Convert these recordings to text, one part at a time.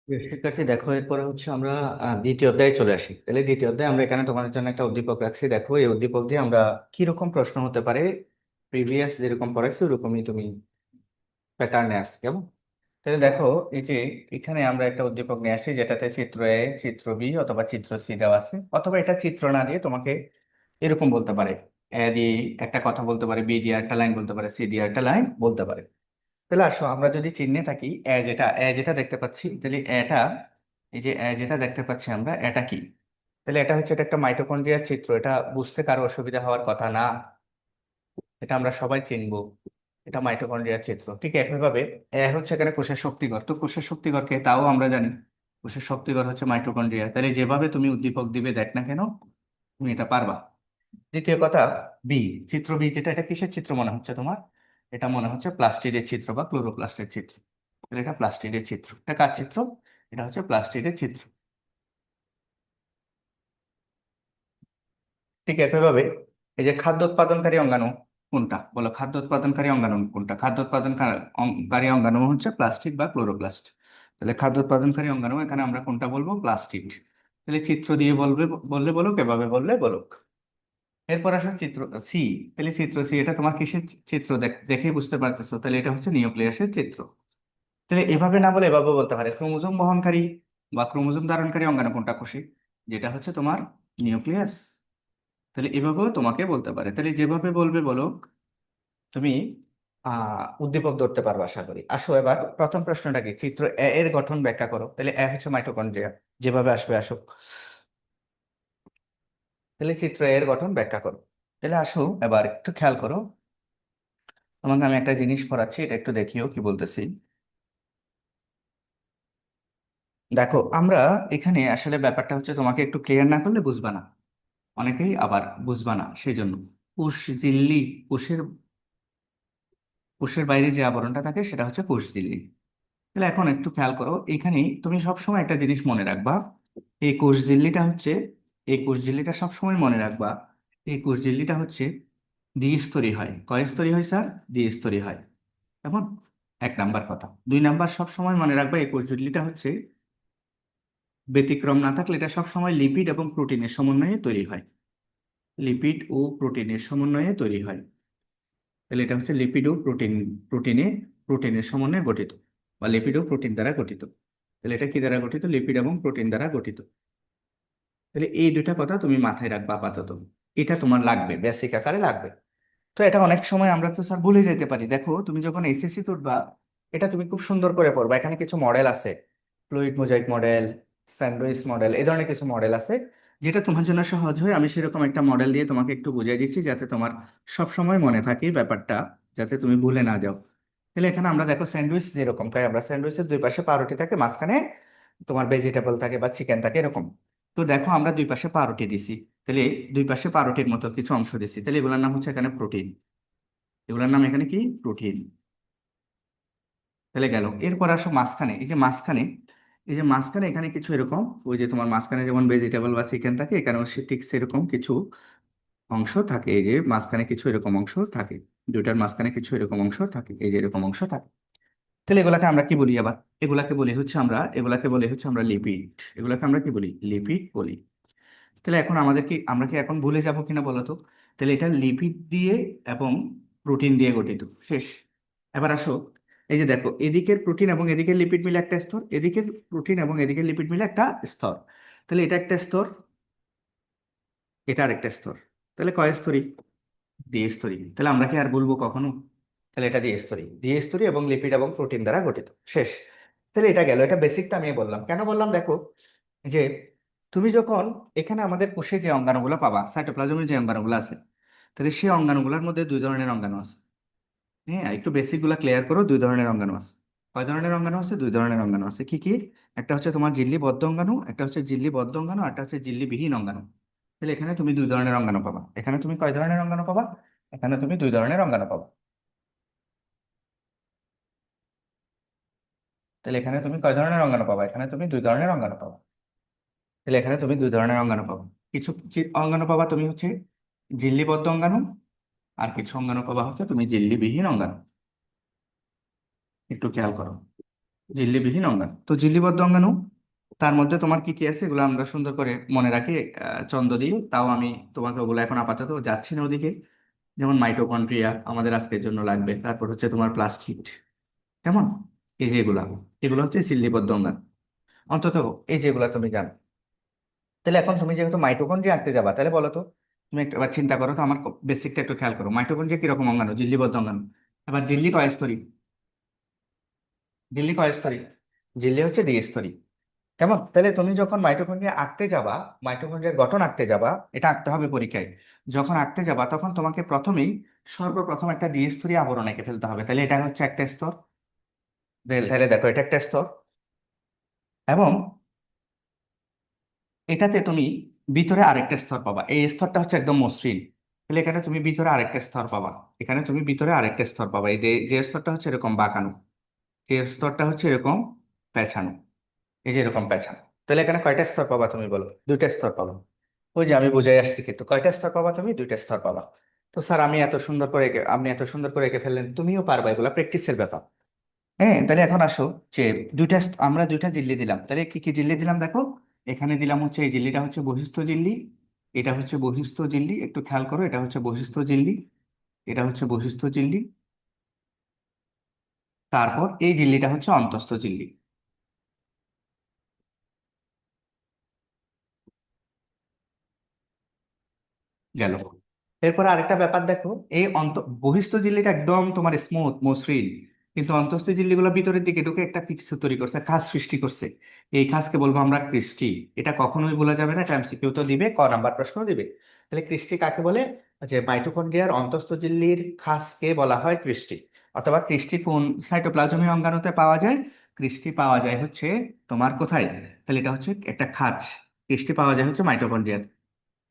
শিক্ষার্থী দেখো, এরপরে হচ্ছে আমরা দ্বিতীয় অধ্যায়ে চলে আসি। তাহলে দ্বিতীয় অধ্যায়ে আমরা এখানে তোমাদের জন্য একটা উদ্দীপক রাখছি। দেখো, এই উদ্দীপক দিয়ে আমরা কি রকম প্রশ্ন হতে পারে, প্রিভিয়াস যেরকম পড়াইছি ওরকমই তুমি প্যাটার্নে আসছে, কেমন? তাহলে দেখো, এই যে এখানে আমরা একটা উদ্দীপক নিয়ে আসি যেটাতে চিত্র এ, চিত্র বি অথবা চিত্র সি দেওয়া আছে, অথবা এটা চিত্র না দিয়ে তোমাকে এরকম বলতে পারে, এ দিয়ে একটা কথা বলতে পারে, বি দিয়ে একটা লাইন বলতে পারে, সি দিয়ে একটা লাইন বলতে পারে। তাহলে আসো আমরা যদি চিহ্নে থাকি, এ যেটা দেখতে পাচ্ছি, তাহলে এটা, এই যে এ যেটা দেখতে পাচ্ছি আমরা, এটা কি? তাহলে এটা হচ্ছে, এটা একটা মাইটোকন্ড্রিয়ার চিত্র। এটা বুঝতে কারো অসুবিধা হওয়ার কথা না, এটা আমরা সবাই চিনবো। এটা মাইটোকন্ড্রিয়ার চিত্র। ঠিক একইভাবে এ হচ্ছে এখানে কোষের শক্তিঘর। তো কোষের শক্তিঘরকে তাও আমরা জানি, কোষের শক্তিঘর হচ্ছে মাইটোকন্ড্রিয়া। তাহলে যেভাবে তুমি উদ্দীপক দিবে দেখ না কেন, তুমি এটা পারবা। দ্বিতীয় কথা, বি, চিত্র বি যেটা, এটা কিসের চিত্র মনে হচ্ছে তোমার? এটা মনে হচ্ছে প্লাস্টিডের চিত্র বা ক্লোরোপ্লাস্টের চিত্র। তাহলে এটা প্লাস্টিডের চিত্র। এটা কার চিত্র? এটা হচ্ছে প্লাস্টিডের চিত্র। ঠিক একইভাবে এই যে খাদ্য উৎপাদনকারী অঙ্গাণু কোনটা বলো? খাদ্য উৎপাদনকারী অঙ্গাণু কোনটা? খাদ্য উৎপাদনকারী অঙ্গাণু হচ্ছে প্লাস্টিড বা ক্লোরোপ্লাস্ট। তাহলে খাদ্য উৎপাদনকারী অঙ্গাণু এখানে আমরা কোনটা বলবো? প্লাস্টিড। তাহলে চিত্র দিয়ে বলবে, বললে বলুক, এভাবে বললে বলুক। এরপর আসো চিত্র সি। তাহলে চিত্র সি এটা তোমার কিসের চিত্র? দেখেই বুঝতে পারতেছো, তাহলে এটা হচ্ছে নিউক্লিয়াসের চিত্র। তাহলে এভাবে না বলে এভাবে বলতে পারে, ক্রোমোজোম বহনকারী বা ক্রোমোজোম ধারণকারী অঙ্গাণু কোনটা কোষে? যেটা হচ্ছে তোমার নিউক্লিয়াস। তাহলে এভাবেও তোমাকে বলতে পারে। তাহলে যেভাবে বলবে বলো, তুমি উদ্দীপক ধরতে পারবে আশা করি। আসো এবার প্রথম প্রশ্নটা কি, চিত্র এ এর গঠন ব্যাখ্যা করো। তাহলে এ হচ্ছে মাইটোকন্ড্রিয়া, যেভাবে আসবে আসো। তাহলে চিত্র এ এর গঠন ব্যাখ্যা করো। তাহলে আসো এবার একটু খেয়াল করো, তোমাকে আমি একটা জিনিস পড়াচ্ছি, এটা একটু দেখিও কি বলতেছি। দেখো, আমরা এখানে আসলে ব্যাপারটা হচ্ছে, তোমাকে একটু ক্লিয়ার না করলে বুঝবা না, অনেকেই আবার বুঝবা না, সেই জন্য। কোষ ঝিল্লি, কোষের কোষের বাইরে যে আবরণটা থাকে সেটা হচ্ছে কোষ ঝিল্লি। তাহলে এখন একটু খেয়াল করো, এখানে তুমি সবসময় একটা জিনিস মনে রাখবা, এই কোষ ঝিল্লিটা হচ্ছে, এই কোষ ঝিল্লিটা সবসময় মনে রাখবা, এই কোষ ঝিল্লিটা হচ্ছে দ্বিস্তরী হয়। কয় স্তরী হয় স্যার? দ্বিস্তরী হয়। এখন এক নাম্বার কথা। দুই নাম্বার, সবসময় মনে রাখবা এই কোষ ঝিল্লিটা হচ্ছে, ব্যতিক্রম না থাকলে এটা সবসময় লিপিড এবং প্রোটিনের সমন্বয়ে তৈরি হয়। লিপিড ও প্রোটিনের সমন্বয়ে তৈরি হয়। তাহলে এটা হচ্ছে লিপিড ও প্রোটিনের সমন্বয়ে গঠিত, বা লিপিড ও প্রোটিন দ্বারা গঠিত। তাহলে এটা কি দ্বারা গঠিত? লিপিড এবং প্রোটিন দ্বারা গঠিত। তাহলে এই দুইটা কথা তুমি মাথায় রাখবা আপাতত, এটা তোমার লাগবে, বেসিক আকারে লাগবে। তো এটা অনেক সময় আমরা তো স্যার ভুলে যেতে পারি। দেখো, তুমি যখন এইচএসসি তুলবা, এটা তুমি খুব সুন্দর করে পড়বা। এখানে কিছু মডেল আছে, fluid mosaic model, sandwich model, এই ধরনের কিছু মডেল আছে, যেটা তোমার জন্য সহজ হয়। আমি সেরকম একটা মডেল দিয়ে তোমাকে একটু বুঝিয়ে দিচ্ছি, যাতে তোমার সব সময় মনে থাকে ব্যাপারটা, যাতে তুমি ভুলে না যাও। তাহলে এখানে আমরা দেখো, স্যান্ডউইচ যেরকম খাই আমরা, স্যান্ডউইচের দুই পাশে পাউরুটি থাকে, মাঝখানে তোমার ভেজিটেবল থাকে বা চিকেন থাকে, এরকম। তো দেখো, আমরা দুই পাশে পাউরুটি দিছি, তাহলে দুই পাশে পাউরুটির মতো কিছু অংশ দিছি, তাহলে এগুলোর নাম হচ্ছে এখানে প্রোটিন। এগুলোর নাম এখানে কি? প্রোটিন। তাহলে গেল। এরপর আসো মাঝখানে, এই যে মাঝখানে, এই যে মাঝখানে এখানে কিছু এরকম, ওই যে তোমার মাঝখানে যেমন ভেজিটেবল বা চিকেন থাকে, এখানেও সে ঠিক সেরকম কিছু অংশ থাকে। এই যে মাঝখানে কিছু এরকম অংশ থাকে, দুইটার মাঝখানে কিছু এরকম অংশ থাকে, এই যে এরকম অংশ থাকে। তাহলে এগুলাকে আমরা কি বলি আবার? এগুলাকে বলি হচ্ছে আমরা লিপিড। এগুলাকে আমরা কি বলি? লিপিড বলি। তাহলে এখন আমরা কি এখন ভুলে যাব কিনা বলো তো? তাহলে এটা লিপিড দিয়ে এবং প্রোটিন দিয়ে গঠিত, শেষ। এবার আসো, এই যে দেখো, এদিকের প্রোটিন এবং এদিকের লিপিড মিলে একটা স্তর, এদিকের প্রোটিন এবং এদিকের লিপিড মিলে একটা স্তর। তাহলে এটা একটা স্তর, এটা আরেকটা স্তর। তাহলে কয় স্তরী? দ্বিস্তরী। তাহলে আমরা কি আর বলবো কখনো? তাহলে এটা দ্বিস্তরী এবং লিপিড এবং প্রোটিন দ্বারা গঠিত, শেষ। তাহলে এটা গেল, এটা বেসিকটা আমি বললাম। কেন বললাম দেখো, যে তুমি যখন এখানে আমাদের কোষে যে অঙ্গাণুগুলো পাবা, সাইটোপ্লাজমের যে অঙ্গাণুগুলো আছে, তাহলে সেই অঙ্গাণুগুলোর মধ্যে দুই ধরনের অঙ্গাণু আছে। হ্যাঁ, একটু বেসিক গুলা ক্লিয়ার করো। দুই ধরনের অঙ্গাণু আছে। কয় ধরনের অঙ্গাণু আছে? দুই ধরনের অঙ্গাণু আছে। কি কি? একটা হচ্ছে তোমার ঝিল্লিবদ্ধ অঙ্গাণু, একটা হচ্ছে ঝিল্লিবদ্ধ অঙ্গাণু, আর একটা হচ্ছে ঝিল্লিবিহীন অঙ্গাণু। তাহলে এখানে তুমি দুই ধরনের অঙ্গাণু পাবা। এখানে তুমি কয় ধরনের অঙ্গাণু পাবা? এখানে তুমি দুই ধরনের অঙ্গাণু পাবা। তাহলে এখানে তুমি কয় ধরনের অঙ্গাণু পাবা? এখানে তুমি দুই ধরনের অঙ্গাণু পাবা। তাহলে এখানে তুমি দুই ধরনের অঙ্গাণু পাবা। কিছু অঙ্গাণু পাবা তুমি হচ্ছে ঝিল্লিবদ্ধ অঙ্গাণু, আর কিছু অঙ্গাণু পাবা হচ্ছে তুমি ঝিল্লিবিহীন অঙ্গাণু। একটু খেয়াল করো। ঝিল্লিবিহীন অঙ্গাণু। তো ঝিল্লিবদ্ধ অঙ্গাণু, তার মধ্যে তোমার কি কি আছে এগুলো আমরা সুন্দর করে মনে রাখি ছন্দ দিয়ে। তাও আমি তোমাকে ওগুলো এখন আপাতত যাচ্ছি না ওদিকে। যেমন মাইটোকন্ড্রিয়া আমাদের আজকের জন্য লাগবে, তারপর হচ্ছে তোমার প্লাস্টিড, কেমন, এই যে এগুলা, এগুলো হচ্ছে ঝিল্লিবদ্ধ অঙ্গাণু। অন্তত এই যেগুলা তুমি জানো। তাহলে এখন তুমি যেহেতু মাইটোকন্ড্রিয়া আঁকতে যাবা, তাহলে বলো তো, তুমি একটু এবার চিন্তা করো তো, আমার বেসিকটা একটু খেয়াল করো। মাইটোকন্ড্রিয়া কিরকম অঙ্গাণু? ঝিল্লিবদ্ধ অঙ্গাণু। এবার ঝিল্লি কয় স্তরী? ঝিল্লি কয় স্তরী? ঝিল্লি হচ্ছে দ্বিস্তরী। কেমন? তাহলে তুমি যখন মাইটোকন্ড্রিয়া আঁকতে যাবা, মাইটোকন্ড্রিয়ার গঠন আঁকতে যাবা, এটা আঁকতে হবে পরীক্ষায়। যখন আঁকতে যাবা তখন তোমাকে প্রথমেই সর্বপ্রথম একটা দ্বিস্তরী আবরণ এঁকে ফেলতে হবে। তাহলে এটা হচ্ছে একটা স্তর। তাহলে দেখো এটা একটা স্তর, এবং এটাতে তুমি ভিতরে আরেকটা স্তর পাবা। এই স্তরটা হচ্ছে একদম মসৃণ। তাহলে এখানে তুমি ভিতরে আরেকটা স্তর পাবা। এখানে তুমি ভিতরে আরেকটা স্তর পাবা। এই যে যে স্তরটা হচ্ছে এরকম বাঁকানো, যে স্তরটা হচ্ছে এরকম পেঁচানো, এই যে এরকম পেঁচানো। তাহলে এখানে কয়টা স্তর পাবা তুমি বলো? দুইটা স্তর পাবা। ওই যে আমি বুঝাই আসছি, কিন্তু কয়টা স্তর পাবা তুমি? দুইটা স্তর পাবা। তো স্যার আমি এত সুন্দর করে আপনি এত সুন্দর করে এঁকে ফেললেন, তুমিও পারবা, এগুলো প্র্যাকটিসের ব্যাপার। হ্যাঁ, তাহলে এখন আসো যে আমরা দুইটা জিল্লি দিলাম, তাহলে কি কি জিল্লি দিলাম দেখো। এখানে দিলাম হচ্ছে এই জিল্লিটা হচ্ছে বহিস্থ জিল্লি, এটা হচ্ছে বহিস্থ জিল্লি, একটু খেয়াল করো, এটা হচ্ছে বহিস্থ জিল্লি, এটা হচ্ছে বহিস্থ জিল্লি। তারপর এই জিল্লিটা হচ্ছে অন্তঃস্থ জিল্লি। গেল। এরপর আরেকটা ব্যাপার দেখো, এই বহিস্থ ঝিল্লিটা একদম তোমার স্মুথ মসৃণ, কিন্তু অন্তঃস্থ ঝিল্লিগুলো ভিতরের দিকে ঢুকে একটা পিক্স তৈরি করছে, খাস সৃষ্টি করছে। এই খাসকে বলবো আমরা কৃষ্টি। এটা কখনোই বলা যাবে না, এটা এমসিকিউ তো দিবে, ক নাম্বার প্রশ্ন দিবে। তাহলে কৃষ্টি কাকে বলে? যে মাইটোকন্ড্রিয়ার অন্তঃস্থ ঝিল্লির খাসকে বলা হয় কৃষ্টি। অথবা কৃষ্টি কোন সাইটোপ্লাজমীয় অঙ্গাণুতে পাওয়া যায়? কৃষ্টি পাওয়া যায় হচ্ছে তোমার কোথায়? তাহলে এটা হচ্ছে একটা খাঁজ। কৃষ্টি পাওয়া যায় হচ্ছে মাইটোকন্ড্রিয়া।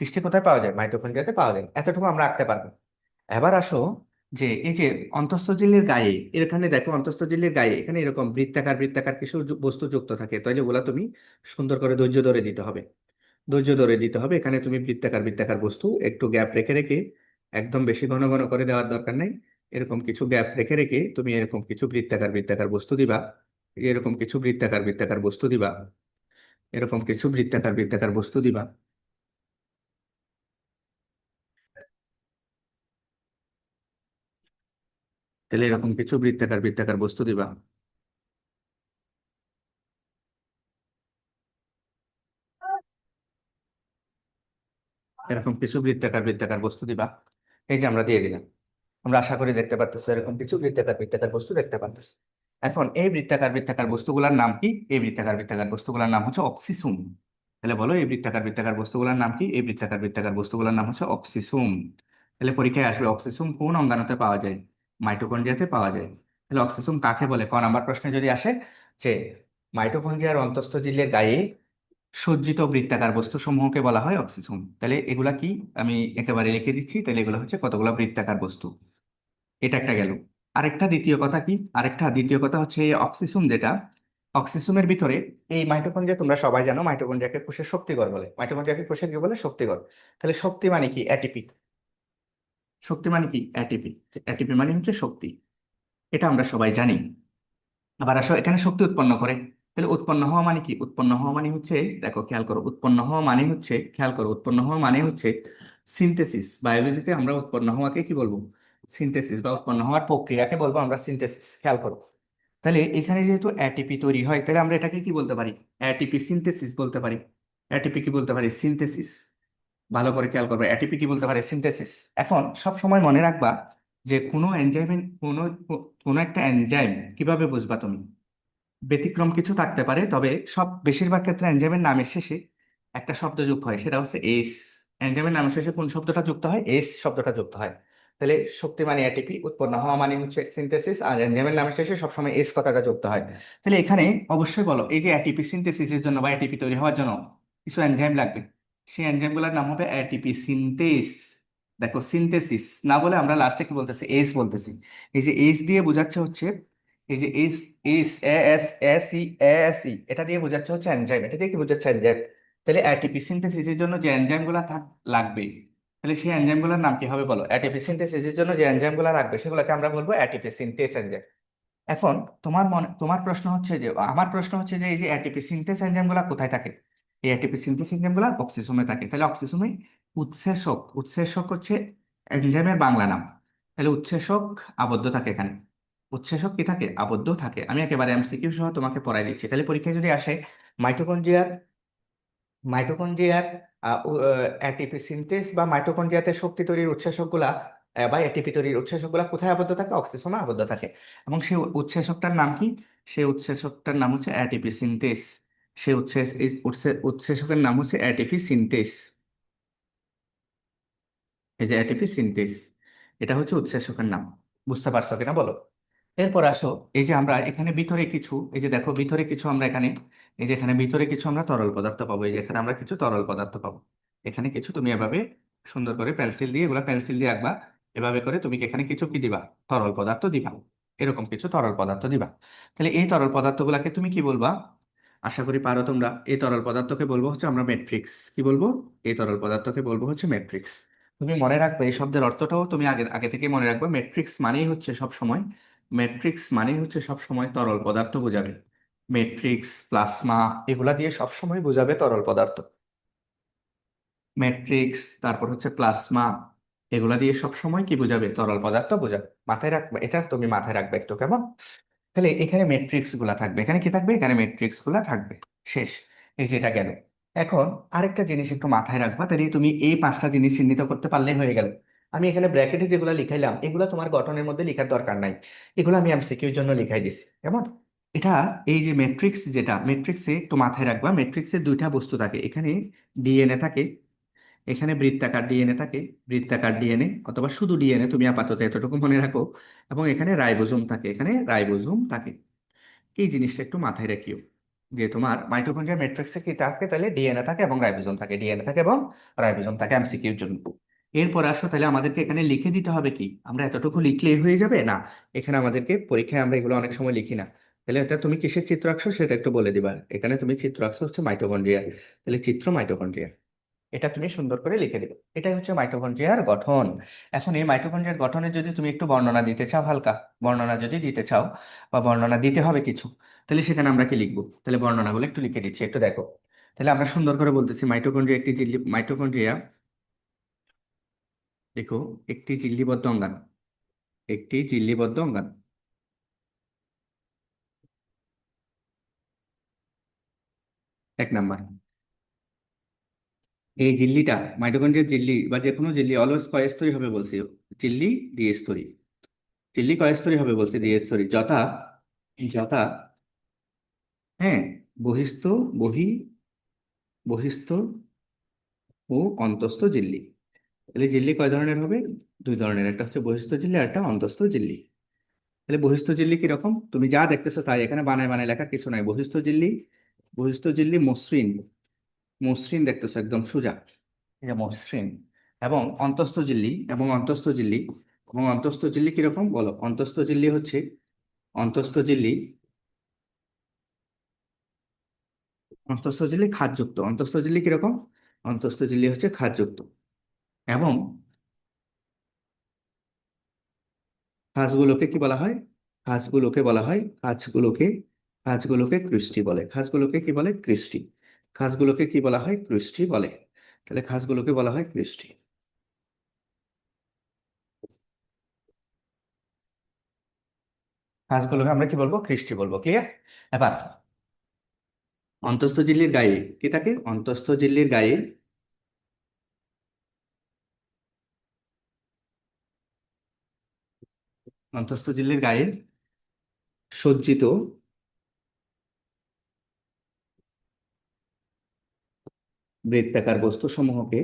বৃষ্টি কোথায় পাওয়া যায়? মাইটোকন্ড্রিয়াতে পাওয়া যায়। এতটুকু আমরা আঁকতে পারবো। এবার আসো যে এই যে অন্তঃস্থ ঝিল্লির গায়ে, এখানে দেখো অন্তঃস্থ ঝিল্লির গায়ে এখানে এরকম বৃত্তাকার বৃত্তাকার কিছু বস্তু যুক্ত থাকে, তাইলে ওগুলা তুমি সুন্দর করে ধৈর্য ধরে দিতে হবে। ধৈর্য ধরে দিতে হবে। এখানে তুমি বৃত্তাকার বৃত্তাকার বস্তু একটু গ্যাপ রেখে রেখে, একদম বেশি ঘন ঘন করে দেওয়ার দরকার নেই, এরকম কিছু গ্যাপ রেখে রেখে তুমি এরকম কিছু বৃত্তাকার বৃত্তাকার বস্তু দিবা। এরকম কিছু বৃত্তাকার বৃত্তাকার বস্তু দিবা। এরকম কিছু বৃত্তাকার বৃত্তাকার বস্তু দিবা। তাহলে এরকম কিছু বৃত্তাকার বৃত্তাকার বস্তু দিবা। এরকম কিছু বৃত্তাকার বৃত্তাকার বস্তু দিবা। এই যে আমরা দিয়ে দিলাম। আমরা আশা করি দেখতে পারতেছো এরকম কিছু বৃত্তাকার বৃত্তাকার বস্তু দেখতে পারতেছো। এখন এই বৃত্তাকার বৃত্তাকার বস্তুগুলোর নাম কি? এই বৃত্তাকার বৃত্তাকার বস্তুগুলোর নাম হচ্ছে অক্সিসুম। তাহলে বলো এই বৃত্তাকার বৃত্তাকার বস্তুগুলোর নাম কি? এই বৃত্তাকার বৃত্তাকার বস্তুগুলোর নাম হচ্ছে অক্সিসুম। তাহলে পরীক্ষায় আসবে অক্সিসুম কোন অঙ্গাণুতে পাওয়া যায়? মাইটোকন্ড্রিয়াতে পাওয়া যায়। তাহলে অক্সিসুম কাকে বলে? ক নাম্বার প্রশ্নে যদি আসে যে মাইটোকন্ড্রিয়ার অন্তঃস্থ ঝিল্লির গায়ে সজ্জিত বৃত্তাকার বস্তু সমূহকে বলা হয় অক্সিসোম। তাহলে এগুলা কি? আমি একেবারে লিখে দিচ্ছি। তাহলে এগুলো হচ্ছে কতগুলো বৃত্তাকার বস্তু। এটা একটা গেল। আরেকটা দ্বিতীয় কথা কি? আরেকটা দ্বিতীয় কথা হচ্ছে এই অক্সিসোম যেটা, অক্সিসোমের ভিতরে এই মাইটোকন্ড্রিয়া, তোমরা সবাই জানো মাইটোকন্ড্রিয়াকে কোষের শক্তিঘর বলে। মাইটোকন্ড্রিয়াকে কোষের কি বলে? শক্তিঘর। তাহলে শক্তি মানে কি? অ্যাটিপি। শক্তি মানে কি? অ্যাটিপি। অ্যাটিপি মানে হচ্ছে শক্তি। এটা আমরা সবাই জানি। আবার আসো এখানে শক্তি উৎপন্ন করে। তাহলে উৎপন্ন হওয়া মানে কি? উৎপন্ন হওয়া মানে হচ্ছে, দেখো খেয়াল করো, উৎপন্ন হওয়া মানে হচ্ছে, খেয়াল করো, উৎপন্ন হওয়া মানে হচ্ছে সিনথেসিস। বায়োলজিতে আমরা উৎপন্ন হওয়াকে কি বলবো? সিনথেসিস, বা উৎপন্ন হওয়ার প্রক্রিয়াকে বলবো আমরা সিনথেসিস। খেয়াল করো। তাহলে এখানে যেহেতু অ্যাটিপি তৈরি হয়, তাহলে আমরা এটাকে কি বলতে পারি? অ্যাটিপি সিনথেসিস বলতে পারি। অ্যাটিপি কি বলতে পারি? সিনথেসিস। ভালো করে খেয়াল করবে, অ্যাটিপি কি বলতে পারে? সিনথেসিস। এখন সব সময় মনে রাখবা যে কোনো এনজাইমের কোনো একটা এনজাইম কিভাবে বুঝবা তুমি? ব্যতিক্রম কিছু থাকতে পারে, তবে বেশিরভাগ ক্ষেত্রে এনজাইমের নামের শেষে একটা শব্দ যুক্ত হয়, সেটা হচ্ছে এস। এনজাইমের নামের শেষে কোন শব্দটা যুক্ত হয়? এস শব্দটা যুক্ত হয়। তাহলে শক্তি মানে এটিপি, উৎপন্ন হওয়া মানে হচ্ছে সিনথেসিস, আর এনজাইমের নামের শেষে সবসময় এস কথাটা যুক্ত হয়। তাহলে এখানে অবশ্যই বলো, এই যে এটিপি সিনথেসিসের জন্য বা এটিপি তৈরি হওয়ার জন্য কিছু এনজাইম লাগবে। সেই এনজাইমগুলোর নাম হবে এটিপি সিনথেস। দেখো সিনথেসিস না বলে আমরা লাস্টে কি বলতেছি? এস বলতেছি। এই যে এস দিয়ে বোঝাচ্ছে হচ্ছে, এই যে S, S S S E S E, এটা দিয়ে বোঝাচ্ছে হচ্ছে এনজাইম। এটা দিয়ে কি বোঝাচ্ছে? এনজাইম। তাহলে অ্যাটিপি সিনথেসিসের জন্য যে এনজাইম গুলা লাগবে, তাহলে সেই এনজাইম গুলোর নাম কি হবে বলো? অ্যাটিপি সিনথেসিসের জন্য যে এনজাইম গুলা লাগবে সেগুলোকে আমরা বলবো অ্যাটিপি সিনথেস এনজাইম। এখন তোমার প্রশ্ন হচ্ছে যে, আমার প্রশ্ন হচ্ছে যে এই যে এটিপি সিনথেস এনজাইমগুলো কোথায় থাকে? এই এটিপি সিনথেস এনজাইমগুলো অক্সিসোমে থাকে। তাহলে অক্সিসোমে উৎসেচক, উৎসেচক হচ্ছে এনজাইমের বাংলা নাম। তাহলে উৎসেচক আবদ্ধ থাকে এখানে। উৎসেচক কি থাকে? আবদ্ধ থাকে। আমি একেবারে এমসিকিউ সহ তোমাকে পড়াই দিচ্ছি। তাহলে পরীক্ষায় যদি আসে মাইটোকন্ড্রিয়ার মাইটোকন্ড্রিয়ার এটিপি সিনথেস বা মাইটোকন্ড্রিয়াতে শক্তি তৈরির উৎসেচকগুলা বা এটিপি তৈরির উৎসেচকগুলা কোথায় আবদ্ধ থাকে? অক্সিসোমে আবদ্ধ থাকে। এবং সেই উৎসেচকটার নাম কি? সেই উৎসেচকটার নাম হচ্ছে এটিপি সিনথেস। সেই উৎসেচকের নাম হচ্ছে এটিপি সিনথেস। এই যে এটিপি সিনথেস, এটা হচ্ছে উৎসেচকের নাম। বুঝতে পারছো কিনা বলো? এরপর আসো, এই যে আমরা এখানে ভিতরে কিছু, এই যে দেখো ভিতরে কিছু আমরা এখানে, এই যে এখানে ভিতরে কিছু আমরা তরল পদার্থ পাবো। এই যে এখানে আমরা কিছু তরল পদার্থ পাবো। এখানে কিছু, তুমি এভাবে সুন্দর করে পেন্সিল দিয়ে, এগুলা পেন্সিল দিয়ে আঁকবা। এভাবে করে তুমি এখানে কিছু কি দিবা? তরল পদার্থ দিবা। এরকম কিছু তরল পদার্থ দিবা। তাহলে এই তরল পদার্থগুলাকে তুমি কি বলবা? আশা করি পারো তোমরা। এই তরল পদার্থকে বলবো হচ্ছে আমরা ম্যাট্রিক্স। কি বলবো? এই তরল পদার্থকে বলবো হচ্ছে ম্যাট্রিক্স। তুমি মনে রাখবে এই শব্দের অর্থটাও তুমি আগে আগে থেকে মনে রাখবে। ম্যাট্রিক্স মানেই হচ্ছে সব সময়, ম্যাট্রিক্স মানেই হচ্ছে সব সময় তরল পদার্থ বোঝাবে। ম্যাট্রিক্স, প্লাজমা, এগুলা দিয়ে সব সময় বোঝাবে তরল পদার্থ। ম্যাট্রিক্স, তারপর হচ্ছে প্লাজমা, এগুলা দিয়ে সব সময় কি বোঝাবে? তরল পদার্থ বোঝাবে। মাথায় রাখবে এটা, তুমি মাথায় রাখবে একটু, কেমন? তাহলে এখানে ম্যাট্রিক্স গুলা থাকবে। এখানে কি থাকবে? এখানে ম্যাট্রিক্স গুলা থাকবে। শেষ। এই যে এটা গেল। এখন আরেকটা জিনিস একটু মাথায় রাখবা। তাহলে তুমি এই পাঁচটা জিনিস চিহ্নিত করতে পারলেই হয়ে গেল। আমি এখানে ব্র্যাকেটে যেগুলো লিখাইলাম এগুলো তোমার গঠনের মধ্যে লেখার দরকার নাই। এগুলো আমি এমসিকিউর জন্য লিখাই দিছি, কেমন? এটা, এই যে ম্যাট্রিক্স, যেটা ম্যাট্রিক্সে একটু মাথায় রাখবা, ম্যাট্রিক্সে দুইটা বস্তু থাকে। এখানে ডিএনএ থাকে, এখানে বৃত্তাকার ডিএনএ থাকে। বৃত্তাকার ডিএনএ অথবা শুধু ডিএনএ, তুমি আপাতত এতটুকু মনে রাখো। এবং এখানে রাইবোজোম থাকে, এখানে রাইবোজোম থাকে। এই জিনিসটা একটু মাথায় রাখিও, যে তোমার মাইটোকন্ড্রিয়া ম্যাট্রিক্সে কি থাকে? তাহলে ডিএনএ থাকে এবং রাইবোজোম থাকে, ডিএনএ থাকে এবং রাইবোজোম থাকে, এমসিকিউর জন্য। এরপর আসো, তাহলে আমাদেরকে এখানে লিখে দিতে হবে কি? আমরা এতটুকু লিখলেই হয়ে যাবে না। এখানে আমাদেরকে পরীক্ষায় আমরা এগুলো অনেক সময় লিখি না। তাহলে এটা তুমি কিসের চিত্র আঁকছো সেটা একটু বলে দিবা। এখানে তুমি চিত্র আঁকছো হচ্ছে মাইটোকন্ড্রিয়া। তাহলে চিত্র মাইটোকন্ড্রিয়া, এটা তুমি সুন্দর করে লিখে দিবে। এটাই হচ্ছে মাইটোকন্ড্রিয়ার গঠন। এখন এই মাইটোকন্ড্রিয়ার গঠনের যদি তুমি একটু বর্ণনা দিতে চাও, হালকা বর্ণনা যদি দিতে চাও, বা বর্ণনা দিতে হবে কিছু, তাহলে সেখানে আমরা কি লিখবো? তাহলে বর্ণনাগুলো একটু লিখে দিচ্ছি, একটু দেখো। তাহলে আমরা সুন্দর করে বলতেছি মাইটোকন্ড্রিয়া একটি ঝিল্লি, মাইটোকন্ড্রিয়া দেখো একটি ঝিল্লিবদ্ধ অঙ্গাণু। একটি ঝিল্লিবদ্ধ অঙ্গাণু, এক নাম্বার। এই ঝিল্লিটা, মাইটোকন্ড্রিয়ার ঝিল্লি বা যে কোনো ঝিল্লি অলওয়েজ কয়স্তরী হবে বলছি? ঝিল্লি দ্বিস্তরী। ঝিল্লি কয়স্তরী হবে বলছি? দ্বিস্তরী। যথা, যথা, হ্যাঁ, বহিস্থ, বহি বহিস্থ ও অন্তস্থ ঝিল্লি। তাহলে ঝিল্লি কয় ধরনের হবে? দুই ধরনের, একটা হচ্ছে বহিস্থ ঝিল্লি আর একটা অন্তস্থ ঝিল্লি। তাহলে বহিস্থ ঝিল্লি কিরকম? তুমি যা দেখতেছো তাই, এখানে বানায় বানায় লেখার কিছু নাই। বহিস্থ ঝিল্লি, বহিস্থ ঝিল্লি মসৃণ, মসৃণ দেখতেছো একদম সোজা, এই যে মসৃণ। এবং অন্তস্থ ঝিল্লি, এবং অন্তস্থ ঝিল্লি, এবং অন্তস্থ ঝিল্লি কিরকম বলো? অন্তস্থ ঝিল্লি হচ্ছে, অন্তস্থ ঝিল্লি, অন্তস্থ ঝিল্লি খাদযুক্ত। অন্তস্থ ঝিল্লি কিরকম? অন্তস্থ ঝিল্লি হচ্ছে খাদযুক্ত। এবং খাঁজগুলোকে কি বলা হয়? খাঁজগুলোকে বলা হয়, খাঁজগুলোকে ক্রিস্টি বলে। খাঁজগুলোকে কি বলে? ক্রিস্টি। খাঁজগুলোকে কি বলা হয়? ক্রিস্টি বলে। তাহলে খাঁজগুলোকে বলা হয় ক্রিস্টি। খাঁজগুলোকে আমরা কি বলবো? ক্রিস্টি বলবো। ক্লিয়ার? এবার অন্তস্থ ঝিল্লির গায়ে কি থাকে? অন্তস্থ ঝিল্লির গায়ে, অন্তস্থ ঝিল্লির গায়ে সজ্জিত বৃত্তাকার বস্তুসমূহকে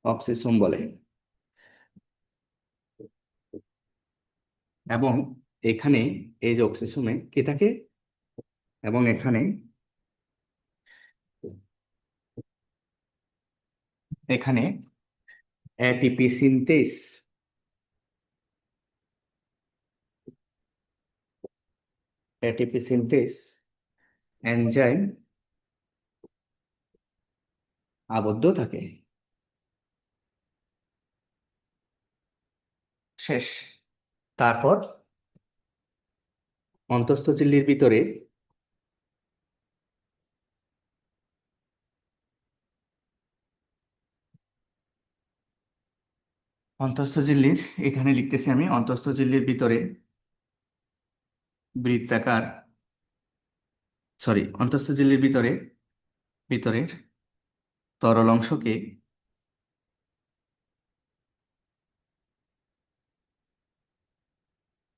অক্সিসোম বলে। এবং এখানে, এই যে অক্সিসোমে কি থাকে? এবং এখানে, এখানে ATP synthase, ATP synthase enzyme আবদ্ধ থাকে। শেষ। তারপর অন্তঃস্থ ঝিল্লির ভিতরে, অন্তঃস্থ ঝিল্লির, এখানে লিখতেছি আমি, অন্তঃস্থ ঝিল্লির ভিতরে বৃত্তাকার, সরি, অন্তঃস্থ ঝিল্লির ভিতরে, ভিতরের তরল অংশকে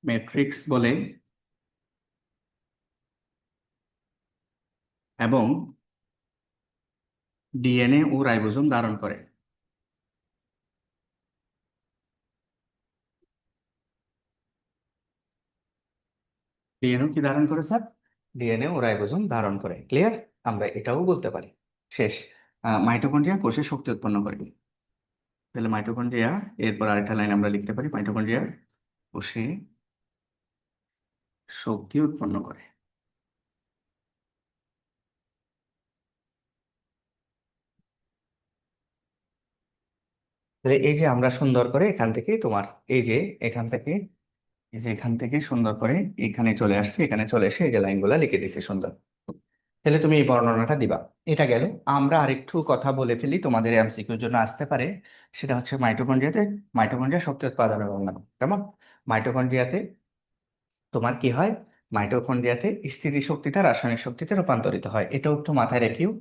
ম্যাট্রিক্স বলে এবং ডিএনএ ও রাইবোজোম ধারণ করে। ডিএনএ কি ধারণ করে স্যার? ডিএনএ ও রাইবোজোম ধারণ করে। ক্লিয়ার? আমরা এটাও বলতে পারি। শেষ। মাইটোকন্ড্রিয়া কোষে শক্তি উৎপন্ন করে। তাহলে মাইটোকন্ড্রিয়া, এরপর আরেকটা লাইন আমরা লিখতে পারি, মাইটোকন্ড্রিয়া কোষে শক্তি উৎপন্ন করে। তাহলে এই যে আমরা সুন্দর করে এখান থেকে তোমার, এই যে এখান থেকে, এই যে এখান থেকে সুন্দর করে এখানে চলে আসছে, এখানে চলে এসে এই যে লাইনগুলা লিখে দিছি সুন্দর। তাহলে তুমি এই বর্ণনাটা দিবা। এটা গেল। আমরা আরেকটু কথা বলে ফেলি, তোমাদের এমসিকিউর জন্য আসতে পারে। সেটা হচ্ছে মাইটোকন্ড্রিয়াতে, মাইটোকন্ড্রিয়া শক্তি উৎপাদনের অঙ্গাণু, কেমন? মাইটোকন্ড্রিয়াতে তোমার কি হয়? মাইটোকন্ড্রিয়াতে স্থিতিশক্তিটা রাসায়নিক শক্তিতে রূপান্তরিত হয়, এটাও একটু মাথায় রেখেও।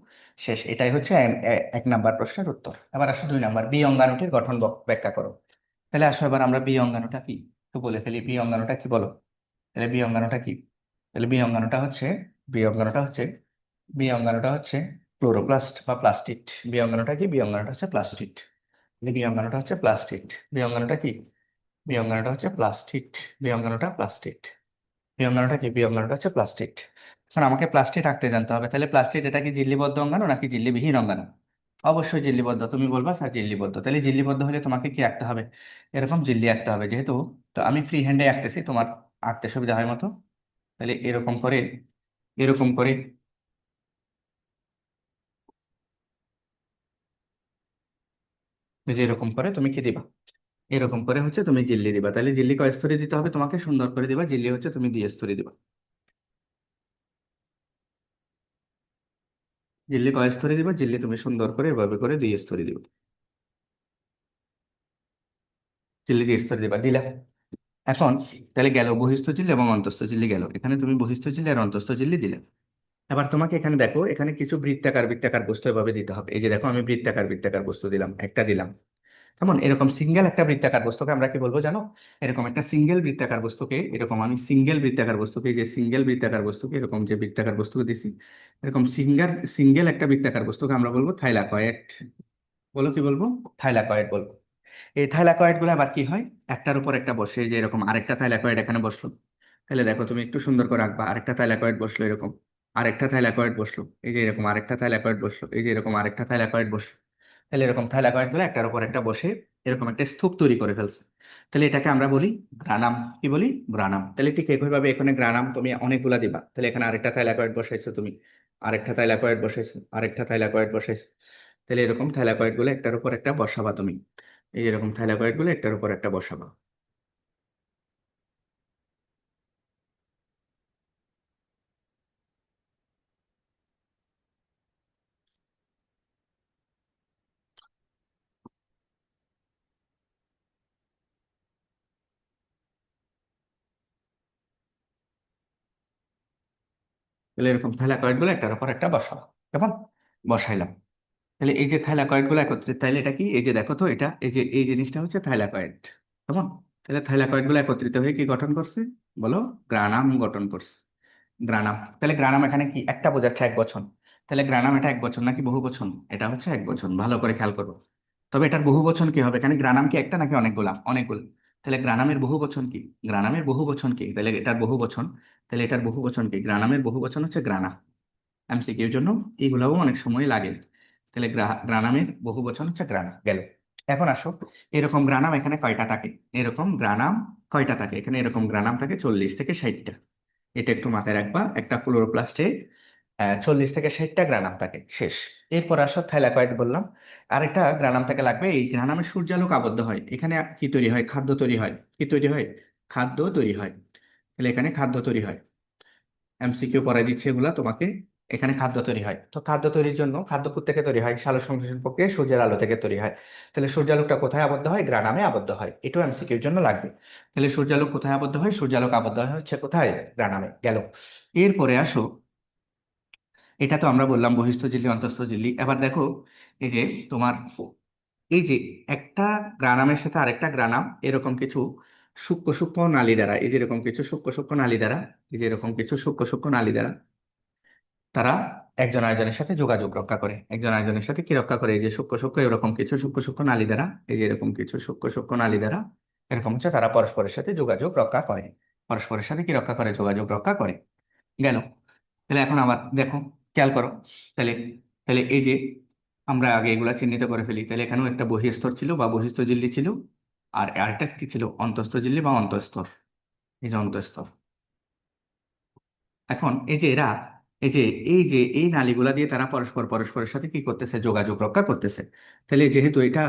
শেষ। এটাই হচ্ছে এক নাম্বার প্রশ্নের উত্তর। এবার আসো 2 নাম্বার, বি অঙ্গাণুটির গঠন ব্যাখ্যা করো। তাহলে আসো এবার আমরা বি অঙ্গাণুটা কি একটু বলে ফেলি। বি অঙ্গাণুটা কি বলো? তাহলে বি অঙ্গাণুটা কি? তাহলে বি অঙ্গাণুটা হচ্ছে, বি অঙ্গাণুটা হচ্ছে, বি অঙ্গাণুটা হচ্ছে ক্লোরোপ্লাস্ট বা প্লাস্টিড। বি অঙ্গাণুটা কি? বি অঙ্গাণুটা হচ্ছে প্লাস্টিড। বি অঙ্গাণুটা হচ্ছে প্লাস্টিড। বি অঙ্গাণুটা কি? বি অঙ্গাণুটা হচ্ছে প্লাস্টিড। বি অঙ্গাণুটা প্লাস্টিড। বিহঙ্গাণুটা কি? বিহঙ্গাণুটা হচ্ছে প্লাস্টিড। এখন আমাকে প্লাস্টিড আঁকতে জানতে হবে। তাহলে প্লাস্টিড এটা কি জিল্লিবদ্ধ অঙ্গাণু নাকি জিল্লিবিহীন অঙ্গাণু? অবশ্যই জিল্লিবদ্ধ। তুমি বলবা স্যার জিল্লিবদ্ধ। তাহলে জিল্লিবদ্ধ হলে তোমাকে কি আঁকতে হবে? এরকম জিল্লি আঁকতে হবে। যেহেতু, তো আমি ফ্রি হ্যান্ডে আঁকতেছি, তোমার আঁকতে সুবিধা হয় মতো। তাহলে এরকম করে, এরকম করে, এই যে এরকম করে তুমি কি দিবা? এরকম করে হচ্ছে তুমি জিল্লি দিবা। তাহলে জিল্লি কয় স্তরে দিতে হবে তোমাকে? সুন্দর করে দিবা। জিল্লি হচ্ছে তুমি 2 স্তরে দিবা। জিল্লি কয় স্তরে দিবা? জিল্লি তুমি সুন্দর করে এভাবে করে 2 স্তরে দিবা। জিল্লি 2 স্তরে দিবা, দিলা। এখন তাহলে গেল বহিস্থ ঝিল্লি এবং অন্তঃস্থ ঝিল্লি গেল। এখানে তুমি বহিস্থ ঝিল্লি আর অন্তঃস্থ ঝিল্লি দিলে। এবার তোমাকে এখানে দেখো, এখানে কিছু বৃত্তাকার বৃত্তাকার বস্তু এভাবে দিতে হবে। এই যে দেখো, আমি বৃত্তাকার বৃত্তাকার বস্তু দিলাম, একটা দিলাম। যেমন এরকম সিঙ্গেল একটা বৃত্তাকার বস্তুকে আমরা কি বলবো জানো? এরকম একটা সিঙ্গেল বৃত্তাকার বস্তুকে, এরকম আমি সিঙ্গেল বৃত্তাকার বস্তুকে, এই যে সিঙ্গেল বৃত্তাকার বস্তুকে, এরকম যে বৃত্তাকার বস্তুকে দিছি, এরকম সিঙ্গেল সিঙ্গেল একটা বৃত্তাকার বস্তুকে আমরা বলবো থাইলাকয়েড। বলো কি বলবো? থাইলাকয়েড বলবো। এই থাইলাকয়েড গুলো আবার কি হয়? একটার উপর একটা বসে, এই যে এরকম আরেকটা থাইলাকয়েড এখানে বসলো। তাহলে দেখো তুমি একটু সুন্দর করে আঁকবা, আরেকটা থাইলাকয়েড বসলো এরকম, আরেকটা থাইলাকয়েড বসলো, এই যে এরকম আরেকটা থাইলাকয়েড বসলো, এই যে এরকম আরেকটা থাইলাকয়েড বসলো। তাহলে এরকম থাইলাকয়েড গুলো একটার উপর একটা বসে এরকম একটা স্তূপ তৈরি করে ফেলছে। তাহলে এটাকে আমরা বলি গ্রানাম। কি বলি? গ্রানাম। তাহলে ঠিক একইভাবে এখানে গ্রানাম তুমি অনেকগুলা দিবা। তাহলে এখানে আরেকটা থাইলাকয়েড বসাইছো তুমি, আরেকটা থাইলাকয়েড বসাইছো, আরেকটা থাইলাকয়েড বসাইছো। তাহলে এরকম থাইলাকয়েড গুলো একটার উপর একটা বসাবা তুমি। এই এরকম থাইলাকয়েড গুলো একটার উপর একটা বসাবা। তাহলে এরকম থাইলাকয়েড গুলো একটার উপর একটা বসাবা। কেমন? বসাইলাম। তাহলে এই যে থাইলাকয়েড গুলো একত্রিত, তাহলে এটা কি? এই যে দেখো তো, এটা এই যে এই জিনিসটা হচ্ছে থাইলাকয়েড। কেমন? তাহলে থাইলাকয়েড গুলো একত্রিত হয়ে কি গঠন করছে? বলো। গ্রানাম গঠন করছে। গ্রানাম। তাহলে গ্রানাম এখানে কি একটা বোঝাচ্ছে? এক বচন। তাহলে গ্রানাম এটা এক বচন নাকি বহু বচন? এটা হচ্ছে এক বচন, ভালো করে খেয়াল করবো। তবে এটার বহু বচন কি হবে? এখানে গ্রানাম কি একটা নাকি অনেকগুলা? অনেকগুলো। তাহলে গ্রানামের বহু বচন কি? গ্রানামের বহু বচন কি? তাহলে এটার বহু বচন। তাহলে এটার বহু বচন কি? গ্রানামের বহু বচন হচ্ছে গ্রানা। এমসিকিউর জন্য এইগুলাও অনেক সময় লাগে। তাহলে গ্রানামের বহু বচন হচ্ছে গ্রানা, গেল। এখন আসো, এরকম গ্রানাম এখানে কয়টা থাকে? এরকম গ্রানাম কয়টা থাকে এখানে? এরকম গ্রানাম থাকে 40 থেকে 60টা। এটা একটু মাথায় রাখবা। একটা ক্লোরোপ্লাস্টে 40 থেকে 60টা গ্রানাম থাকে। শেষ। এরপর আসো থাইলাকয়েড বললাম। আরেকটা গ্রানাম থেকে লাগবে। এই গ্রানামে সূর্যালোক আবদ্ধ হয়, এখানে কি তৈরি হয়? খাদ্য তৈরি হয়। কি তৈরি হয়? খাদ্য তৈরি হয়। তাহলে এখানে খাদ্য তৈরি হয়, এমসিকিউ পড়াই দিচ্ছে এগুলা তোমাকে। এখানে খাদ্য তৈরি হয়, তো খাদ্য তৈরির জন্য খাদ্য থেকে তৈরি হয়, সালোকসংশ্লেষণ প্রক্রিয়া সূর্যের আলো থেকে তৈরি হয়। তাহলে সূর্যালোকটা কোথায় আবদ্ধ হয়? গ্রানামে আবদ্ধ হয়। এটাও এমসিকিউর জন্য লাগবে। তাহলে সূর্যালোক কোথায় আবদ্ধ হয়? সূর্যালোক আবদ্ধ হয় হচ্ছে কোথায়? গ্রানামে। গেল। এরপরে আসো, এটা তো আমরা বললাম বহিস্থ ঝিল্লি অন্তঃস্থ ঝিল্লি। এবার দেখো, এই যে তোমার, এই যে একটা গ্রানামের সাথে আরেকটা গ্রানাম এরকম কিছু সূক্ষ্ম সূক্ষ্ম নালী দ্বারা, এই যে এরকম কিছু সূক্ষ্ম সূক্ষ্ম নালী দ্বারা, এই যে এরকম কিছু সূক্ষ্ম সূক্ষ্ম নালী দ্বারা তারা একজন আরেকজনের সাথে যোগাযোগ রক্ষা করে। একজন আরেকজনের সাথে কি রক্ষা করে? এই যে সূক্ষ্ম সূক্ষ্ম এরকম কিছু সূক্ষ্ম সূক্ষ্ম নালী দ্বারা, এই যে এরকম কিছু সূক্ষ্ম সূক্ষ্ম নালী দ্বারা এরকম হচ্ছে তারা পরস্পরের সাথে যোগাযোগ রক্ষা করে। পরস্পরের সাথে কি রক্ষা করে? যোগাযোগ রক্ষা করে। গেল। তাহলে এখন আবার দেখো, খেয়াল করো। তাহলে তাহলে এই যে আমরা আগে এগুলা চিহ্নিত করে ফেলি। তাহলে এখানেও একটা বহিঃস্তর ছিল বা বহিঃস্থ ঝিল্লি ছিল, আর আরেকটা কি ছিল? অন্তঃস্থ ঝিল্লি বা অন্তঃস্তর। এই যে অন্তঃস্তর। এখন এই যে এরা, এই যে এই নালীগুলা দিয়ে তারা পরস্পরের সাথে কি করতেছে? যোগাযোগ রক্ষা করতেছে। তাহলে যেহেতু এটা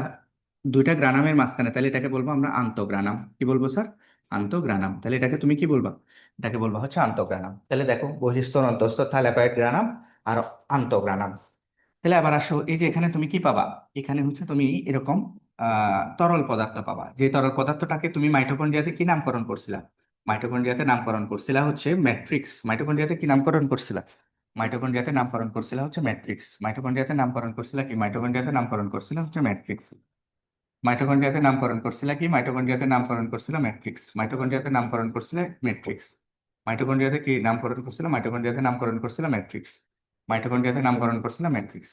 দুইটা গ্রানামের মাঝখানে, তাহলে এটাকে বলবো আমরা আন্তঃগ্রানাম। কি বলবো স্যার? আন্তঃগ্রানাম। তাহলে এটাকে তুমি কি বলবা? এটাকে বলবা হচ্ছে আন্তঃগ্রানাম। তাহলে দেখো, বহিঃস্তর অন্তঃস্তর থাইলাকয়েড গ্রানাম আর আন্তঃগ্রানাম। তাহলে আবার আসো, এই যে এখানে তুমি কি পাবা? এখানে হচ্ছে তুমি এরকম তরল পদার্থ পাবা। যে তরল পদার্থটাকে তুমি মাইটোকন্ড্রিয়াতে কি নামকরণ করছিলা? মাইটোকন্ড্রিয়াতে নামকরণ করছিলা হচ্ছে ম্যাট্রিক্স। মাইটোকন্ড্রিয়াতে কি নামকরণ করছিলা? মাইটোকন্ড্রিয়াতে নামকরণ করছিলা হচ্ছে ম্যাট্রিক্স। মাইটোকন্ড্রিয়াতে নামকরণ করছিলা কি? মাইটোকন্ড্রিয়াতে নামকরণ করছিলা হচ্ছে ম্যাট্রিক্স। মাইটোকন্ড্রিয়াতে নামকরণ করছিলা কি? মাইটোকন্ড্রিয়াতে নামকরণ করছিলা ম্যাট্রিক্স। মাইটোকন্ড্রিয়াতে নামকরণ করছিলে ম্যাট্রিক্স। মাইটোকন্ড্রিয়াতে কি নামকরণ করছিলা? মাইটোকন্ড্রিয়াতে নামকরণ করছিলা ম্যাট্রিক্স। মাইটোকন্ড্রিয়াতে নামকরণ করছিলা ম্যাট্রিক্স।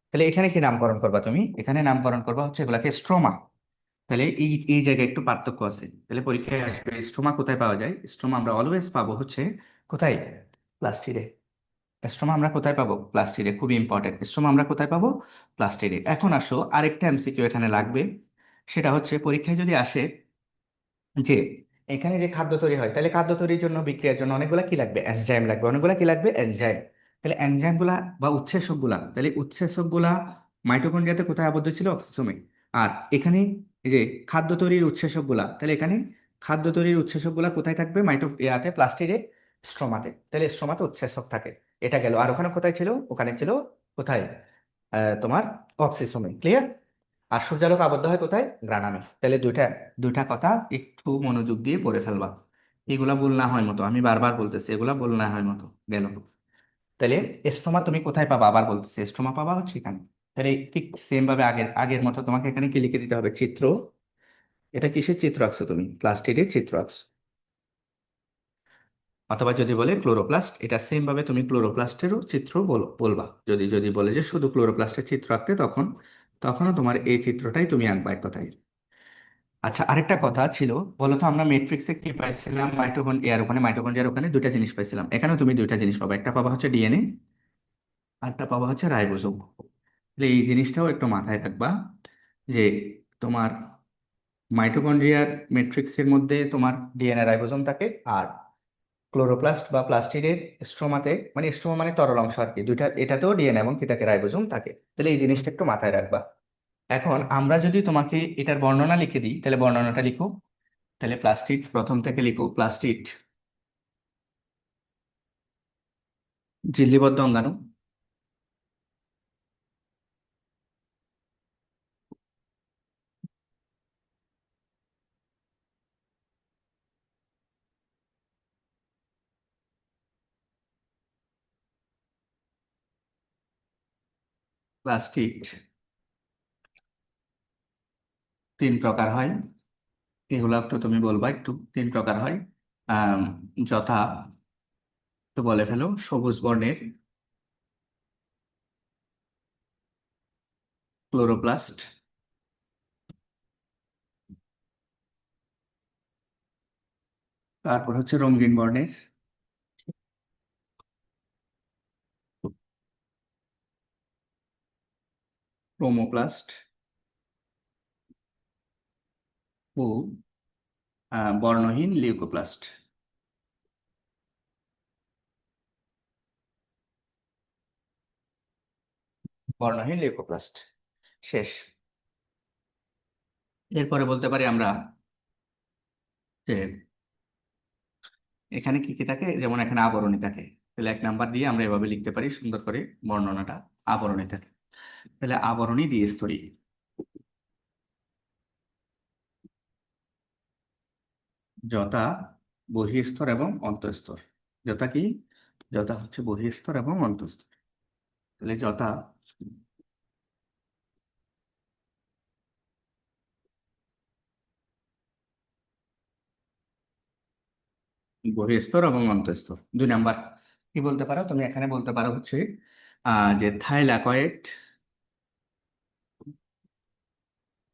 তাহলে এখানে কি নামকরণ করবা তুমি? এখানে নামকরণ করবা হচ্ছে এগুলাকে স্ট্রোমা। তাহলে এই এই জায়গায় একটু পার্থক্য আছে। তাহলে পরীক্ষায় আসবে স্ট্রোমা কোথায় পাওয়া যায়? স্ট্রোমা আমরা অলওয়েজ পাবো হচ্ছে কোথায়? প্লাস্টিডে। স্ট্রোমা আমরা কোথায় পাবো? প্লাস্টিডে। খুবই ইম্পর্টেন্ট, স্ট্রোমা আমরা কোথায় পাবো? প্লাস্টিডে। এখন আসো, আরেকটা এমসিকিউ এখানে লাগবে। সেটা হচ্ছে পরীক্ষায় যদি আসে যে এখানে যে খাদ্য তৈরি হয়, তাহলে খাদ্য তৈরির জন্য বিক্রিয়ার জন্য অনেকগুলা কি লাগবে? এনজাইম লাগবে। অনেকগুলা কি লাগবে? এনজাইম। তাহলে এনজাইম গুলা বা উৎসেচক গুলা, তাহলে উৎসেচক গুলা মাইটোকন্ড্রিয়াতে কোথায় আবদ্ধ ছিল? অক্সিসোমে। আর এখানে এই যে খাদ্য তৈরির উৎসেচক গুলা, তাহলে এখানে খাদ্য তৈরির উৎসেচক গুলা কোথায় থাকবে? ইয়াতে প্লাস্টিডে, স্ট্রোমাতে। তাহলে স্ট্রোমাতে উৎসেচক থাকে। এটা গেল। আর ওখানে কোথায় ছিল? ওখানে ছিল কোথায়? তোমার অক্সিসোমে। ক্লিয়ার? আর সূর্যালোক আবদ্ধ হয় কোথায়? গ্রানামে। তাহলে দুইটা দুইটা কথা একটু মনোযোগ দিয়ে পড়ে ফেলবা। এগুলা ভুল না হয় মতো, আমি বারবার বলতেছি, এগুলা ভুল না হয় মতো। গেল। তাহলে এস্টোমা তুমি কোথায় পাবা? আবার বলতেছি, এস্টোমা পাবা হচ্ছে এখানে। তাহলে ঠিক সেম ভাবে আগের আগের মতো তোমাকে এখানে কি লিখে দিতে হবে? চিত্র। এটা কিসের চিত্র আঁকছো তুমি? প্লাস্টিডের চিত্র আঁকছো। অথবা যদি বলে ক্লোরোপ্লাস্ট, এটা সেম ভাবে তুমি ক্লোরোপ্লাস্টেরও চিত্র বলবা। যদি যদি বলে যে শুধু ক্লোরোপ্লাস্টের চিত্র আঁকতে, তখন তখনও তোমার এই চিত্রটাই তুমি আঁকবা এক কথায়। আচ্ছা, আরেকটা কথা ছিল। বলতো আমরা ম্যাট্রিক্সে কি পাইছিলাম? মাইটোকন্ড্রিয়ার ওখানে দুইটা জিনিস পাইছিলাম। এখানেও তুমি দুইটা জিনিস পাবা। একটা পাবা হচ্ছে ডিএনএ, আর একটা পাবা হচ্ছে রাইবোজোম। তাহলে এই জিনিসটাও একটু মাথায় রাখবা যে তোমার মাইটোকন্ড্রিয়ার ম্যাট্রিক্সের মধ্যে তোমার ডিএনএ রাইবোজোম থাকে, আর ক্লোরোপ্লাস্ট বা প্লাস্টিডের স্ট্রোমাতে, মানে স্ট্রোমা মানে তরল অংশ আর কি, দুইটা এটাতেও ডিএনএ এবং কি থাকে? রাইবোজোম থাকে। তাহলে এই জিনিসটা একটু মাথায় রাখবা। এখন আমরা যদি তোমাকে এটার বর্ণনা লিখে দিই, তাহলে বর্ণনাটা লিখো। তাহলে প্লাস্টিড প্রথম থেকে লিখো। প্লাস্টিড ঝিল্লিবদ্ধ অঙ্গাণু। প্লাস্টিড তিন প্রকার হয়। এগুলো একটু তুমি বলবা একটু। তিন প্রকার হয়। আম, যথা, একটু বলে ফেলো। সবুজ বর্ণের ক্লোরোপ্লাস্ট, তারপর হচ্ছে রঙিন বর্ণের ক্রোমোপ্লাস্ট ও বর্ণহীন লিউকোপ্লাস্ট। বর্ণহীন লিউকোপ্লাস্ট। শেষ। এরপরে বলতে পারি আমরা এখানে কি কি থাকে, যেমন এখানে আবরণী থাকে। তাহলে 1 নাম্বার দিয়ে আমরা এভাবে লিখতে পারি সুন্দর করে বর্ণনাটা, আবরণী থাকে। তাহলে আবরণী দ্বিস্তরী। যথা বহিঃস্তর এবং অন্তঃস্তর। যথা কি? যথা হচ্ছে বহিঃস্তর এবং অন্তঃস্তর। তাহলে যথা বহিঃস্তর এবং অন্তঃস্তর। 2 নাম্বার কি বলতে পারো তুমি? এখানে বলতে পারো হচ্ছে যে থাইলাকয়েড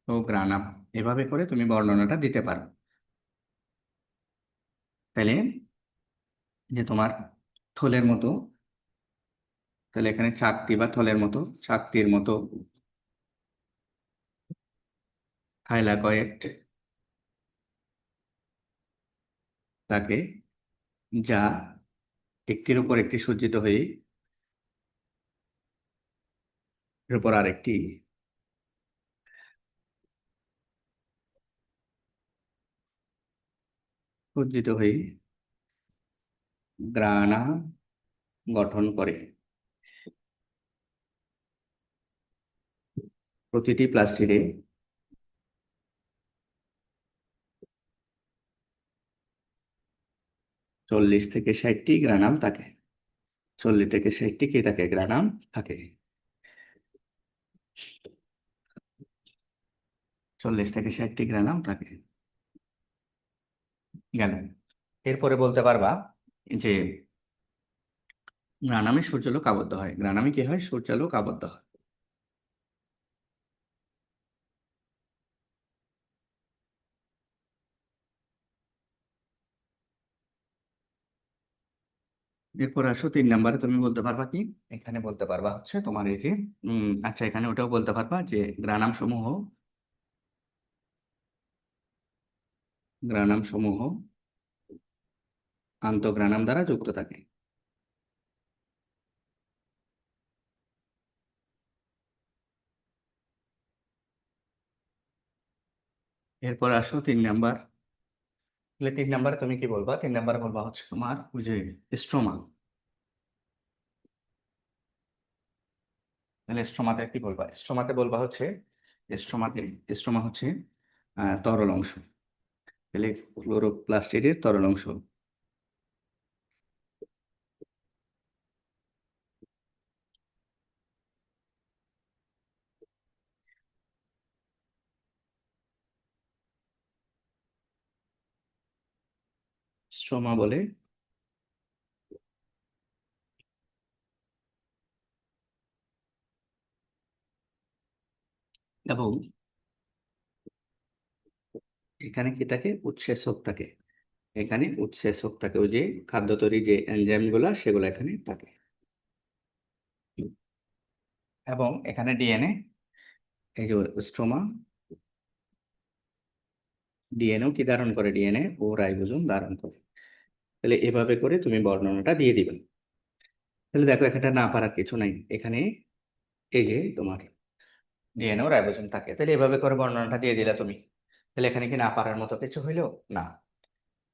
ও গ্রানাম, এভাবে করে তুমি বর্ণনাটা দিতে পারো। তাহলে যে তোমার থলের মতো, তাহলে এখানে চাকতি বা থলের মতো, চাকতির মতো থাইলাকয়েড তাকে, যা একটির উপর একটি সজ্জিত হয়ে এর উপর আরেকটি সজ্জিত হয়ে গ্রানা গঠন করে। প্রতিটি প্লাস্টিডে 40 থেকে 60টি গ্রানাম থাকে। 40 থেকে 60টি কি থাকে? গ্রানাম থাকে। 40 থেকে 60টি গ্রানাম থাকে। গেল। এরপরে বলতে পারবা যে গ্রানামে সূর্যালোক আবদ্ধ হয়। গ্রানামে কি হয়? সূর্যালোক আবদ্ধ হয়। এরপর আসো 3 নাম্বারে, তুমি বলতে পারবা কি? এখানে বলতে পারবা হচ্ছে তোমার এই যে আচ্ছা, এখানে ওটাও বলতে পারবা যে গ্রানাম সমূহ, গ্রানাম সমূহ আন্তঃগ্রানাম দ্বারা যুক্ত থাকে। এরপর আসো 3 নাম্বার। তাহলে 3 নাম্বারে তুমি কি বলবা? 3 নাম্বারে বলবা হচ্ছে তোমার ওই যে স্ট্রোমা। তাহলে স্ট্রোমাতে কি বলবা? স্ট্রোমাতে বলবা হচ্ছে স্ট্রোমাতে, স্ট্রোমা হচ্ছে তরল অংশ। তাহলে ক্লোরোপ্লাস্টের তরল অংশ। স্ট্রোমা বলে। এবং এখানে কি থাকে? উৎসেচক থাকে। এখানে উৎসেচক থাকে, ওই যে খাদ্য তৈরি যে এনজাইম গুলা, সেগুলো এখানে থাকে। এবং এখানে ডিএনএ, এই যে স্ট্রোমা, ডিএনএও কি ধারণ করে? ডিএনএ ও রাইবোজোম ধারণ করে। তাহলে এভাবে করে তুমি বর্ণনাটা দিয়ে দিবে। তাহলে দেখো এখানে না পারার কিছু নাই। এখানে এই যে তোমার ডিএনএ ও রাইবোজোম থাকে, তাহলে এভাবে করে বর্ণনাটা দিয়ে দিলা তুমি। তাহলে এখানে কি না পারার মতো কিছু হইলো না?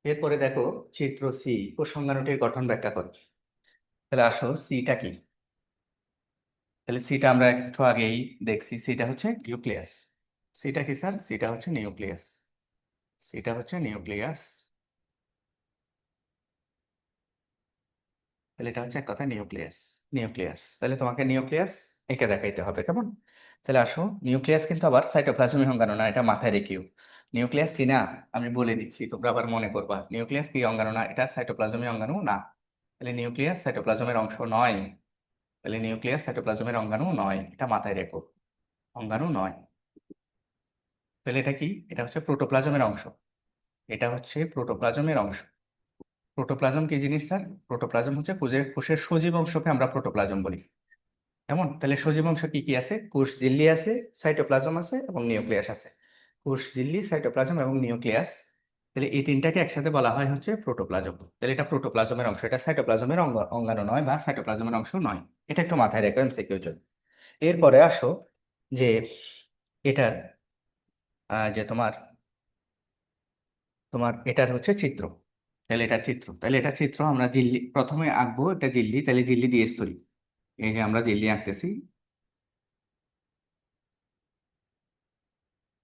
এরপরে দেখো চিত্র সি, উপসংহারটির গঠন ব্যাখ্যা করো। তাহলে আসো সিটা কি? তাহলে সিটা আমরা একটু আগেই দেখছি, সিটা হচ্ছে নিউক্লিয়াস। সিটা কি স্যার? সিটা হচ্ছে নিউক্লিয়াস। সিটা হচ্ছে নিউক্লিয়াস। তাহলে এটা হচ্ছে এক কথা নিউক্লিয়াস। নিউক্লিয়াস, তাহলে তোমাকে নিউক্লিয়াস এঁকে দেখাইতে হবে, কেমন? তাহলে আসো, নিউক্লিয়াস কিন্তু আবার সাইটোপ্লাজমিক অঙ্গাণু না, এটা মাথায় রেখেও। নিউক্লিয়াস কি না আমি বলে দিচ্ছি, তোমরা আবার মনে করবা নিউক্লিয়াস কি অঙ্গাণু না, এটা সাইটোপ্লাজমিক অঙ্গাণু না। তাহলে নিউক্লিয়াস সাইটোপ্লাজমের অংশ নয়। তাহলে নিউক্লিয়াস সাইটোপ্লাজমের অঙ্গাণু নয়, এটা মাথায় রেখো। অঙ্গাণু নয়। তাহলে এটা কি? এটা হচ্ছে প্রোটোপ্লাজমের অংশ। এটা হচ্ছে প্রোটোপ্লাজমের অংশ। প্রোটোপ্লাজম কি জিনিস স্যার? প্রোটোপ্লাজম হচ্ছে কোষের সজীব অংশকে আমরা প্রোটোপ্লাজম বলি। কেমন? তাহলে সজীব অংশ কি কি আছে? কোষ ঝিল্লি আছে, সাইটোপ্লাজম আছে এবং নিউক্লিয়াস আছে। কোষ ঝিল্লি, সাইটোপ্লাজম এবং নিউক্লিয়াস, তাহলে এই তিনটাকে একসাথে বলা হয় হচ্ছে প্রোটোপ্লাজম। তাহলে এটা প্রোটোপ্লাজমের অংশ, এটা সাইটোপ্লাজমের অঙ্গাণু নয় বা সাইটোপ্লাজমের অংশ নয়। এটা একটু মাথায় রেখো এমসিকিউর জন্য। এরপরে আসো যে এটার যে তোমার তোমার এটার হচ্ছে চিত্র। তাহলে এটা চিত্র, তাহলে এটা চিত্র। আমরা ঝিল্লি প্রথমে আঁকবো, এটা ঝিল্লি, তাহলে ঝিল্লি দিয়ে স্তরি। এই যে আমরা ঝিল্লি আঁকতেছি,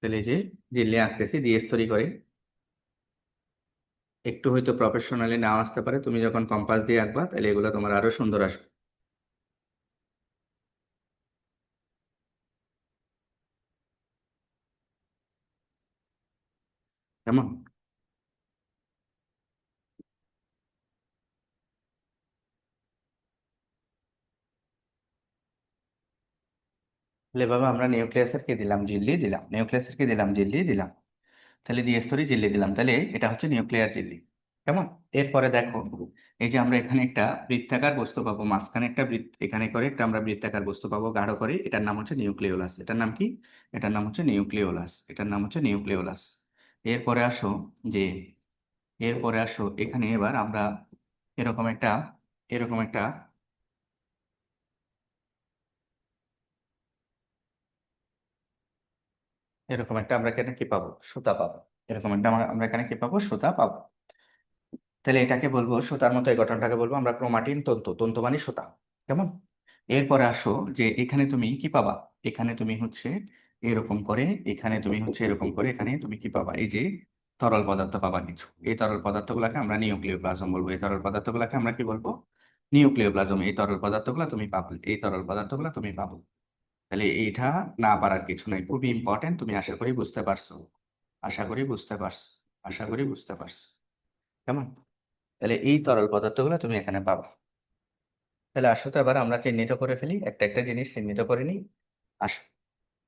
তাহলে এই যে ঝিল্লি আঁকতেছি দিয়ে স্তরি করে। একটু হয়তো প্রফেশনালি নাও আসতে পারে, তুমি যখন কম্পাস দিয়ে আঁকবা তাহলে এগুলো তোমার আরো সুন্দর আসবে। কেমন? তাহলে এভাবে আমরা নিউক্লিয়াসের কি দিলাম, ঝিল্লি দিলাম, নিউক্লিয়াসের কি দিলাম, ঝিল্লি দিলাম। তাহলে দ্বিস্তরী ঝিল্লি দিলাম, তাহলে এটা হচ্ছে নিউক্লিয়ার ঝিল্লি। কেমন? এরপরে দেখো, এই যে আমরা এখানে একটা বৃত্তাকার বস্তু পাবো, মাঝখানে একটা বৃত্ত, এখানে করে একটা আমরা বৃত্তাকার বস্তু পাবো গাঢ় করে, এটার নাম হচ্ছে নিউক্লিওলাস। এটার নাম কি? এটার নাম হচ্ছে নিউক্লিওলাস, এটার নাম হচ্ছে নিউক্লিওলাস। এরপরে আসো, যে এরপরে আসো এখানে এবার আমরা এরকম একটা, এরকম একটা, এরকম একটা আমরা এখানে কি পাবো, সুতা পাবো। এরকম একটা আমরা এখানে কি পাবো, সুতা পাবো। তাহলে এটাকে বলবো, সুতার মতো এই গঠনটাকে বলবো আমরা ক্রোমাটিন তন্তু, তন্তু মানে সুতা। কেমন? এরপরে আসো, যে এখানে তুমি কি পাবা, এখানে তুমি হচ্ছে এরকম করে, এখানে তুমি হচ্ছে এরকম করে, এখানে তুমি কি পাবা, এই যে তরল পদার্থ পাবা কিছু। এই তরল পদার্থগুলোকে আমরা নিউক্লিওপ্লাজম বলবো, এই তরল পদার্থগুলোকে আমরা কি বলবো, নিউক্লিওপ্লাজম। এই তরল পদার্থগুলো তুমি পাবে, এই তরল পদার্থগুলো তুমি পাবো। তাহলে এইটা না পারার কিছু নাই, খুবই ইম্পর্টেন্ট। তুমি আশা করি বুঝতে পারছো, আশা করি বুঝতে পারছো, আশা করি বুঝতে পারছো। কেমন? তাহলে এই তরল পদার্থগুলো তুমি এখানে পাবা। তাহলে আসো তো এবার আমরা চিহ্নিত করে ফেলি, একটা একটা জিনিস চিহ্নিত করে নিই। আসো,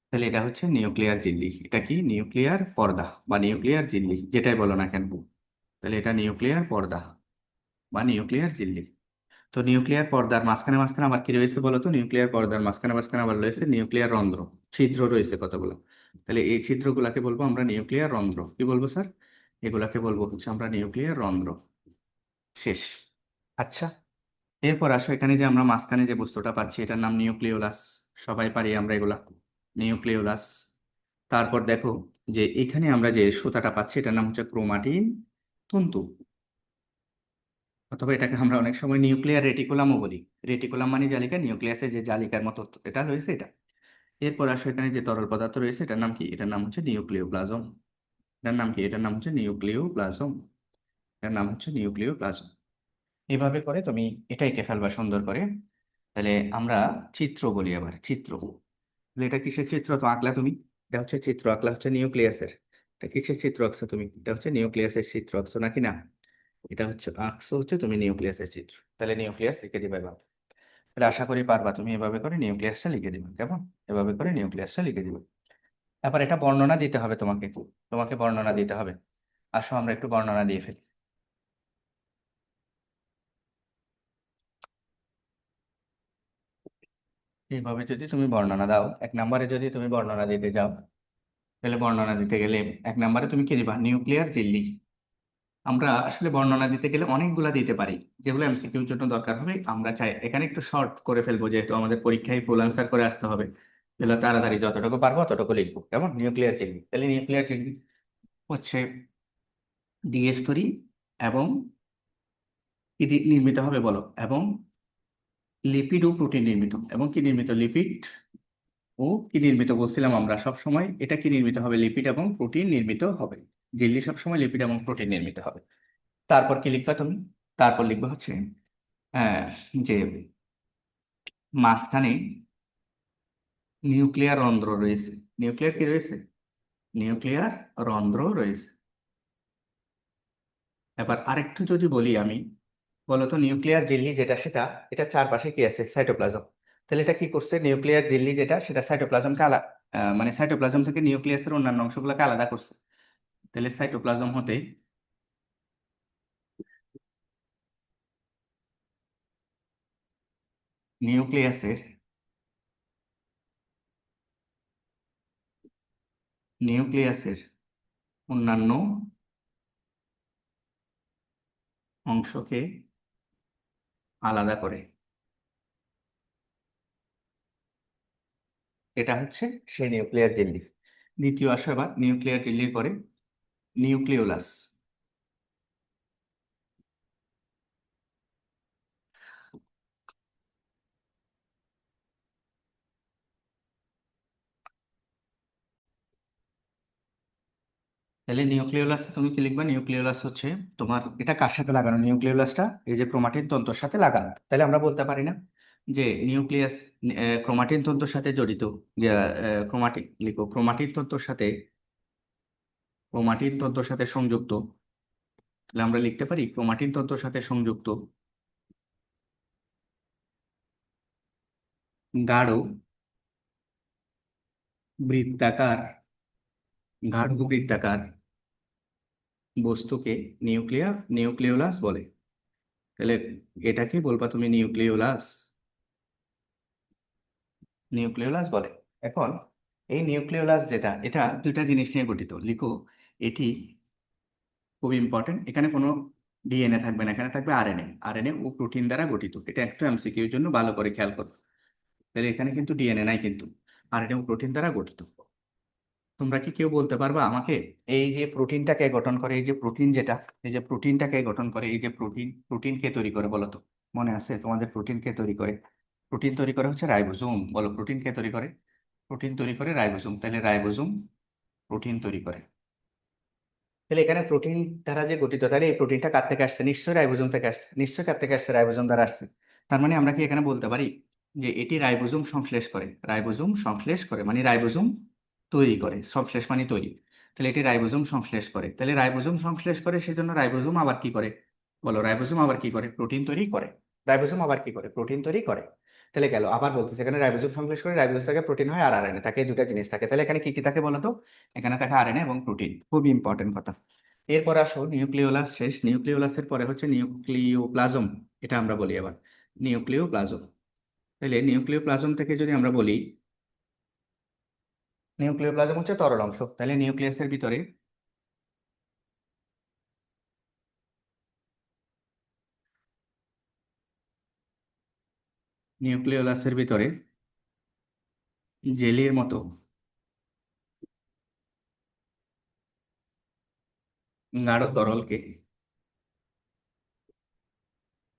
তাহলে এটা হচ্ছে নিউক্লিয়ার ঝিল্লি, এটা কি নিউক্লিয়ার পর্দা বা নিউক্লিয়ার ঝিল্লি, যেটাই বলো না কেন। তাহলে এটা নিউক্লিয়ার পর্দা বা নিউক্লিয়ার ঝিল্লি। তো নিউক্লিয়ার পর্দার মাঝখানে মাঝখানে আবার কি রয়েছে বলো তো, নিউক্লিয়ার পর্দার মাঝখানে মাঝখানে আবার রয়েছে নিউক্লিয়ার রন্ধ্র, ছিদ্র রয়েছে কতগুলো। তাহলে এই ছিদ্রগুলাকে বলবো আমরা নিউক্লিয়ার রন্ধ্র। কি বলবো স্যার? এগুলাকে বলবো হচ্ছে আমরা নিউক্লিয়ার রন্ধ্র। শেষ। আচ্ছা, এরপর আসো, এখানে যে আমরা মাঝখানে যে বস্তুটা পাচ্ছি এটার নাম নিউক্লিওলাস। সবাই পারি আমরা এগুলা, নিউক্লিওলাস। তারপর দেখো, যে এখানে আমরা যে সুতাটা পাচ্ছি এটার নাম হচ্ছে ক্রোমাটিন তন্তু, অথবা এটাকে আমরা অনেক সময় নিউক্লিয়ার রেটিকুলামও বলি। রেটিকুলাম মানে জালিকা, নিউক্লিয়াসের যে জালিকার মতো এটা রয়েছে এটা। এরপর আসো, এখানে যে তরল পদার্থ রয়েছে এটার নাম কি, এটার নাম হচ্ছে নিউক্লিওপ্লাজম। এটার নাম কি, এটার নাম হচ্ছে নিউক্লিওপ্লাজম। এটার নাম হচ্ছে নিউক্লিওপ্লাজম। এভাবে করে তুমি এটা এঁকে ফেলবা সুন্দর করে। তাহলে আমরা চিত্র বলি, আবার চিত্র। তাহলে এটা কিসের চিত্র তো আঁকলা তুমি? এটা হচ্ছে চিত্র আঁকলা হচ্ছে নিউক্লিয়াসের। এটা কিসের চিত্র আঁকছো তুমি? এটা হচ্ছে নিউক্লিয়াসের চিত্র আঁকছো নাকি না? এটা হচ্ছে আঁকছো হচ্ছে তুমি নিউক্লিয়াসের চিত্র। তাহলে নিউক্লিয়াস লিখে দিবে এবার। তাহলে আশা করি পারবা তুমি এভাবে করে নিউক্লিয়াসটা লিখে দিবে। কেমন? এভাবে করে নিউক্লিয়াসটা লিখে দিবে। তারপর এটা বর্ণনা দিতে হবে তোমাকে, তোমাকে বর্ণনা দিতে হবে। আসো আমরা একটু বর্ণনা দিয়ে ফেলি। এইভাবে যদি তুমি বর্ণনা দাও, এক নম্বরে যদি তুমি বর্ণনা দিতে যাও, তাহলে বর্ণনা দিতে গেলে এক নম্বরে তুমি কি দিবা, নিউক্লিয়ার ঝিল্লি। আমরা আসলে বর্ণনা দিতে গেলে অনেকগুলা দিতে পারি, যেগুলো এমসিকিউর জন্য দরকার হবে। আমরা চাই এখানে একটু শর্ট করে ফেলবো, যেহেতু আমাদের পরীক্ষায় ফুল আনসার করে আসতে হবে। এগুলো তাড়াতাড়ি যতটুকু পারবো ততটুকু লিখবো। কেমন? নিউক্লিয়ার ঝিল্লি, তাহলে নিউক্লিয়ার ঝিল্লি হচ্ছে দ্বিস্তরী এবং কি দিয়ে নির্মিত হবে বলো, এবং লিপিড ও প্রোটিন নির্মিত, এবং কি নির্মিত, লিপিড ও কি নির্মিত বলছিলাম আমরা সব সময়, এটা কি নির্মিত হবে, লিপিড এবং প্রোটিন নির্মিত হবে। ঝিল্লি সবসময় লিপিড এবং প্রোটিন নির্মিত হবে। তারপর কি লিখবা তুমি? তারপর লিখবা হচ্ছে আহ, যে মাঝখানে নিউক্লিয়ার রন্ধ্র রয়েছে। নিউক্লিয়ার কি রয়েছে? নিউক্লিয়ার রন্ধ্র রয়েছে। এবার আরেকটু যদি বলি আমি, বলতো নিউক্লিয়ার ঝিল্লি যেটা সেটা, এটা চারপাশে কি আছে, সাইটোপ্লাজম। তাহলে এটা কি করছে, নিউক্লিয়ার ঝিল্লি যেটা সেটা সাইটোপ্লাজমকে মানে সাইটোপ্লাজম থেকে নিউক্লিয়াসের অন্যান্য অংশগুলোকে আলাদা করছে। তাহলে সাইটোপ্লাজম হতে নিউক্লিয়াসের, নিউক্লিয়াসের অন্যান্য অংশকে আলাদা করে, এটা হচ্ছে সেই নিউক্লিয়ার ঝিল্লি। দ্বিতীয় আসো এবার নিউক্লিয়ার ঝিল্লির পরে নিউক্লিওলাস। তাহলে নিউক্লিওলাস তুমি কি লিখবা? নিউক্লিওলাস হচ্ছে তোমার, এটা কার সাথে লাগানো? নিউক্লিওলাসটা এই যে ক্রোমাটিন তন্তুর সাথে লাগানো। তাহলে আমরা বলতে পারি না যে নিউক্লিয়াস ক্রোমাটিন তন্তুর সাথে জড়িত? ক্রোমাটিন লিখো, ক্রোমাটিন তন্তুর সাথে সংযুক্ত। তাহলে আমরা লিখতে পারি ক্রোমাটিন তন্তুর সাথে সংযুক্ত গাঢ় বৃত্তাকার বৃত্তাকার বস্তুকে নিউক্লিওলাস বলে। তাহলে এটাকে বলবা তুমি নিউক্লিওলাস বলে। এখন এই নিউক্লিওলাস যেটা, এটা দুইটা জিনিস নিয়ে গঠিত, লিখো। এটি খুব ইম্পর্টেন্ট, এখানে কোনো ডিএনএ থাকবে না, এখানে থাকবে আরএনএ। আরএনএ ও প্রোটিন দ্বারা গঠিত, এটা একটু এমসিকিউ এর জন্য ভালো করে খেয়াল করো। তাহলে এখানে কিন্তু ডিএনএ নাই, কিন্তু আরএনএ ও প্রোটিন দ্বারা গঠিত। তোমরা কি কেউ বলতে পারবা আমাকে এই যে প্রোটিনটাকে গঠন করে, এই যে প্রোটিন যেটা, এই যে প্রোটিনটাকে গঠন করে, এই যে প্রোটিন কে তৈরি করে বলো তো? মনে আছে তোমাদের প্রোটিন কে তৈরি করে? প্রোটিন তৈরি করে হচ্ছে রাইবোজোম। বলো, প্রোটিন কে তৈরি করে? প্রোটিন তৈরি করে রাইবোজোম। তাহলে রাইবোজোম প্রোটিন তৈরি করে। তাহলে এখানে প্রোটিন দ্বারা যে গঠিত, তাহলে এই প্রোটিনটা কার থেকে আসছে? নিশ্চয়ই রাইবোজোম থেকে আসছে। নিশ্চয়ই কার থেকে আসছে? রাইবোজোম দ্বারা আসছে। তার মানে আমরা কি এখানে বলতে পারি যে এটি রাইবোজোম সংশ্লেষ করে? রাইবোজোম সংশ্লেষ করে মানে রাইবোজোম তৈরি করে, সংশ্লেষ মানে তৈরি। তাহলে এটি রাইবোজোম সংশ্লেষ করে। তাহলে রাইবোজোম সংশ্লেষ করে, সেজন্য রাইবোজোম আবার কি করে? বলো, রাইবোজোম আবার কি করে? প্রোটিন তৈরি করে। রাইবোজোম আবার কি করে? প্রোটিন তৈরি করে। তাহলে গেল, আবার বলতেছে এখানে রাইবোজোম সংশ্লেষ করে, রাইবোজোম থেকে প্রোটিন হয় আর আরএনএ থাকে, এই দুটা জিনিস থাকে। তাহলে এখানে কি কি থাকে বলো তো? এখানে থাকে আরএনএ এবং প্রোটিন। খুবই ইম্পর্টেন্ট কথা। এরপর আসো, নিউক্লিওলাস শেষ, নিউক্লিওলাসের পরে হচ্ছে নিউক্লিওপ্লাজম। এটা আমরা বলি আবার নিউক্লিওপ্লাজম। তাহলে নিউক্লিওপ্লাজম থেকে যদি আমরা বলি, নিউক্লিওপ্লাজম হচ্ছে তরল অংশ। তাহলে নিউক্লিয়াসের ভিতরে, নিউক্লিওলাসের ভিতরে জেলির মতো গাঢ় তরলকে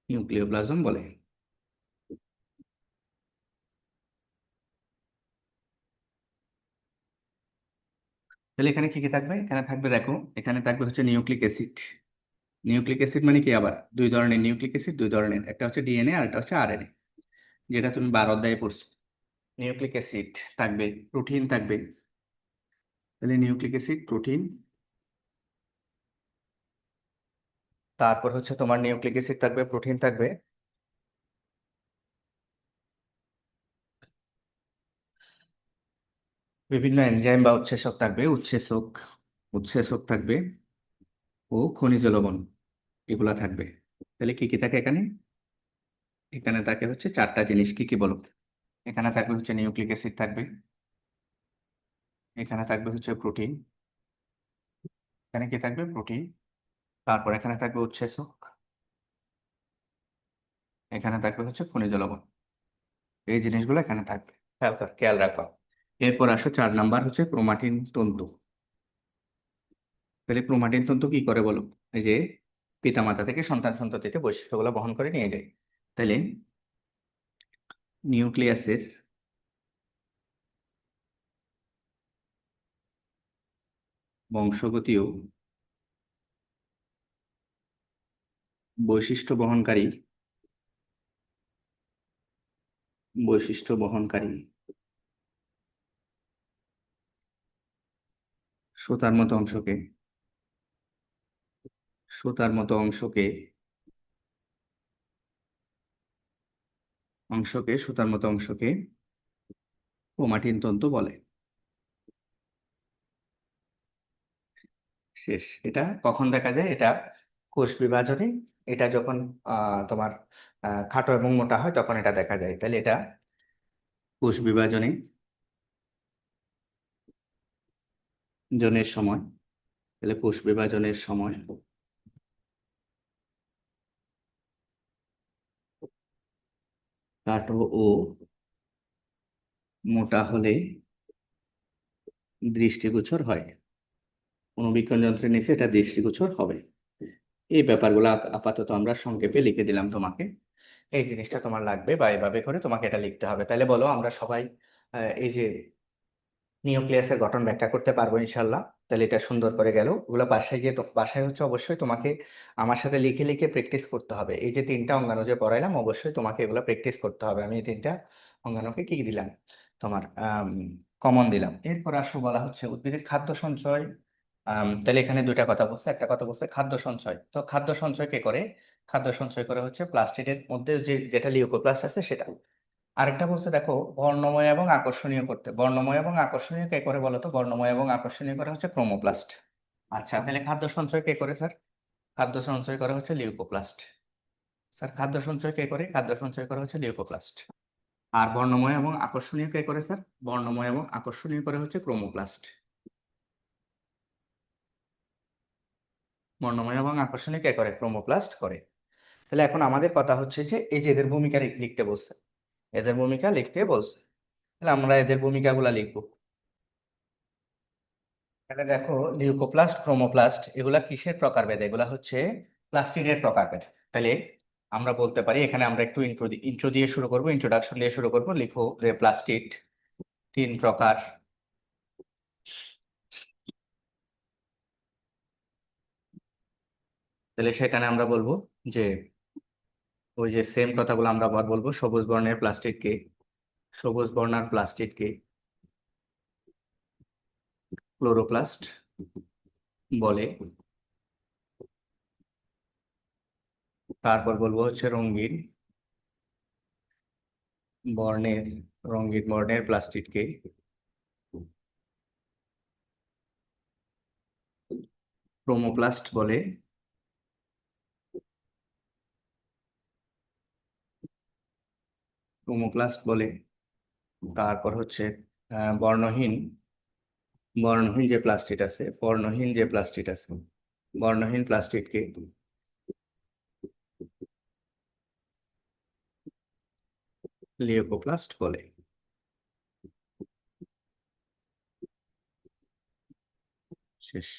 নিউক্লিওপ্লাজম বলে। তাহলে এখানে কি কি থাকবে? এখানে থাকবে, দেখো, এখানে থাকবে হচ্ছে নিউক্লিক অ্যাসিড। নিউক্লিক অ্যাসিড মানে কি? আবার দুই ধরনের নিউক্লিক অ্যাসিড, দুই ধরনের, একটা হচ্ছে ডিএনএ আর একটা হচ্ছে আরএনএ, যেটা তুমি 12 অধ্যায়ে পড়ছো। নিউক্লিক অ্যাসিড থাকবে, প্রোটিন থাকবে। তাহলে নিউক্লিক অ্যাসিড, প্রোটিন, তারপর হচ্ছে তোমার নিউক্লিক অ্যাসিড থাকবে, প্রোটিন থাকবে, বিভিন্ন এনজাইম বা উৎসেচক থাকবে, উৎসেচক থাকবে, ও খনিজ লবণ, এগুলা থাকবে। তাহলে কি কি থাকে এখানে? এখানে থাকে হচ্ছে চারটা জিনিস। কি কি বলো? এখানে থাকবে হচ্ছে নিউক্লিক অ্যাসিড থাকবে, এখানে থাকবে হচ্ছে প্রোটিন, এখানে কি থাকবে? প্রোটিন। তারপর এখানে থাকবে উৎসেচক, এখানে থাকবে হচ্ছে খনিজ লবণ। এই জিনিসগুলো এখানে থাকবে, খেয়াল রাখবা। এরপর আসো 4 নাম্বার, হচ্ছে ক্রোমাটিন তন্তু। তাহলে ক্রোমাটিন তন্তু কি করে বলো? এই যে পিতামাতা থেকে সন্তান সন্ততিতে বৈশিষ্ট্যগুলো বহন করে নিয়ে যায়। তাহলে নিউক্লিয়াসের বংশগতীয় বৈশিষ্ট্য বহনকারী বৈশিষ্ট্য বহনকারী সুতার মতো অংশকে সুতার মতো অংশকে সুতার মতো অংশকে ক্রোমাটিন তন্তু বলে। শেষ। এটা কখন দেখা যায়? এটা কোষ বিভাজনে, এটা যখন তোমার খাটো এবং মোটা হয় তখন এটা দেখা যায়। তাহলে এটা কোষ বিভাজনে জনের সময়, তাহলে কোষ বিভাজনের সময় খাটো ও মোটা হলে দৃষ্টিগোচর হয়। অণুবীক্ষণ যন্ত্রের নিচে এটা দৃষ্টিগোচর হবে। এই ব্যাপারগুলো আপাতত আমরা সংক্ষেপে লিখে দিলাম তোমাকে। এই জিনিসটা তোমার লাগবে বা এভাবে করে তোমাকে এটা লিখতে হবে। তাহলে বলো, আমরা সবাই এই যে নিউক্লিয়াসের গঠন ব্যাখ্যা করতে পারবো ইনশাল্লাহ। তাহলে এটা সুন্দর করে গেল। ওগুলো বাসায় গিয়ে বাসায় হচ্ছে অবশ্যই তোমাকে আমার সাথে লিখে লিখে প্র্যাকটিস করতে হবে। এই যে তিনটা অঙ্গাণু যে পড়াইলাম, অবশ্যই তোমাকে এগুলো প্র্যাকটিস করতে হবে। আমি এই তিনটা অঙ্গাণুকে কি দিলাম, তোমার কমন দিলাম। এরপর আসো বলা হচ্ছে উদ্ভিদের খাদ্য সঞ্চয়। তাহলে এখানে দুইটা কথা বলছে, একটা কথা বলছে খাদ্য সঞ্চয়। তো খাদ্য সঞ্চয় কে করে? খাদ্য সঞ্চয় করে হচ্ছে প্লাস্টিডের মধ্যে যে যেটা লিউকোপ্লাস্ট আছে সেটা। আরেকটা বলছে দেখো বর্ণময় এবং আকর্ষণীয় করতে। বর্ণময় এবং আকর্ষণীয় কে করে বলো তো? বর্ণময় এবং আকর্ষণীয় করে হচ্ছে ক্রোমোপ্লাস্ট। আচ্ছা, তাহলে খাদ্য সঞ্চয় কে করে স্যার? খাদ্য সঞ্চয় করে হচ্ছে লিউকোপ্লাস্ট। স্যার খাদ্য সঞ্চয় কে করে? খাদ্য সঞ্চয় করে হচ্ছে লিউকোপ্লাস্ট। আর বর্ণময় এবং আকর্ষণীয় কে করে স্যার? বর্ণময় এবং আকর্ষণীয় করে হচ্ছে ক্রোমোপ্লাস্ট। বর্ণময় এবং আকর্ষণীয় কে করে? ক্রোমোপ্লাস্ট করে। তাহলে এখন আমাদের কথা হচ্ছে যে এই যে এদের ভূমিকা লিখতে বলছে, এদের ভূমিকা লিখতে বলছে। তাহলে আমরা এদের ভূমিকাগুলা লিখবো। তাহলে দেখো লিউকোপ্লাস্ট, ক্রোমোপ্লাস্ট এগুলা কিসের প্রকারভেদ? এগুলা হচ্ছে প্লাস্টিডের প্রকারভেদ। তাহলে আমরা বলতে পারি, এখানে আমরা একটু ইন্ট্রো দিয়ে শুরু করবো, ইন্ট্রোডাকশন দিয়ে শুরু করবো। লিখো যে প্লাস্টিড তিন প্রকার। তাহলে সেখানে আমরা বলবো যে ওই যে সেম কথাগুলো আমরা আবার বলবো। সবুজ বর্ণের প্লাস্টিডকে, সবুজ বর্ণার প্লাস্টিডকে ক্লোরোপ্লাস্ট বলে। তারপর বলবো হচ্ছে বর্ণের রঙিন বর্ণের প্লাস্টিডকে ক্রোমোপ্লাস্ট বলে। ক্রোমোপ্লাস্ট বলে। তারপর হচ্ছে বর্ণহীন, বর্ণহীন যে প্লাস্টিড আছে, বর্ণহীন যে প্লাস্টিড আছে, বর্ণহীন প্লাস্টিডকে লিউকোপ্লাস্ট বলে। শেষ।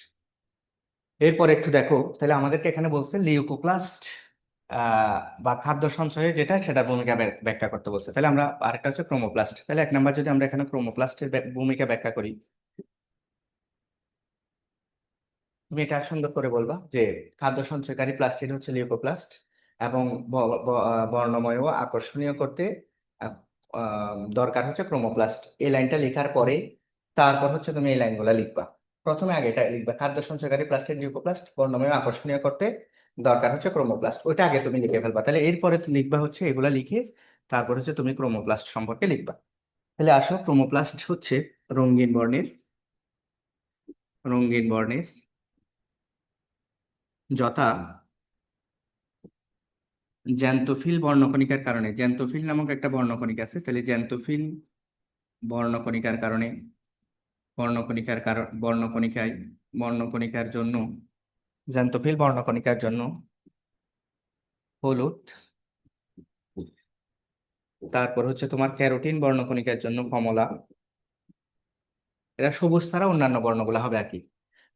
এরপর একটু দেখো, তাহলে আমাদেরকে এখানে বলছে লিউকোপ্লাস্ট বা খাদ্য সঞ্চয়ে যেটা, সেটা ভূমিকা ব্যাখ্যা করতে বলছে। তাহলে আমরা আরেকটা হচ্ছে ক্রোমোপ্লাস্ট। তাহলে এক নাম্বার যদি আমরা এখানে ক্রোমোপ্লাস্টের ভূমিকা ব্যাখ্যা করি, তুমি এটা সুন্দর করে বলবা যে খাদ্য সঞ্চয়কারী প্লাস্টিড হচ্ছে লিউকোপ্লাস্ট, এবং বর্ণময় ও আকর্ষণীয় করতে আহ, দরকার হচ্ছে ক্রোমোপ্লাস্ট। এই লাইনটা লেখার পরে তারপর হচ্ছে তুমি এই লাইনগুলো লিখবা। প্রথমে আগে এটা লিখবা, খাদ্য সঞ্চয়কারী প্লাস্টিড লিউকোপ্লাস্ট, বর্ণময় ও আকর্ষণীয় করতে দরকার হচ্ছে ক্রোমোপ্লাস্ট। ওইটা আগে তুমি লিখে ফেলবা। তাহলে এরপরে তুমি লিখবা হচ্ছে এগুলা লিখে তারপর হচ্ছে তুমি ক্রোমোপ্লাস্ট সম্পর্কে লিখবা। তাহলে আসো, ক্রোমোপ্লাস্ট হচ্ছে রঙিন বর্ণের, রঙিন বর্ণের যথা জ্যান্তোফিল বর্ণকণিকার কারণে। জ্যান্তোফিল নামক একটা বর্ণকণিকা আছে। তাহলে জ্যান্তোফিল বর্ণকণিকার কারণে, বর্ণকণিকার কারণ, বর্ণকণিকায়, বর্ণকণিকার জন্য, জ্যান্তোফিল বর্ণকণিকার জন্য হলুদ। তারপর হচ্ছে তোমার ক্যারোটিন বর্ণকণিকার জন্য কমলা। এরা সবুজ ছাড়া অন্যান্য বর্ণগুলো হবে আর কি।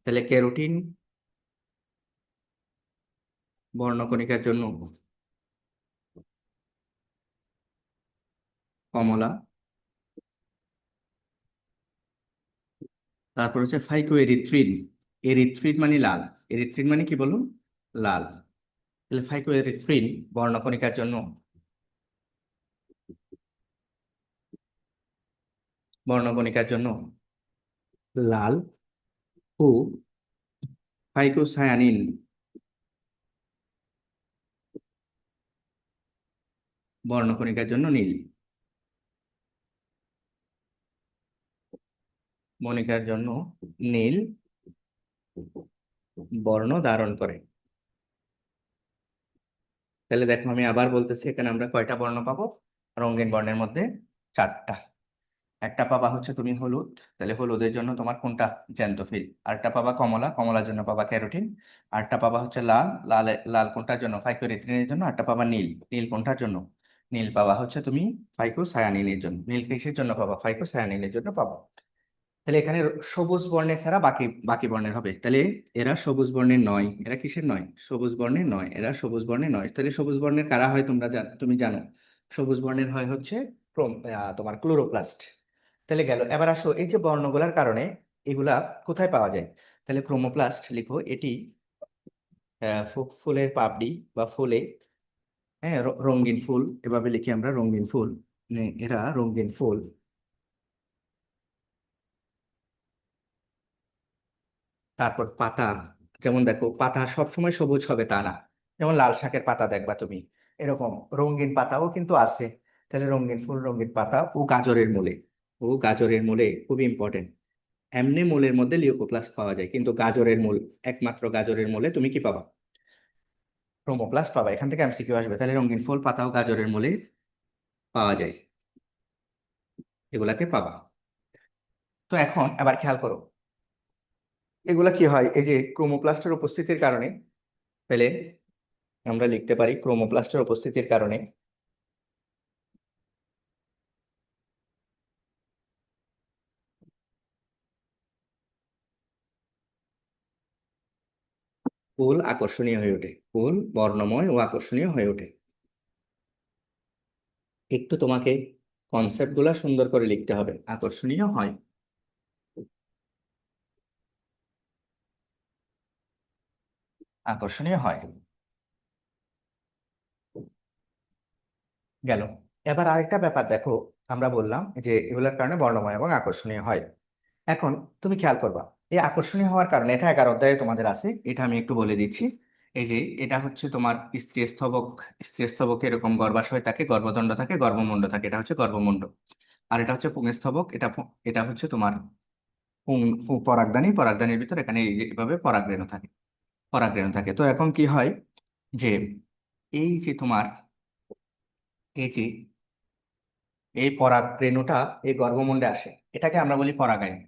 তাহলে ক্যারোটিন বর্ণকণিকার জন্য কমলা। তারপর হচ্ছে ফাইকো এরিথ্রিন। এরিথ্রিন মানে লাল। এরিথ্রিন মানে কি বলুন? লাল। তাহলে ফাইকো এরিথ্রিন বর্ণকণিকার জন্য, বর্ণকণিকার জন্য লাল। ও ফাইকোসায়ানিন বর্ণকণিকার জন্য নীল, মণিকার জন্য নীল বর্ণ ধারণ করে। তাহলে দেখো আমি আবার বলতেছি, এখানে আমরা কয়টা বর্ণ পাবো? রঙিন বর্ণের মধ্যে চারটা। একটা পাবা হচ্ছে তুমি হলুদ, তাহলে হলুদের জন্য তোমার কোনটা? জ্যান্তোফিল। আরেকটা পাবা কমলা, কমলার জন্য পাবা ক্যারোটিন। আরেকটা পাবা হচ্ছে লাল, লাল, লাল কোনটার জন্য? ফাইকোরিথ্রিনের জন্য। আরেকটা পাবা নীল, নীল কোনটার জন্য? নীল পাবা হচ্ছে তুমি ফাইকোসায়ানিনের জন্য। নীল কিসের জন্য পাবা? ফাইকোসায়ানিনের জন্য পাবা। তাহলে এখানে সবুজ বর্ণের ছাড়া বাকি বাকি বর্ণের হবে। তাহলে এরা সবুজ বর্ণের নয়। এরা কিসের নয়? সবুজ বর্ণের নয়। এরা সবুজ বর্ণের নয়। তাহলে সবুজ বর্ণের কারা হয়? তুমি জানো। সবুজ বর্ণের হয় হচ্ছে তোমার ক্লোরোপ্লাস্ট। তাহলে গেল। এবার আসো এই যে বর্ণগুলার কারণে এগুলা কোথায় পাওয়া যায়। তাহলে ক্রোমোপ্লাস্ট লিখো, এটি ফুলের পাপড়ি বা ফুলে, হ্যাঁ, রঙিন ফুল, এভাবে লিখি আমরা রঙিন ফুল, এরা রঙিন ফুল। তারপর পাতা, যেমন দেখো পাতা সবসময় সবুজ হবে তা না, যেমন লাল শাকের পাতা দেখবা তুমি, এরকম রঙিন পাতাও কিন্তু আছে। তাহলে রঙিন ফুল, রঙিন পাতা ও গাজরের মূলে, ও গাজরের মূলে খুবই ইম্পর্টেন্ট। এমনি মূলের মধ্যে লিউকোপ্লাস্ট পাওয়া যায়, কিন্তু গাজরের মূল, একমাত্র গাজরের মূলে তুমি কি পাবা, ক্রোমোপ্লাস্ট পাবা। এখান থেকে এমসিকিউ আসবে। তাহলে রঙিন ফুল, পাতা ও গাজরের মূলে পাওয়া যায়, এগুলাকে পাবা। তো এখন আবার খেয়াল করো, এগুলা কি হয়, এই যে ক্রোমোপ্লাস্টের উপস্থিতির কারণে, পেলে আমরা লিখতে পারি ক্রোমোপ্লাস্টের উপস্থিতির কারণে ফুল আকর্ষণীয় হয়ে ওঠে, ফুল বর্ণময় ও আকর্ষণীয় হয়ে ওঠে। একটু তোমাকে কনসেপ্ট গুলা সুন্দর করে লিখতে হবে, আকর্ষণীয় হয়, আকর্ষণীয় হয়। গেল। এবার আরেকটা ব্যাপার দেখো, আমরা বললাম যে এগুলোর কারণে বর্ণময় এবং আকর্ষণীয় হয়। এখন তুমি খেয়াল করবা, এই আকর্ষণীয় হওয়ার কারণে, এটা 11 অধ্যায়ে তোমাদের আছে, এটা আমি একটু বলে দিচ্ছি। এই যে এটা হচ্ছে তোমার স্ত্রী স্তবক, স্ত্রী স্তবকে এরকম গর্ভাশয় থাকে, গর্ভদণ্ড থাকে, গর্ভমুণ্ড থাকে, এটা হচ্ছে গর্ভমুণ্ড। আর এটা হচ্ছে পুংস্তবক, এটা হচ্ছে তোমার পরাগধানী, পরাগধানীর ভিতর এখানে এই যে এভাবে পরাগরেণু থাকে, পরাগরেণু থাকে। তো এখন কি হয় যে এই যে তোমার, এই যে এই পরাগরেণুটা এই গর্ভমুণ্ডে আসে, এটাকে আমরা বলি পরাগায়ন।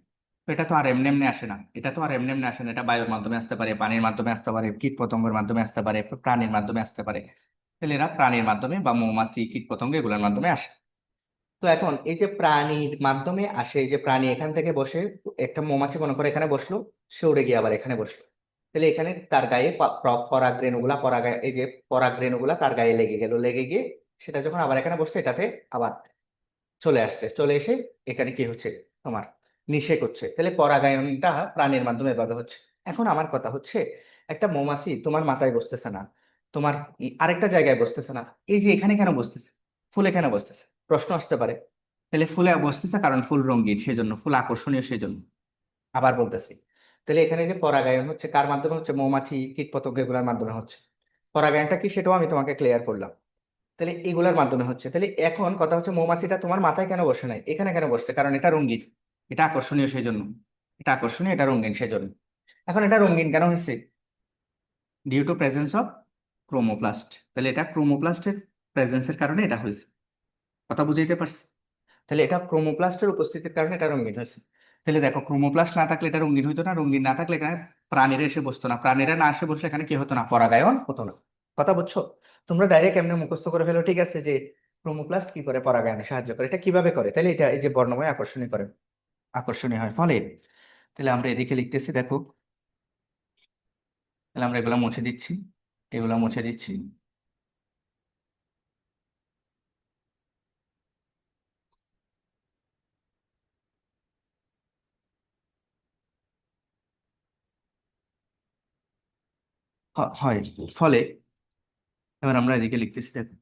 তো এটা তো আর এমনি এমনি আসে না, এটা তো আর এমনি এমনি আসে না, এটা বায়ুর মাধ্যমে আসতে পারে, পানির মাধ্যমে আসতে পারে, কীট পতঙ্গের মাধ্যমে আসতে পারে, প্রাণীর মাধ্যমে আসতে পারে। তাহলে এরা প্রাণীর মাধ্যমে বা মৌমাছি, কীট পতঙ্গ এগুলোর মাধ্যমে আসে। তো এখন এই যে প্রাণীর মাধ্যমে আসে, এই যে প্রাণী এখান থেকে বসে, একটা মৌমাছি মনে করে এখানে বসলো, সে উড়ে গিয়ে আবার এখানে বসলো। তাহলে এখানে তার গায়ে পরাগরেণুগুলা, এই যে পরাগরেণুগুলা তার গায়ে লেগে গেল, লেগে গিয়ে সেটা যখন আবার এখানে বসছে, এটাতে আবার চলে আসছে, চলে এসে এখানে কি হচ্ছে, তোমার নিষেক হচ্ছে। তাহলে পরাগায়নটা প্রাণীর মাধ্যমে এভাবে হচ্ছে। এখন আমার কথা হচ্ছে, একটা মৌমাছি তোমার মাথায় বসতেছে না, তোমার আরেকটা জায়গায় বসতেছে না, এই যে এখানে কেন বসতেছে, ফুলে কেন বসতেছে, প্রশ্ন আসতে পারে। তাহলে ফুলে বসতেছে কারণ ফুল রঙিন, সেজন্য, ফুল আকর্ষণীয় সেজন্য। আবার বলতেছি, তাহলে এখানে যে পরাগায়ন হচ্ছে কার মাধ্যমে হচ্ছে, মৌমাছি, কীট পতঙ্গ এগুলোর মাধ্যমে হচ্ছে। পরাগায়নটা কি সেটাও আমি তোমাকে ক্লিয়ার করলাম। তাহলে এগুলোর মাধ্যমে হচ্ছে। তাহলে এখন কথা হচ্ছে, মৌমাছিটা তোমার মাথায় কেন বসে নাই, এখানে কেন বসছে, কারণ এটা রঙিন, এটা আকর্ষণীয় সেই জন্য, এটা আকর্ষণীয়, এটা রঙিন সেজন্য। এখন এটা রঙিন কেন হয়েছে, due to presence of chromoplast. তাহলে এটা ক্রোমোপ্লাস্টের প্রেজেন্সের কারণে এটা হয়েছে, কথা বুঝাইতে পারছি। তাহলে এটা ক্রোমোপ্লাস্টের উপস্থিতির কারণে এটা রঙিন হয়েছে। তাহলে দেখো, ক্রোমোপ্লাস্ট না থাকলে এটা রঙিন হইতো না, রঙিন না থাকলে এখানে প্রাণীরা এসে বসতো না, প্রাণীরা না এসে বসলে এখানে কি হতো না, পরাগায়ন হতো না। কথা বুঝছো? তোমরা ডাইরেক্ট এমনি মুখস্থ করে ফেলো, ঠিক আছে, যে ক্রোমোপ্লাস্ট কি করে পরাগায়নে সাহায্য করে, এটা কিভাবে করে, তাহলে এটা এই যে বর্ণময় আকর্ষণীয় করে, আকর্ষণীয় হয় ফলে। তাহলে আমরা এদিকে লিখতেছি দেখো, তাহলে আমরা এগুলা মুছে দিচ্ছি, এগুলা মুছে দিচ্ছি। হয়, ফলে এবার আমরা এদিকে লিখতেছি দেখো,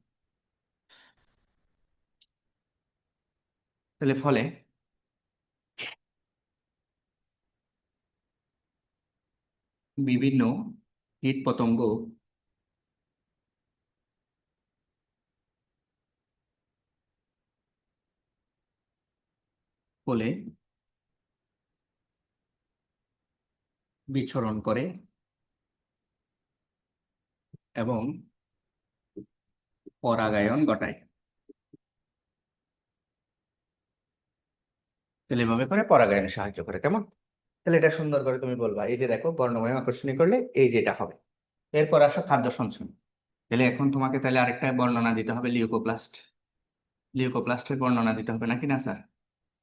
তাহলে ফলে বিভিন্ন কীট পতঙ্গ ফলে বিচরণ করে এবং পরাগায়ন ঘটায়। তাহলে এভাবে করে পরাগায়নে সাহায্য করে, কেমন? তাহলে এটা সুন্দর করে তুমি বলবা, এই যে দেখো বর্ণময় আকর্ষণী করলে এই যে এটা হবে। এরপর আসো খাদ্য সঞ্চয়। তাহলে এখন তোমাকে তাহলে আরেকটা বর্ণনা দিতে হবে, লিউকোপ্লাস্ট, লিউকোপ্লাস্টের বর্ণনা দিতে হবে নাকি না স্যার?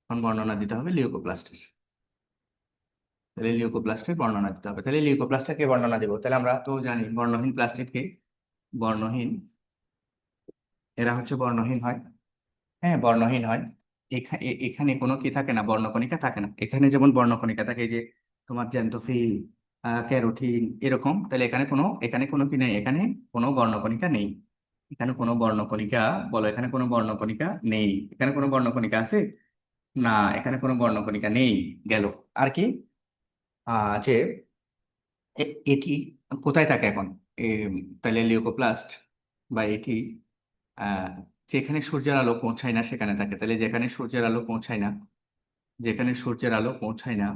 এখন বর্ণনা দিতে হবে লিউকোপ্লাস্টের। তাহলে লিউকোপ্লাস্টের বর্ণনা দিতে হবে। তাহলে লিউকোপ্লাস্টকে বর্ণনা দিব, তাহলে আমরা তো জানি বর্ণহীন প্লাস্টিককে, বর্ণহীন, এরা হচ্ছে বর্ণহীন হয়, হ্যাঁ বর্ণহীন হয়। এখানে কোনো কি থাকে না, বর্ণকণিকা থাকে না। এখানে যেমন বর্ণকণিকা থাকে, এই যে তোমার জ্যান্থোফিল, ক্যারোটিন এরকম, তাহলে এখানে কোনো কি নেই, এখানে কোনো বর্ণকণিকা নেই। এখানে কোনো বর্ণকণিকা, বলো এখানে কোনো বর্ণকণিকা নেই। এখানে কোনো বর্ণকণিকা আছে? না, এখানে কোনো বর্ণকণিকা নেই। গেল। আর কি, যে এটি কোথায় থাকে এখন? তাহলে লিউকোপ্লাস্ট বা এটি আহ, যেখানে সূর্যের আলো পৌঁছায় না সেখানে থাকে। তাহলে যেখানে সূর্যের আলো পৌঁছায় না, যেখানে সূর্যের আলো পৌঁছায় না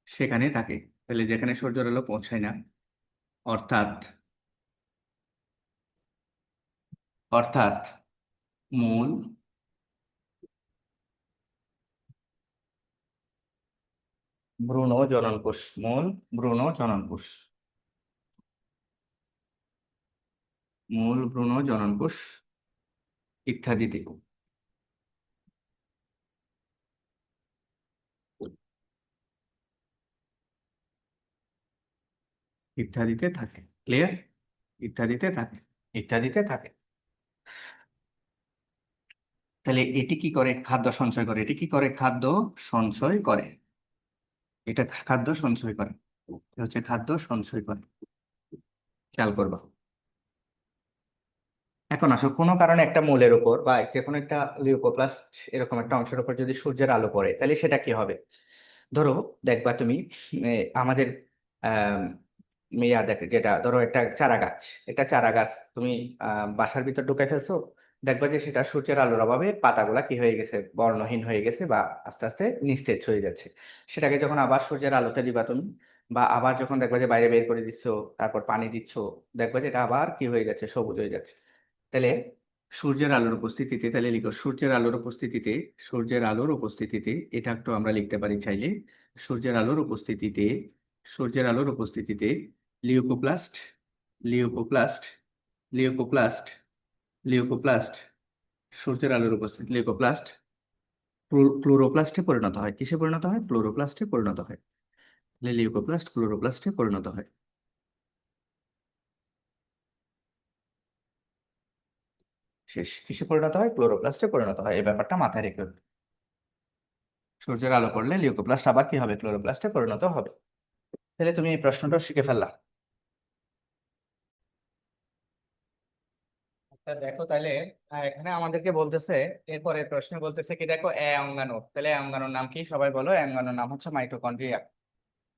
সেখানে থাকে। তাহলে যেখানে সূর্যের আলো পৌঁছায় না, অর্থাৎ অর্থাৎ মূল ভ্রূণ জনন কোষ, মূল ভ্রূণ জনন কোষ, মূল ভ্রূণ জনন কোষ ইত্যাদিতে, ইত্যাদিতে থাকে। ক্লিয়ার? ইত্যাদিতে থাকে, ইত্যাদিতে থাকে। তাহলে এটি কি করে? খাদ্য সঞ্চয় করে। এটি কি করে? খাদ্য সঞ্চয় করে। এটা খাদ্য সঞ্চয় করে। এটা হচ্ছে খাদ্য সঞ্চয় করে। খেয়াল করবা। এখন আসো, কোনো কারণে একটা মৌলের উপর বা যে কোনো একটা লিউকোপ্লাস্ট এরকম একটা অংশের উপর যদি সূর্যের আলো পড়ে, তাহলে সেটা কি হবে? ধরো, দেখবা তুমি আমাদের আহ দেখ, যেটা ধরো একটা চারা গাছ, একটা চারা গাছ তুমি বাসার ভিতর ঢুকে ফেলছো, দেখবা যে সেটা সূর্যের আলোর অভাবে পাতাগুলা কি হয়ে গেছে, বর্ণহীন হয়ে গেছে বা আস্তে আস্তে নিস্তেজ হয়ে যাচ্ছে। সেটাকে যখন আবার সূর্যের আলোতে দিবা তুমি, বা আবার যখন দেখবা যে বাইরে বের করে দিচ্ছ, তারপর পানি দিচ্ছ, দেখবা যে এটা আবার কি হয়ে যাচ্ছে, সবুজ হয়ে যাচ্ছে। তাহলে সূর্যের আলোর উপস্থিতিতে, তাহলে লিখো সূর্যের আলোর উপস্থিতিতে, সূর্যের আলোর উপস্থিতিতে, এটা একটু আমরা লিখতে পারি চাইলে, সূর্যের আলোর উপস্থিতিতে, সূর্যের আলোর উপস্থিতিতে লিউকোপ্লাস্ট, লিউকোপ্লাস্ট, লিউকোপ্লাস্ট, লিউকোপ্লাস্ট, সূর্যের আলোর উপস্থিতি লিউকোপ্লাস্ট ক্লোরোপ্লাস্টে পরিণত হয়। কিসে পরিণত হয়? ক্লোরোপ্লাস্টে পরিণত হয়। তাহলে লিউকোপ্লাস্ট ক্লোরোপ্লাস্টে পরিণত হয়। শেষ। কিসে পরিণত হয়? ক্লোরোপ্লাস্টে পরিণত হয়। এই ব্যাপারটা মাথায় রেখে, সূর্যের আলো পড়লে লিউকোপ্লাস্ট আবার কি হবে? ক্লোরোপ্লাস্টে পরিণত হবে। তাহলে তুমি এই প্রশ্নটা শিখে ফেললা। দেখো তাহলে, এখানে আমাদেরকে বলতেছে, এরপরের প্রশ্নে বলতেছে কি, দেখো এ অঙ্গাণু, তাহলে এ অঙ্গাণুর নাম কি? সবাই বলো। এ অঙ্গাণুর নাম হচ্ছে মাইটোকন্ড্রিয়া।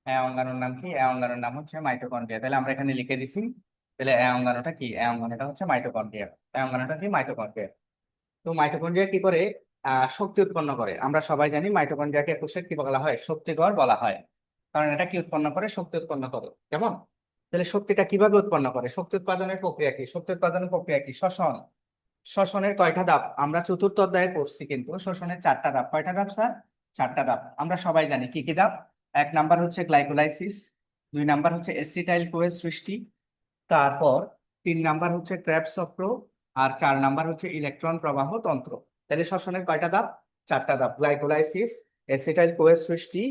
এ অঙ্গাণুর নাম কি? এ অঙ্গাণুর নাম হচ্ছে মাইটোকন্ড্রিয়া। তাহলে আমরা এখানে লিখে দিছি। তাহলে এ অঙ্গাণুটা কি? এ অঙ্গাণুটা হচ্ছে মাইটোকন্ড্রিয়া। এ অঙ্গাণুটা কি? মাইটোকন্ড্রিয়া। তো মাইটোকন্ড্রিয়া কি করে? শক্তি উৎপন্ন করে। আমরা সবাই জানি মাইটোকন্ড্রিয়াকে কোষের কি বলা হয়? শক্তিঘর বলা হয়। কারণ এটা কি উৎপন্ন করে? শক্তি উৎপন্ন করে। কেমন? তাহলে শক্তিটা কিভাবে উৎপন্ন করে? শক্তি উৎপাদনের প্রক্রিয়া কি? শক্তি উৎপাদনের প্রক্রিয়া কি? শ্বসন। শ্বসনের কয়টা ধাপ? আমরা চতুর্থ অধ্যায়ে পড়ছি, কিন্তু শ্বসনের চারটা ধাপ। কয়টা ধাপ স্যার? চারটা ধাপ। আমরা সবাই জানি কি কি ধাপ। এক নাম্বার হচ্ছে গ্লাইকোলাইসিস, দুই নাম্বার হচ্ছে এসিটাইল কোয়ের সৃষ্টি, তারপর তিন নাম্বার হচ্ছে ক্রেবস চক্র, আর চার নাম্বার হচ্ছে ইলেকট্রন প্রবাহ তন্ত্র। তাহলে শ্বসনের কয়টা ধাপ? চারটা ধাপ। গ্লাইকোলাইসিস, এসিটাইল কোয়ের সৃষ্টি,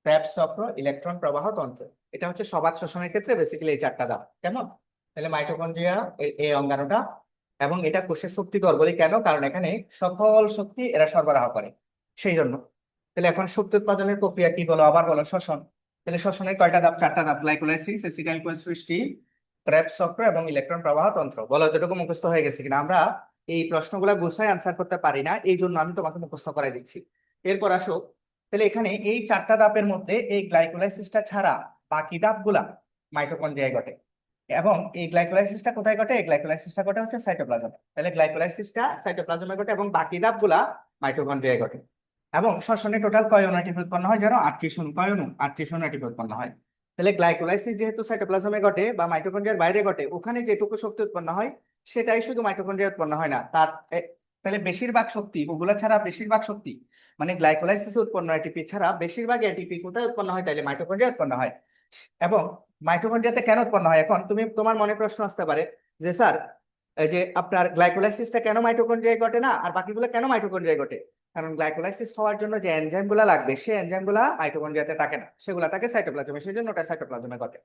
ক্রেবস চক্র, ইলেকট্রন প্রবাহ তন্ত্র। এটা হচ্ছে সবার শ্বসনের ক্ষেত্রে বেসিক্যালি এই চারটা ধাপ। কেমন? তাহলে মাইটোকন্ড্রিয়া এই অঙ্গাণুটা, এবং এটা কোষের শক্তিধর বলি কেন? কারণ এখানে সকল শক্তি এরা সরবরাহ করে, সেই জন্য। তাহলে এখন শক্তি উৎপাদনের প্রক্রিয়া কি বলো? আবার বলো। শ্বসন। তাহলে শ্বসনের কয়টা ধাপ? চারটা ধাপ। গ্লাইকোলাইসিস, এসিটাইল কোয়ের সৃষ্টি, ক্রেবস চক্র এবং ইলেকট্রন প্রবাহ তন্ত্র। বলো যতটুকু মুখস্থ হয়ে গেছে কিনা? আমরা এই প্রশ্নগুলা গুছাই আনসার করতে পারি না, এই জন্য আমি তোমাকে মুখস্থ করাই দিচ্ছি। এরপর আসো, তাহলে এখানে এই চারটা ধাপের মধ্যে এই গ্লাইকোলাইসিসটা ছাড়া বাকি ধাপগুলা মাইটোকন্ড্রিয়ায় ঘটে। এবং এই গ্লাইকোলাইসিসটা কোথায় ঘটে? এই গ্লাইকোলাইসিসটা ঘটে হচ্ছে সাইটোপ্লাজমে। তাহলে গ্লাইকোলাইসিসটা সাইটোপ্লাজমে ঘটে এবং বাকি ধাপগুলা মাইটোকন্ড্রিয়ায় ঘটে। এবং শ্বসনে টোটাল কয় অণু ATP উৎপন্ন হয়? জানো? 38 অণু। কয় অণু? 38 অণু ATP উৎপন্ন হয়। তাহলে গ্লাইকোলাইসিস যেহেতু সাইটোপ্লাজমে ঘটে বা মাইটোকন্ড্রিয়ার বাইরে ঘটে, ওখানে যেটুকু শক্তি উৎপন্ন হয় সেটাই শুধু মাইটোকন্ড্রিয়া উৎপন্ন হয় না, তাহলে বেশিরভাগ শক্তি ওগুলা ছাড়া, বেশিরভাগ শক্তি মানে গ্লাইকোলাইসিসে উৎপন্ন এটিপি ছাড়া বেশিরভাগ এটিপি কোথায় উৎপন্ন হয়? তাইলে মাইটোকন্ড্রিয়া উৎপন্ন হয়। এবং মাইটোকন্ড্রিয়াতে কেন উৎপন্ন হয়? এখন তোমার মনে প্রশ্ন আসতে পারে যে স্যার, এই যে আপনার গ্লাইকোলাইসিসটা কেন মাইটোকন্ড্রিয়ায় ঘটে না আর বাকিগুলো কেন মাইটোকন্ড্রিয়ায় ঘটে? কারণ গ্লাইকোলাইসিস হওয়ার জন্য যে এনজাইম গুলা লাগবে, সেই এনজাইম গুলা মাইটোকন্ড্রিয়াতে থাকে না, সেগুলা থাকে সাইটোপ্লাজমে, সেই জন্য ওটা সাইটোপ্লাজমে ঘটে।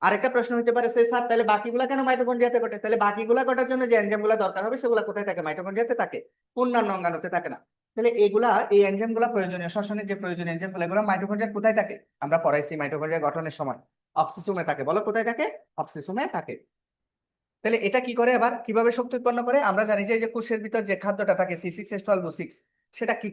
আরেকটা প্রশ্ন হতে পারে সে স্যার তাহলে বাকিগুলা কেন মাইটোকন্ড্রিয়াতে ঘটে? তাহলে বাকিগুলা ঘটার জন্য যে এনজাইমগুলো দরকার হবে সেগুলো কোথায় থাকে? মাইটোকন্ড্রিয়াতে থাকে, অন্যান্য অঙ্গাণুতে থাকে না। তাহলে এগুলা, এই এনজাইমগুলো প্রয়োজনীয়, শ্বসনের যে প্রয়োজনীয় এনজাইমগুলো, এগুলো মাইটোকন্ড্রিয়া কোথায় থাকে? আমরা পড়াইছি মাইটোকন্ড্রিয়া গঠনের সময় অক্সিসোমে থাকে। বলো কোথায় থাকে? অক্সিসোমে থাকে। তাহলে এটা কি করে, আবার কিভাবে শক্তি উৎপন্ন করে? আমরা জানি যে এই যে কোষের ভিতর যে খাদ্যটা থাকে C6H12O6, সেটা কি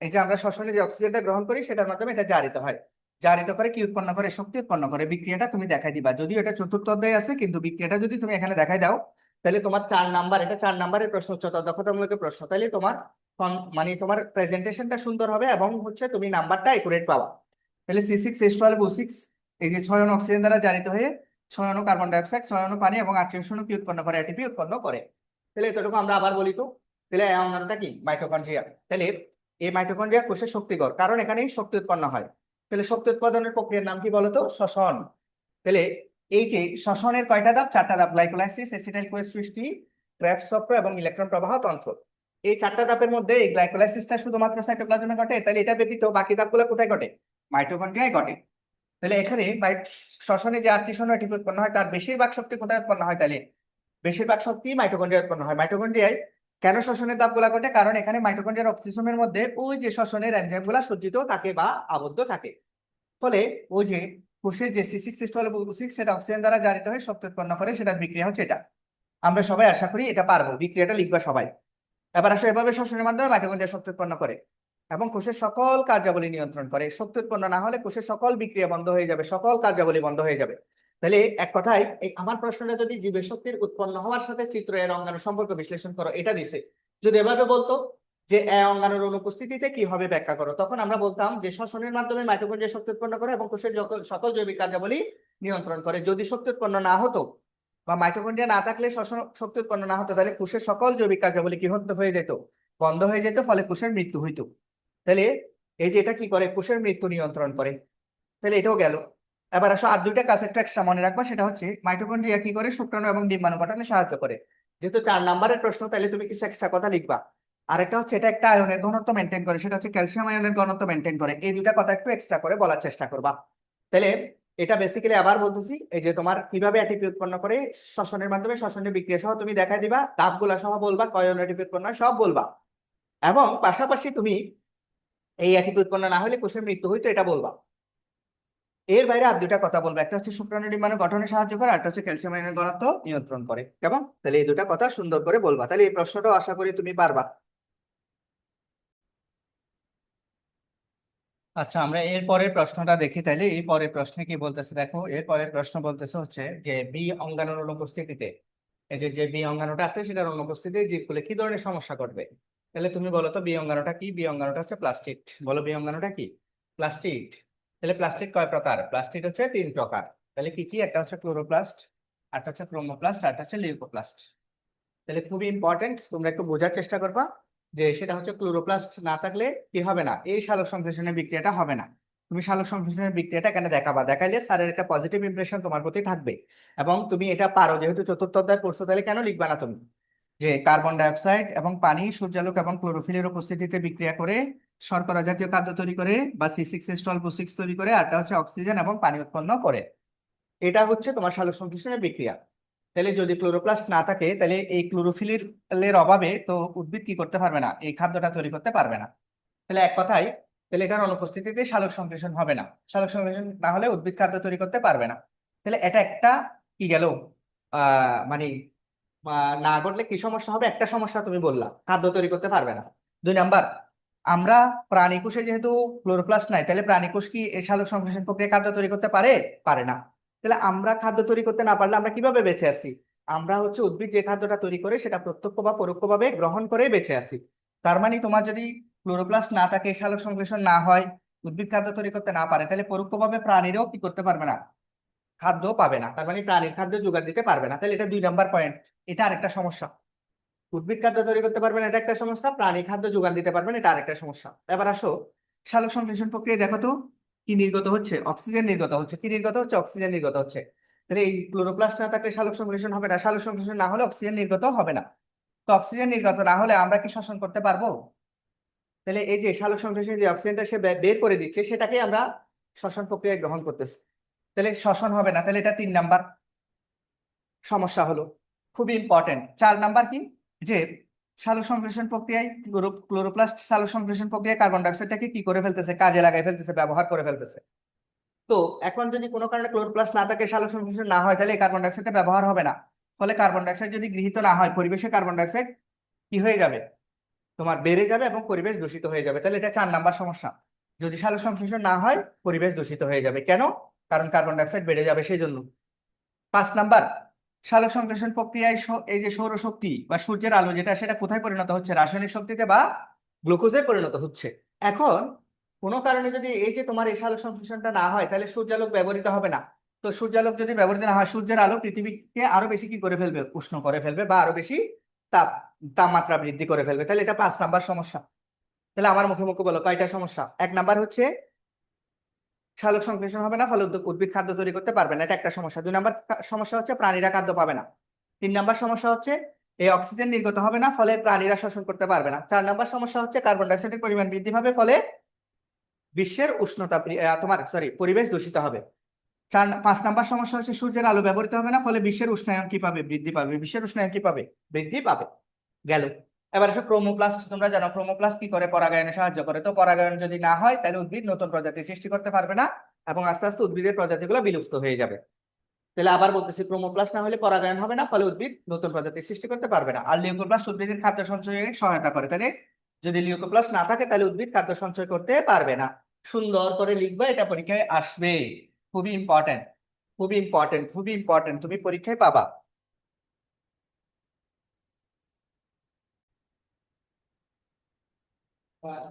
এই যে আমরা শ্বসনে যে অক্সিজেনটা গ্রহণ করি সেটার মাধ্যমে এটা জারিত হয়। জারিত করে কি উৎপন্ন করে? শক্তি উৎপন্ন করে। বিক্রিয়াটা তুমি দেখাই দিবা, যদিও এটা চতুর্থ অধ্যায়ে আছে, কিন্তু বিক্রিয়াটা যদি তুমি এখানে দেখাই দাও তাহলে তোমার 4 নাম্বার, এটা 4 নাম্বারের প্রশ্ন, উচ্চতর দক্ষতামূলক প্রশ্ন, তাহলে তোমার মানে তোমার প্রেজেন্টেশনটা সুন্দর হবে এবং হচ্ছে তুমি নাম্বারটা একুরেট পাবা। তাহলে C6H12O6 এই যে 6 অণু অক্সিজেন দ্বারা জারিত হয়ে 6 অণু কার্বন ডাইঅক্সাইড, 6 অণু পানি এবং 38 অণু কি উৎপন্ন করে? এটিপি উৎপন্ন করে। তাহলে এতটুকু আমরা আবার বলি তো। তাহলে এই অঙ্গাণুটা কি? মাইটোকন্ড্রিয়া। তাহলে এই মাইটোকন্ড্রিয়া কোষের শক্তিঘর, কারণ এখানেই শক্তি উৎপন্ন হয়। তাহলে শক্তি উৎপাদনের প্রক্রিয়ার নাম কি বলতো? শ্বসন। তাহলে এই যে শ্বসনের কয়টা ধাপ? 4টা ধাপ: গ্লাইকোলাইসিস, অ্যাসিটাইল কোষ সৃষ্টি, ক্রেবস চক্র এবং ইলেকট্রন প্রবাহ তন্ত্র। এই 4টা ধাপের মধ্যে এই গ্লাইকোলাইসিসটা শুধুমাত্র সাইটোপ্লাজমে ঘটে, তাহলে এটা ব্যতীত বাকি ধাপগুলো কোথায় ঘটে? মাইটোকন্ড্রিয়ায় ঘটে। তাহলে এখানে শ্বসনে যে 38 অণু এটিপি উৎপন্ন হয় তার বেশিরভাগ শক্তি কোথায় উৎপন্ন হয়? তাহলে বেশিরভাগ শক্তি মাইটোকন্ড্রিয়া উৎপন্ন হয়। মাইটোকন্ড্রিয়ায় কেন শ্বসনের ধাপগুলা ঘটে? কারণ এখানে মাইটোকন্ড্রিয়ার অক্সিসোমের মধ্যে ওই যে শ্বসনের এনজাইম গুলা সজ্জিত থাকে বা আবদ্ধ থাকে। ফলে ওই যে কোষের যে C6H12O6 সেটা অক্সিজেন দ্বারা জারিত হয়ে শক্তি উৎপন্ন করে, সেটার বিক্রিয়া হচ্ছে এটা। আমরা সবাই আশা করি এটা পারবো, বিক্রিয়াটা লিখবা সবাই। এবার আসো, এভাবে শ্বসনের মাধ্যমে মাইটোকন্ড্রিয়া শক্তি উৎপন্ন করে এবং কোষের সকল কার্যাবলী নিয়ন্ত্রণ করে। শক্তি উৎপন্ন না হলে কোষের সকল বিক্রিয়া বন্ধ হয়ে যাবে, সকল কার্যাবলী বন্ধ হয়ে যাবে। তাহলে এক কথায় এই আমার প্রশ্নটা যদি জীবের শক্তির উৎপন্ন হওয়ার সাথে চিত্র এর অঙ্গাণু সম্পর্ক বিশ্লেষণ করো এটা দিছে, যদি এভাবে বলতো যে এ অঙ্গাণুর অনুপস্থিতিতে কি হবে ব্যাখ্যা করো, তখন আমরা বলতাম যে শ্বসনের মাধ্যমে মাইটোকন্ড্রিয়া শক্তি উৎপন্ন করে এবং কোষের সকল জৈবিক কার্যাবলী নিয়ন্ত্রণ করে। যদি শক্তি উৎপন্ন না হতো বা মাইটোকন্ড্রিয়া না থাকলে শ্বসন শক্তি উৎপন্ন না হতো, তাহলে কোষের সকল জৈবিক কার্যাবলী কি হয়ে যেত? বন্ধ হয়ে যেত, ফলে কোষের মৃত্যু হইতো। তাহলে এই যে এটা কি করে? কোষের মৃত্যু নিয়ন্ত্রণ করে। তাহলে এটাও গেল। এবার আসো আর দুইটা কাজ একটু এক্সট্রা মনে রাখবা, সেটা হচ্ছে মাইটোকন্ড্রিয়া কি করে? শুক্রাণু এবং ডিম্বাণু গঠনে সাহায্য করে। যেহেতু 4 নাম্বারের প্রশ্ন, তাহলে তুমি কিছু এক্সট্রা কথা লিখবা। আরেকটা হচ্ছে এটা একটা আয়নের ঘনত্ব মেনটেন করে, সেটা হচ্ছে ক্যালসিয়াম আয়নের ঘনত্ব মেনটেন করে। এই দুইটা কথা একটু এক্সট্রা করে বলার চেষ্টা করবা। তাহলে এটা বেসিক্যালি আবার বলতেছি, এই যে তোমার কিভাবে এটিপি উৎপন্ন করে শ্বসনের মাধ্যমে, শ্বসনের বিক্রিয়া সহ তুমি দেখাই দিবা, ধাপগুলা সহ বলবা, কয় অণু এটিপি উৎপন্ন হয় সব বলবা। এবং পাশাপাশি তুমি এই এটিপি উৎপন্ন না হলে কোষের মৃত্যু হইতো এটা বলবা। এর বাইরে আর দুটা কথা বলবো, একটা হচ্ছে শুক্রাণু ডিম্বাণু গঠনে সাহায্য করে, আর একটা হচ্ছে ক্যালসিয়াম আয়নের ঘনত্ব নিয়ন্ত্রণ করে। কেমন? তাহলে এই দুটা কথা সুন্দর করে বলবা, তাহলে এই প্রশ্নটাও আশা করি তুমি পারবা। আচ্ছা, আমরা এর পরের প্রশ্নটা দেখি। তাইলে এই পরের প্রশ্নে কি বলতেছে দেখো, এর পরের প্রশ্ন বলতেছে হচ্ছে যে বি অঙ্গাণুর অনুপস্থিতিতে, এই যে যে বি অঙ্গাণুটা আছে সেটার অনুপস্থিতিতে জীবকুলে কি ধরনের সমস্যা ঘটবে? তাহলে তুমি বলো তো বি অঙ্গাণুটা কি? বি অঙ্গাণুটা হচ্ছে প্লাস্টিড। বলো বি অঙ্গাণুটা কি? প্লাস্টিড। তাহলে প্লাস্টিড কয় প্রকার? প্লাস্টিড হচ্ছে 3 প্রকার। তাহলে কি কি? একটা হচ্ছে ক্লোরোপ্লাস্ট, একটা হচ্ছে ক্রোমোপ্লাস্ট, আর একটা হচ্ছে লিউকোপ্লাস্ট। তাহলে খুবই ইম্পর্টেন্ট, তোমরা একটু বোঝার চেষ্টা করবা যে সেটা হচ্ছে ক্লোরোপ্লাস্ট না থাকলে কি হবে না? এই সালোক সংশ্লেষণের বিক্রিয়াটা হবে না। তুমি সালোক সংশ্লেষণের বিক্রিয়াটা এখানে দেখাবা, দেখাইলে স্যারের একটা পজিটিভ ইমপ্রেশন তোমার প্রতি থাকবে। এবং তুমি এটা পারো, যেহেতু চতুর্থ অধ্যায় পড়ছো, তাহলে কেন লিখবা না তুমি যে কার্বন ডাইঅক্সাইড এবং পানি সূর্যালোক এবং ক্লোরোফিলের উপস্থিতিতে বিক্রিয়া করে শর্করা জাতীয় খাদ্য তৈরি করে বা C6H12O6 তৈরি করে, আরটা হচ্ছে অক্সিজেন এবং পানি উৎপন্ন করে। এটা হচ্ছে তোমার সালোক সংশ্লেষণের বিক্রিয়া। তাহলে যদি ক্লোরোপ্লাস্ট না থাকে, তাহলে এই ক্লোরোফিলের অভাবে তো উদ্ভিদ কি করতে পারবে না? এই খাদ্যটা তৈরি করতে পারবে না। তাহলে এক কথায়, তাহলে এটার অনুপস্থিতিতে সালোক সংশ্লেষণ হবে না। সালোক সংশ্লেষণ না হলে উদ্ভিদ খাদ্য তৈরি করতে পারবে না। তাহলে এটা একটা কি গেল, মানে না ঘটলে কি সমস্যা হবে? একটা সমস্যা তুমি বললা, খাদ্য তৈরি করতে পারবে না। 2 নাম্বার, আমরা প্রাণী কোষে যেহেতু ক্লোরোপ্লাস্ট নাই, তাহলে প্রাণী কোষ কি এই সালোক সংশ্লেষণ প্রক্রিয়া খাদ্য তৈরি করতে পারে? পারে না। তাহলে আমরা খাদ্য তৈরি করতে না পারলে আমরা কিভাবে বেঁচে আছি? আমরা হচ্ছে উদ্ভিদ যে খাদ্যটা তৈরি করে সেটা প্রত্যক্ষ বা পরোক্ষভাবে গ্রহণ করে বেঁচে আছি। তার মানে তোমার যদি ক্লোরোপ্লাস্ট না থাকে, সালোক সংশ্লেষণ না হয়, উদ্ভিদ খাদ্য তৈরি করতে না পারে, তাহলে পরোক্ষভাবে প্রাণীরাও কি করতে পারবে না? খাদ্য পাবে না। তার মানে প্রাণীর খাদ্য যোগান দিতে পারবে না। তাহলে এটা 2 নাম্বার পয়েন্ট। এটা আরেকটা সমস্যা। উদ্ভিদ খাদ্য তৈরি করতে পারবে না, এটা একটা সমস্যা। প্রাণী খাদ্য যোগান দিতে পারবে না, এটা আরেকটা সমস্যা। এবার আসো, সালোক সংশ্লেষণ প্রক্রিয়া দেখো তো, কি নির্গত হচ্ছে? অক্সিজেন নির্গত হচ্ছে। কি নির্গত হচ্ছে? অক্সিজেন নির্গত হচ্ছে। তাহলে এই ক্লোরোপ্লাস্ট না থাকলে সালোক সংশ্লেষণ হবে না, সালোক সংশ্লেষণ না হলে অক্সিজেন নির্গত হবে না। তো অক্সিজেন নির্গত না হলে আমরা কি শ্বসন করতে পারবো? তাহলে এই যে সালোক সংশ্লেষণে যে অক্সিজেনটা সে বের করে দিচ্ছে, সেটাকে আমরা শ্বসন প্রক্রিয়ায় গ্রহণ করতেছি। তাহলে শ্বসন হবে না, তাহলে এটা 3 নাম্বার সমস্যা হলো। খুবই ইম্পর্টেন্ট। 4 নাম্বার কি, যে সালোক সংশ্লেষণ প্রক্রিয়ায় ক্লোরোপ্লাস্ট সালোক সংশ্লেষণ প্রক্রিয়ায় কার্বন ডাইঅক্সাইডটাকে কি করে ফেলতেছে, কাজে লাগাই ফেলতেছে, ব্যবহার করে ফেলতেছে। তো এখন যদি কোনো কারণে ক্লোরোপ্লাস্ট না থাকে, সালোক সংশ্লেষণ না হয়, তাহলে এই কার্বন ডাইঅক্সাইডটা ব্যবহার হবে না। ফলে কার্বন ডাইঅক্সাইড যদি গৃহীত না হয়, পরিবেশে কার্বন ডাইঅক্সাইড কি হয়ে যাবে, তোমার বেড়ে যাবে এবং পরিবেশ দূষিত হয়ে যাবে। তাহলে এটা 4 নাম্বার সমস্যা। যদি সালোক সংশ্লেষণ না হয়, পরিবেশ দূষিত হয়ে যাবে। কেন? কারণ কার্বন ডাইঅক্সাইড বেড়ে যাবে সেই জন্য। 5 নাম্বার, সালোক সংশ্লেষণ প্রক্রিয়ায় এই যে সৌরশক্তি বা সূর্যের আলো যেটা, সেটা কোথায় পরিণত হচ্ছে, রাসায়নিক শক্তিতে বা গ্লুকোজে পরিণত হচ্ছে। এখন কোনো কারণে যদি এই যে তোমার এই সালোক সংশ্লেষণটা না হয়, তাহলে সূর্যালোক ব্যবহৃত হবে না। তো সূর্যালোক যদি ব্যবহৃত না হয়, সূর্যের আলো পৃথিবীকে আরো বেশি কি করে ফেলবে, উষ্ণ করে ফেলবে, বা আরো বেশি তাপ তাপমাত্রা বৃদ্ধি করে ফেলবে। তাহলে এটা 5 নাম্বার সমস্যা। তাহলে আমার মুখে মুখে বলো কয়টা সমস্যা। 1 নাম্বার হচ্ছে সালোক সংশ্লেষণ হবে না, ফলে উদ্ভিদ খাদ্য তৈরি করতে পারবে না, এটা একটা সমস্যা। 2 নাম্বার সমস্যা হচ্ছে প্রাণীরা খাদ্য পাবে না। 3 নাম্বার সমস্যা হচ্ছে এই অক্সিজেন নির্গত হবে না, ফলে প্রাণীরা শোষণ করতে পারবে না। 4 নাম্বার সমস্যা হচ্ছে কার্বন ডাইঅক্সাইডের পরিমাণ বৃদ্ধি পাবে, ফলে বিশ্বের উষ্ণতা তোমার পরিবেশ দূষিত হবে। 5 নাম্বার সমস্যা হচ্ছে সূর্যের আলো ব্যবহৃত হবে না, ফলে বিশ্বের উষ্ণায়ন কি পাবে, বৃদ্ধি পাবে। বিশ্বের উষ্ণায়ন কি পাবে, বৃদ্ধি পাবে। গেল। এবার আসো ক্রোমোপ্লাস্ট। তোমরা জানো ক্রোমোপ্লাস্ট কি করে, পরাগায়নে সাহায্য করে। তো পরাগায়ন যদি না হয়, তাহলে উদ্ভিদ নতুন প্রজাতি সৃষ্টি করতে পারবে না, এবং আস্তে আস্তে উদ্ভিদের প্রজাতিগুলো বিলুপ্ত হয়ে যাবে। তাহলে আবার বলতেছি, ক্রোমোপ্লাস্ট না হলে পরাগায়ন হবে না, ফলে উদ্ভিদ নতুন প্রজাতি সৃষ্টি করতে পারবে না। আর লিউকোপ্লাস্ট উদ্ভিদের খাদ্য সঞ্চয়ে সহায়তা করে। তাহলে যদি লিউকোপ্লাস্ট না থাকে, তাহলে উদ্ভিদ খাদ্য সঞ্চয় করতে পারবে না। সুন্দর করে লিখবে, এটা পরীক্ষায় আসবে। খুবই ইম্পর্টেন্ট, খুবই ইম্পর্টেন্ট, খুবই ইম্পর্টেন্ট, তুমি পরীক্ষায় পাবা।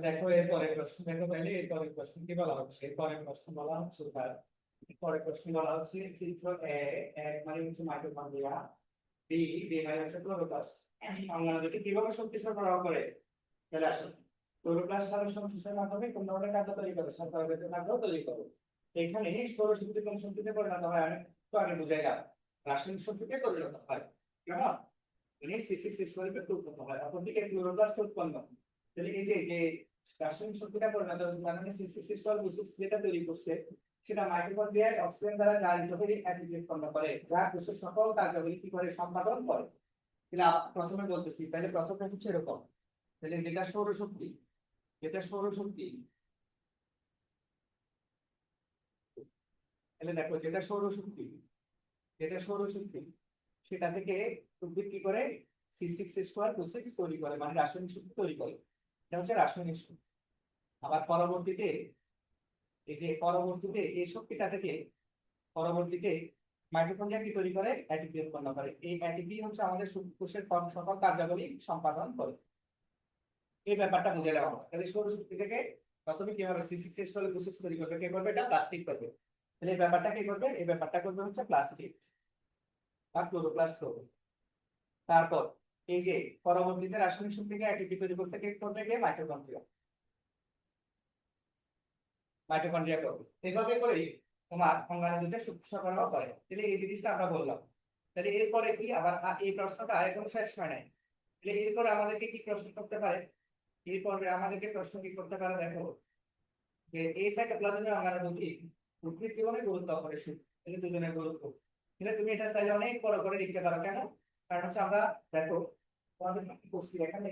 দেখো এরপরের প্রশ্ন, দেখো তাহলে এরপরের প্রশ্ন কি বলা হচ্ছে। এরপরের প্রশ্ন বলা হচ্ছে স্যার, পরের প্রশ্ন বলা হচ্ছে চিত্র এ, এক মানে হচ্ছে মাইটোকন্ড্রিয়া, বি বি মানে হচ্ছে ক্লোরোপ্লাস্ট। অঙ্গাণুকে কিভাবে শক্তি সরবরাহ করে। তাহলে আসুন, ক্লোরোপ্লাস্ট সালোক সংশ্লেষণ মাধ্যমে কোন ধরনের খাদ্য তৈরি করে, শর্করা খাদ্য তৈরি করে। এখানে সৌরশক্তি কোন শক্তিতে পরিণত হয়, আমি তো আগে বুঝাইলাম, রাসায়নিক শক্তিতে পরিণত হয়। কেমন? মানে C6H12 এ উৎপন্ন হয়, অপরদিকে ক্লোরোপ্লাস্ট উৎপন্ন। তাহলে এই যে যে রাসায়নিক শক্তিটা পরিণত হচ্ছে, তার মানে C6H12 যেটা তৈরি করছে, সেটা মাইটোকন্ড্রিয়ায় অক্সিজেন দ্বারা জারিত হয়ে অ্যাটিপি উৎপন্ন করে, যা কোষের সকল কার্যাবলী কি করে, সম্পাদন করে। তাহলে প্রথমে বলতেছি, তাহলে প্রথমে হচ্ছে এরকম। তাহলে যেটা সৌরশক্তি, যেটা সৌরশক্তি, তাহলে দেখো যেটা সৌরশক্তি, যেটা সৌরশক্তি, সেটা থেকে উদ্ভিদ কি করে, C6H12 তৈরি করে, মানে রাসায়নিক শক্তি তৈরি করে। এটা হচ্ছে রাসায়নিক শক্তি। আবার পরবর্তীতে এই যে পরবর্তীতে এই শক্তিটা থেকে পরবর্তীতে মাইটোকন্ড্রিয়া কি তৈরি করে, এটিপি উৎপন্ন করে। এই এটিপি হচ্ছে আমাদের কোষের সকল কার্যাবলী সম্পাদন করে। এই ব্যাপারটা বুঝে নেওয়া হবে। তাহলে সৌরশক্তি থেকে প্রথমে কি হবে, C6H12 তৈরি করবে, কে করবে, এটা প্লাস্টিক করবে। তাহলে এই ব্যাপারটা কে করবে, এই ব্যাপারটা করবে হচ্ছে প্লাস্টিক বা ক্লোরোপ্লাস্ট করবে। তারপর এই যে পরবর্তীতে রাসায়নিক শক্তিকে এটিপি তৈরি করতে কে করবে, কে, মাইটোকন্ড্রিয়া। মাইটোকন্ড্রিয়া করবে। এইভাবে করেই তোমার অঙ্গাণু দুটো শক্তি সরবরাহ করে। তাহলে এই জিনিসটা আমরা বললাম। তাহলে এরপরে কি আবার এই প্রশ্নটা একদম শেষ হয় নাই। তাহলে এরপরে আমাদেরকে কি প্রশ্ন করতে পারে, এরপরে আমাদেরকে প্রশ্ন কি করতে পারে, দেখো যে এই সাইটোপ্লাজমের অঙ্গাণু দুটি উদ্ভিদ জীবনে গুরুত্বপূর্ণ, এই দুজনের গুরুত্ব। তাহলে তুমি এটা চাইলে অনেক বড় করে লিখতে পারো। কেন? কারণ হচ্ছে আমরা, দেখো তোমাদের কি করছি এখানে,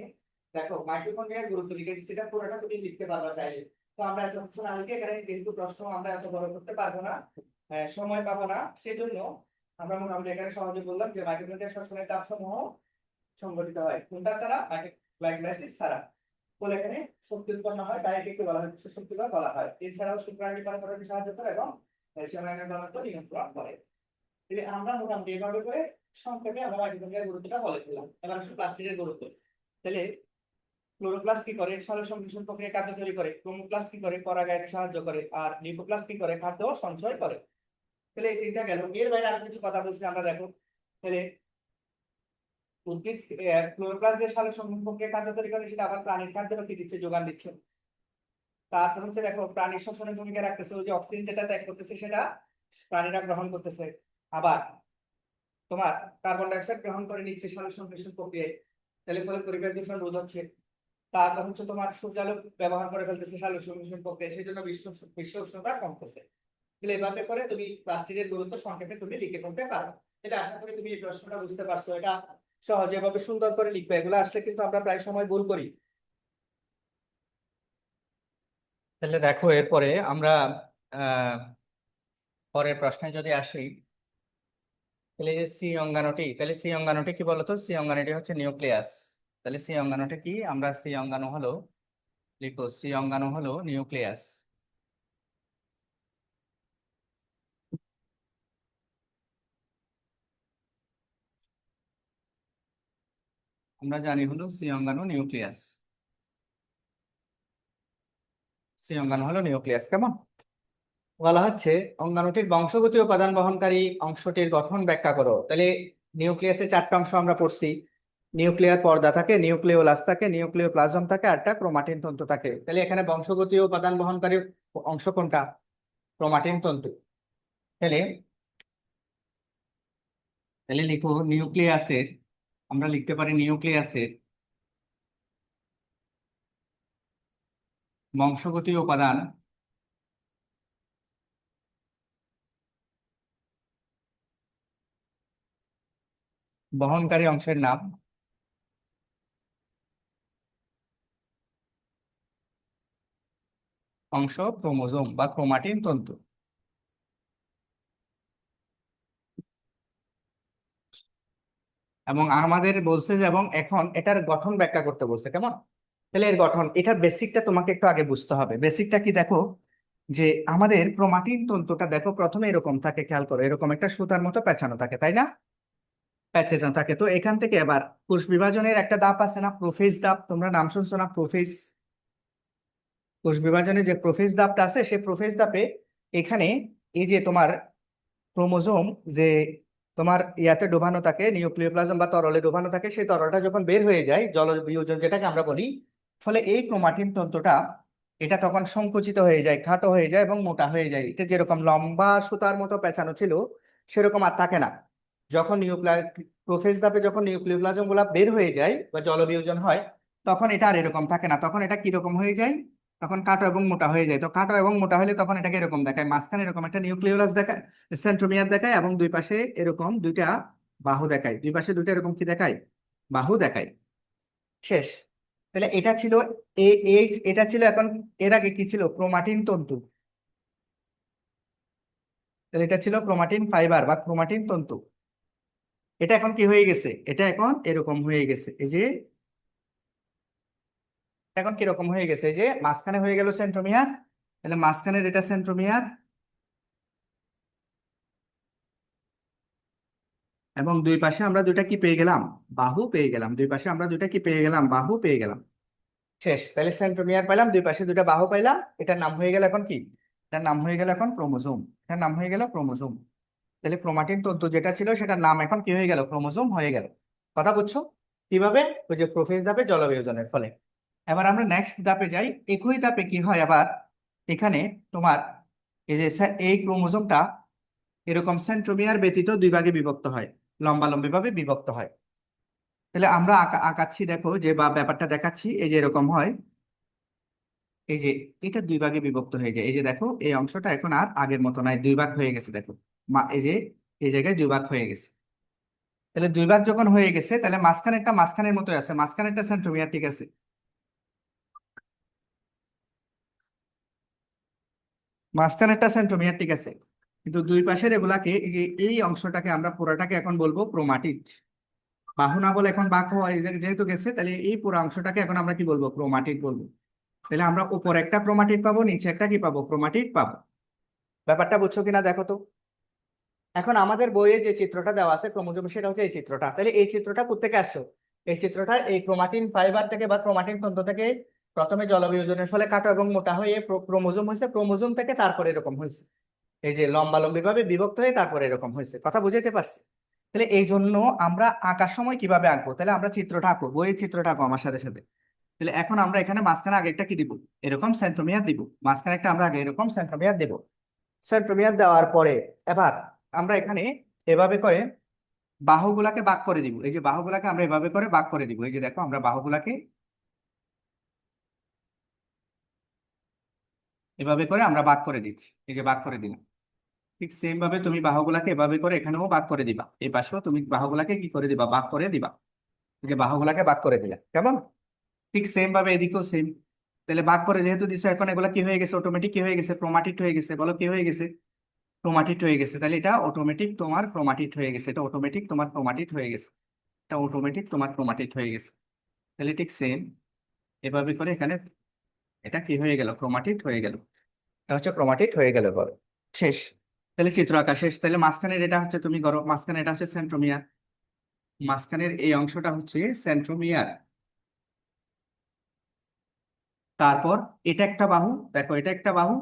দেখো মাইটোকন্ড্রিয়ার গুরুত্ব লিখে দিচ্ছি, এটা পুরোটা তুমি লিখতে পারবা চাইলে। তো আমরা এতক্ষণ আগে এখানে যেহেতু প্রশ্ন আমরা এত বড় করতে পারবো না, সময় পাবো না, সেই জন্য আমরা এখানে সহজে বললাম যে মাইটোকন্ড্রিয়া শ্বসনের তাপসমূহ সংঘটিত হয় কোনটা ছাড়া, গ্লাইকোলাইসিস ছাড়া। বলে এখানে শক্তি উৎপন্ন হয়, তাই এটাকে বলা হয় শক্তিকর বলা হয়। এছাড়াও শুক্রাণু করতে সাহায্য করে এবং ক্যালসিয়াম ঘনত্ব নিয়ন্ত্রণ করে। তাহলে আমরা মোটামুটি এভাবে করে সংক্ষেপে আমরা মাইটোকন্ড্রিয়ার গুরুত্বটা বলে ফেললাম। এবার আসলে প্লাস্টিকের গুরুত্ব। তাহলে ক্লোরোপ্লাস্ট কি করে, সালোক সংশ্লেষণ প্রক্রিয়া খাদ্য তৈরি করে। ক্রোমোপ্লাস্ট কি করে, পরাগায়নে সাহায্য করে। আর লিউকোপ্লাস্ট কি করে, খাদ্য সঞ্চয় করে। তাহলে এই তিনটা গেল। এর বাইরে আরো কিছু কথা বলছি আমরা, দেখো। তাহলে উদ্ভিদ ক্লোরোপ্লাস্ট যে সালোক সংশ্লেষণ প্রক্রিয়া খাদ্য তৈরি করে, সেটা আবার প্রাণীর খাদ্য কি দিচ্ছে, যোগান দিচ্ছে। তারপর হচ্ছে দেখো প্রাণীর শ্বসনের ভূমিকা রাখতেছে, ওই যে অক্সিজেন যেটা ত্যাগ করতেছে, সেটা প্রাণীরা গ্রহণ করতেছে। আবার তোমার কার্বন ডাইঅক্সাইড গ্রহণ করে নিচ্ছে সালোক সংশ্লেষণ প্রক্রিয়ায়, তাহলে ফলে পরিবেশ দূষণ রোধ হচ্ছে। তারপর হচ্ছে তোমার সূর্যালোক ব্যবহার করে ফেলতেছে সালোক সংশ্লেষণ প্রক্রিয়া, সেই জন্য বিশ্ব বিশ্ব উষ্ণতা কমতেছে। তাহলে এভাবে করে তুমি প্লাস্টিকের গুরুত্ব সংক্ষেপে তুমি লিখে ফেলতে পারো। তাহলে আশা করি তুমি এই প্রশ্নটা বুঝতে পারছো। এটা সহজে এভাবে সুন্দর করে লিখবে, এগুলো আসলে কিন্তু আমরা প্রায় সময় ভুল করি। তাহলে দেখো এরপরে আমরা আহ পরের প্রশ্নে যদি আসি, তাহলে এই যে সি অঙ্গাণুটি, তাহলে সি অঙ্গাণুটি কি বলতো? সি অঙ্গাণুটি হচ্ছে নিউক্লিয়াস। তাহলে সি অঙ্গাণুটি কি? আমরা সি অঙ্গাণু হলো, লিখো সি অঙ্গাণু হলো নিউক্লিয়াস। আমরা জানি হলো সি অঙ্গাণু নিউক্লিয়াস। সি অঙ্গাণু হলো নিউক্লিয়াস। কেমন বলা হচ্ছে, অঙ্গাণুটির বংশগতি উপাদান বহনকারী অংশটির গঠন ব্যাখ্যা করো। তাহলে নিউক্লিয়াসে চারটা অংশ আমরা পড়ছি। নিউক্লিয়ার পর্দা থাকে, নিউক্লিওলাস থাকে, নিউক্লিওপ্লাজম থাকে, আর একটা ক্রোমাটিন তন্তু থাকে। তাহলে এখানে বংশগতি উপাদান বহনকারী অংশ কোনটা? ক্রোমাটিন তন্তু। তাহলে তাহলে লিখো নিউক্লিয়াসের, আমরা লিখতে পারি নিউক্লিয়াসের বংশগতি উপাদান বহনকারী অংশের নাম অংশ ক্রোমোজোম বা ক্রোমাটিন তন্তু। এবং আমাদের বলছে যে, এবং এখন এটার গঠন ব্যাখ্যা করতে বলছে। কেমন? তাহলে এর গঠন, এটার বেসিকটা তোমাকে একটু আগে বুঝতে হবে। বেসিকটা কি দেখো, যে আমাদের ক্রোমাটিন তন্তুটা দেখো প্রথমে এরকম থাকে, খেয়াল করো, এরকম একটা সুতার মতো পেঁচানো থাকে, তাই না? পেঁচানো থাকে। তো এখান থেকে আবার কোষ বিভাজনের একটা ধাপ আছে না, প্রোফেজ ধাপ, তোমরা নাম শুনছো না, প্রোফেজ? কোষ বিভাজনের যে প্রোফেজ ধাপটা আছে, সেই প্রোফেজ ধাপে এখানে এই যে তোমার ক্রোমোজোম, যে তোমার ইয়াতে ডোবানো থাকে, নিউক্লিওপ্লাজম বা তরলে ডোবানো থাকে, সেই তরলটা যখন বের হয়ে যায়, জল বিয়োজন যেটাকে আমরা বলি, ফলে এই ক্রোমাটিন তন্তুটা এটা তখন সংকুচিত হয়ে যায়, খাটো হয়ে যায় এবং মোটা হয়ে যায়। এটা যেরকম লম্বা সুতার মতো পেঁচানো ছিল, সেরকম আর থাকে না। যখন প্রোফেজ ধাপে যখন নিউক্লিওপ্লাজম গুলা বের হয়ে যায় বা জল বিয়োজন হয়, তখন এটা আর এরকম থাকে না। তখন এটা কিরকম হয়ে যায়? তখন কাটো এবং মোটা হয়ে যায়। তো কাটো এবং মোটা হলে তখন এটাকে এরকম দেখায়, মাঝখানে এরকম একটা নিউক্লিওলাস দেখায়, সেন্ট্রোমিয়ার দেখায়, এবং দুই পাশে এরকম দুইটা বাহু দেখায়। দুই পাশে দুইটা এরকম কি দেখায়? বাহু দেখায়। শেষ। তাহলে এটা ছিল এটা ছিল এখন, এর আগে কি ছিল? ক্রোমাটিন তন্তু। তাহলে এটা ছিল ক্রোমাটিন ফাইবার বা ক্রোমাটিন তন্তু। এটা এখন কি হয়ে গেছে? এটা এখন এরকম হয়ে গেছে, এই যে এখন কিরকম হয়ে গেছে, এই যে মাঝখানে হয়ে গেল সেন্ট্রোমিয়ার। তাহলে মাঝখানের এটা সেন্ট্রোমিয়ার, এবং দুই পাশে আমরা দুইটা কি পেয়ে গেলাম? বাহু পেয়ে গেলাম। দুই পাশে আমরা দুইটা কি পেয়ে গেলাম? বাহু পেয়ে গেলাম। শেষ। তাহলে সেন্ট্রোমিয়ার পাইলাম, দুই পাশে দুইটা বাহু পাইলাম। এটার নাম হয়ে গেল এখন কি? এটার নাম হয়ে গেল এখন ক্রোমোজোম। এটার নাম হয়ে গেল ক্রোমোজোম। তাহলে ক্রোমাটিন তন্তু যেটা ছিল, সেটার নাম এখন কি হয়ে গেল? ক্রোমোজোম হয়ে গেল। কথা বুঝছো? কিভাবে? ওই যে প্রোফেজ ধাপে জলবিয়োজনের ফলে। এবার আমরা নেক্সট ধাপে যাই। একই ধাপে কি হয় আবার, এখানে তোমার এই যে এই ক্রোমোজোমটা এরকম সেন্ট্রোমিয়ার ব্যতীত দুই ভাগে বিভক্ত হয়, লম্বালম্বি ভাবে বিভক্ত হয়। তাহলে আমরা আঁকাচ্ছি, দেখো যে বা ব্যাপারটা দেখাচ্ছি, এই যে এরকম হয়, এই যে এটা দুই ভাগে বিভক্ত হয়ে যায়। এই যে দেখো, এই অংশটা এখন আর আগের মতো নাই, দুই ভাগ হয়ে গেছে। দেখো এই যে এই জায়গায় দুই ভাগ হয়ে গেছে। তাহলে দুই ভাগ যখন হয়ে গেছে, তাহলে মাঝখানেরটা মাঝখানের মতো আছে, মাঝখানেরটা সেন্ট্রোমিয়ার, ঠিক আছে? মাঝখানেরটা সেন্ট্রোমিয়ার, ঠিক আছে। কিন্তু দুই পাশের এগুলাকে, এই অংশটাকে আমরা পুরাটাকে এখন বলবো ক্রোমাটিড। বাহু না বলে এখন বাঁক হয় যেহেতু গেছে, তাহলে এই পুরো অংশটাকে এখন আমরা কি বলবো? ক্রোমাটিড বলবো। তাহলে আমরা উপরে একটা ক্রোমাটিড পাবো, নিচে একটা কি পাবো? ক্রোমাটিড পাবো। ব্যাপারটা বুঝছো কিনা দেখো তো। এখন আমাদের বইয়ে যে চিত্রটা দেওয়া আছে ক্রোমোজোম, সেটা হচ্ছে এই চিত্রটা। তাহলে এই চিত্রটা কোত্থেকে আসলো? এই চিত্রটা এই ক্রোমাটিন ফাইবার থেকে বা ক্রোমাটিন তন্তু থেকে প্রথমে জলবিয়োজনের ফলে কাটো এবং মোটা হয়ে ক্রোমোজোম হয়েছে, ক্রোমোজোম থেকে তারপরে এরকম হয়েছে, এই যে লম্বালম্বি ভাবে বিভক্ত হয়ে তারপরে এরকম হয়েছে। কথা বুঝাইতে পারছি? তাহলে এই জন্য আমরা আঁকার সময় কিভাবে আঁকবো? তাহলে আমরা চিত্রটা আঁকবো, বইয়ের চিত্রটা আঁকবো আমার সাথে সাথে। তাহলে এখন আমরা এখানে মাঝখানে আগে একটা কি দিব? এরকম সেন্ট্রোমিয়ার দিব। মাঝখানে একটা আমরা আগে এরকম সেন্ট্রোমিয়ার দেব। সেন্ট্রোমিয়ার দেওয়ার পরে এবার আমরা এখানে এভাবে করে বাহুগুলাকে ভাগ করে দিব। এই যে বাহুগুলাকে আমরা এভাবে করে ভাগ করে দিব। এই যে দেখো, আমরা বাহুগুলাকে এভাবে করে আমরা ভাগ করে দিচ্ছি। এই যে ভাগ করে দিলাম। ঠিক সেম ভাবে তুমি বাহুগুলাকে এভাবে করে এখানেও ভাগ করে দিবা, এই পাশেও তুমি বাহুগুলাকে কি করে দিবা, ভাগ করে দিবা। যে বাহুগুলাকে ভাগ করে দিলা, কেমন? ঠিক সেম ভাবে এদিকেও সেম। তাহলে ভাগ করে যেহেতু দিছে, এখন এগুলা কি হয়ে গেছে, অটোমেটিক কি হয়ে গেছে, ক্রোমাটিড হয়ে গেছে। বলো কি হয়ে গেছে? ক্রোমাটিড হয়ে গেছে। তাহলে এটা অটোমেটিক তোমার ক্রোমাটিড হয়ে গেছে, এটা অটোমেটিক তোমার ক্রোমাটিড হয়ে গেছে, এটা অটোমেটিক তোমার ক্রোমাটিড হয়ে গেছে। তাহলে ঠিক সেম এভাবে করে এখানে এটা কি হয়ে গেল, ক্রোমাটিড হয়ে গেল। এটা হচ্ছে ক্রোমাটিড হয়ে গেল বলো। শেষ। তাহলে চিত্র আঁকা শেষ। তাহলে মাঝখানের এটা হচ্ছে, তুমি করো মাঝখানে, এটা হচ্ছে সেন্ট্রোমিয়ার। মাঝখানের এই অংশটা হচ্ছে সেন্ট্রোমিয়ার। তারপর এটা একটা বাহু, দেখো এটা একটা বাহু।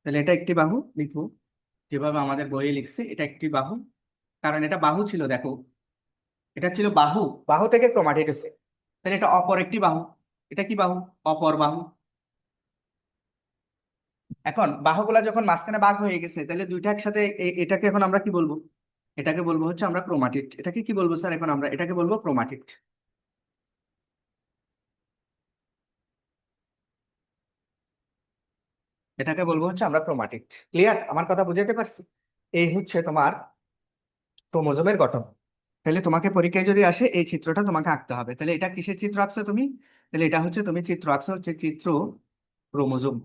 তাহলে এটা একটি বাহু লিখো, যেভাবে আমাদের বইয়ে লিখছে, এটা একটি বাহু। কারণ এটা বাহু ছিল, দেখো এটা ছিল বাহু, বাহু থেকে ক্রোমাটিড হচ্ছে। তাহলে এটা অপর একটি বাহু। এটা কি বাহু? অপর বাহু। এখন বাহুগুলা যখন মাঝখানে ভাগ হয়ে গেছে, তাহলে দুইটা একসাথে এটাকে এখন আমরা কি বলবো? এটাকে বলবো হচ্ছে আমরা ক্রোমাটিড। এটাকে কি বলবো স্যার? এখন আমরা এটাকে বলবো ক্রোমাটিড। এটাকে বলবো হচ্ছে আমরা ক্রোমাটিড। ক্লিয়ার? আমার কথা বুঝাতে পারছি? এই হচ্ছে তোমার ক্রোমোজোমের গঠন। তাহলে তোমাকে পরীক্ষায় যদি আসে, এই চিত্রটা তোমাকে আঁকতে হবে। তাহলে এটা কিসের চিত্র আঁকছো তুমি? তাহলে এটা হচ্ছে তুমি চিত্র আঁকছো হচ্ছে চিত্র ক্রোমোজোম।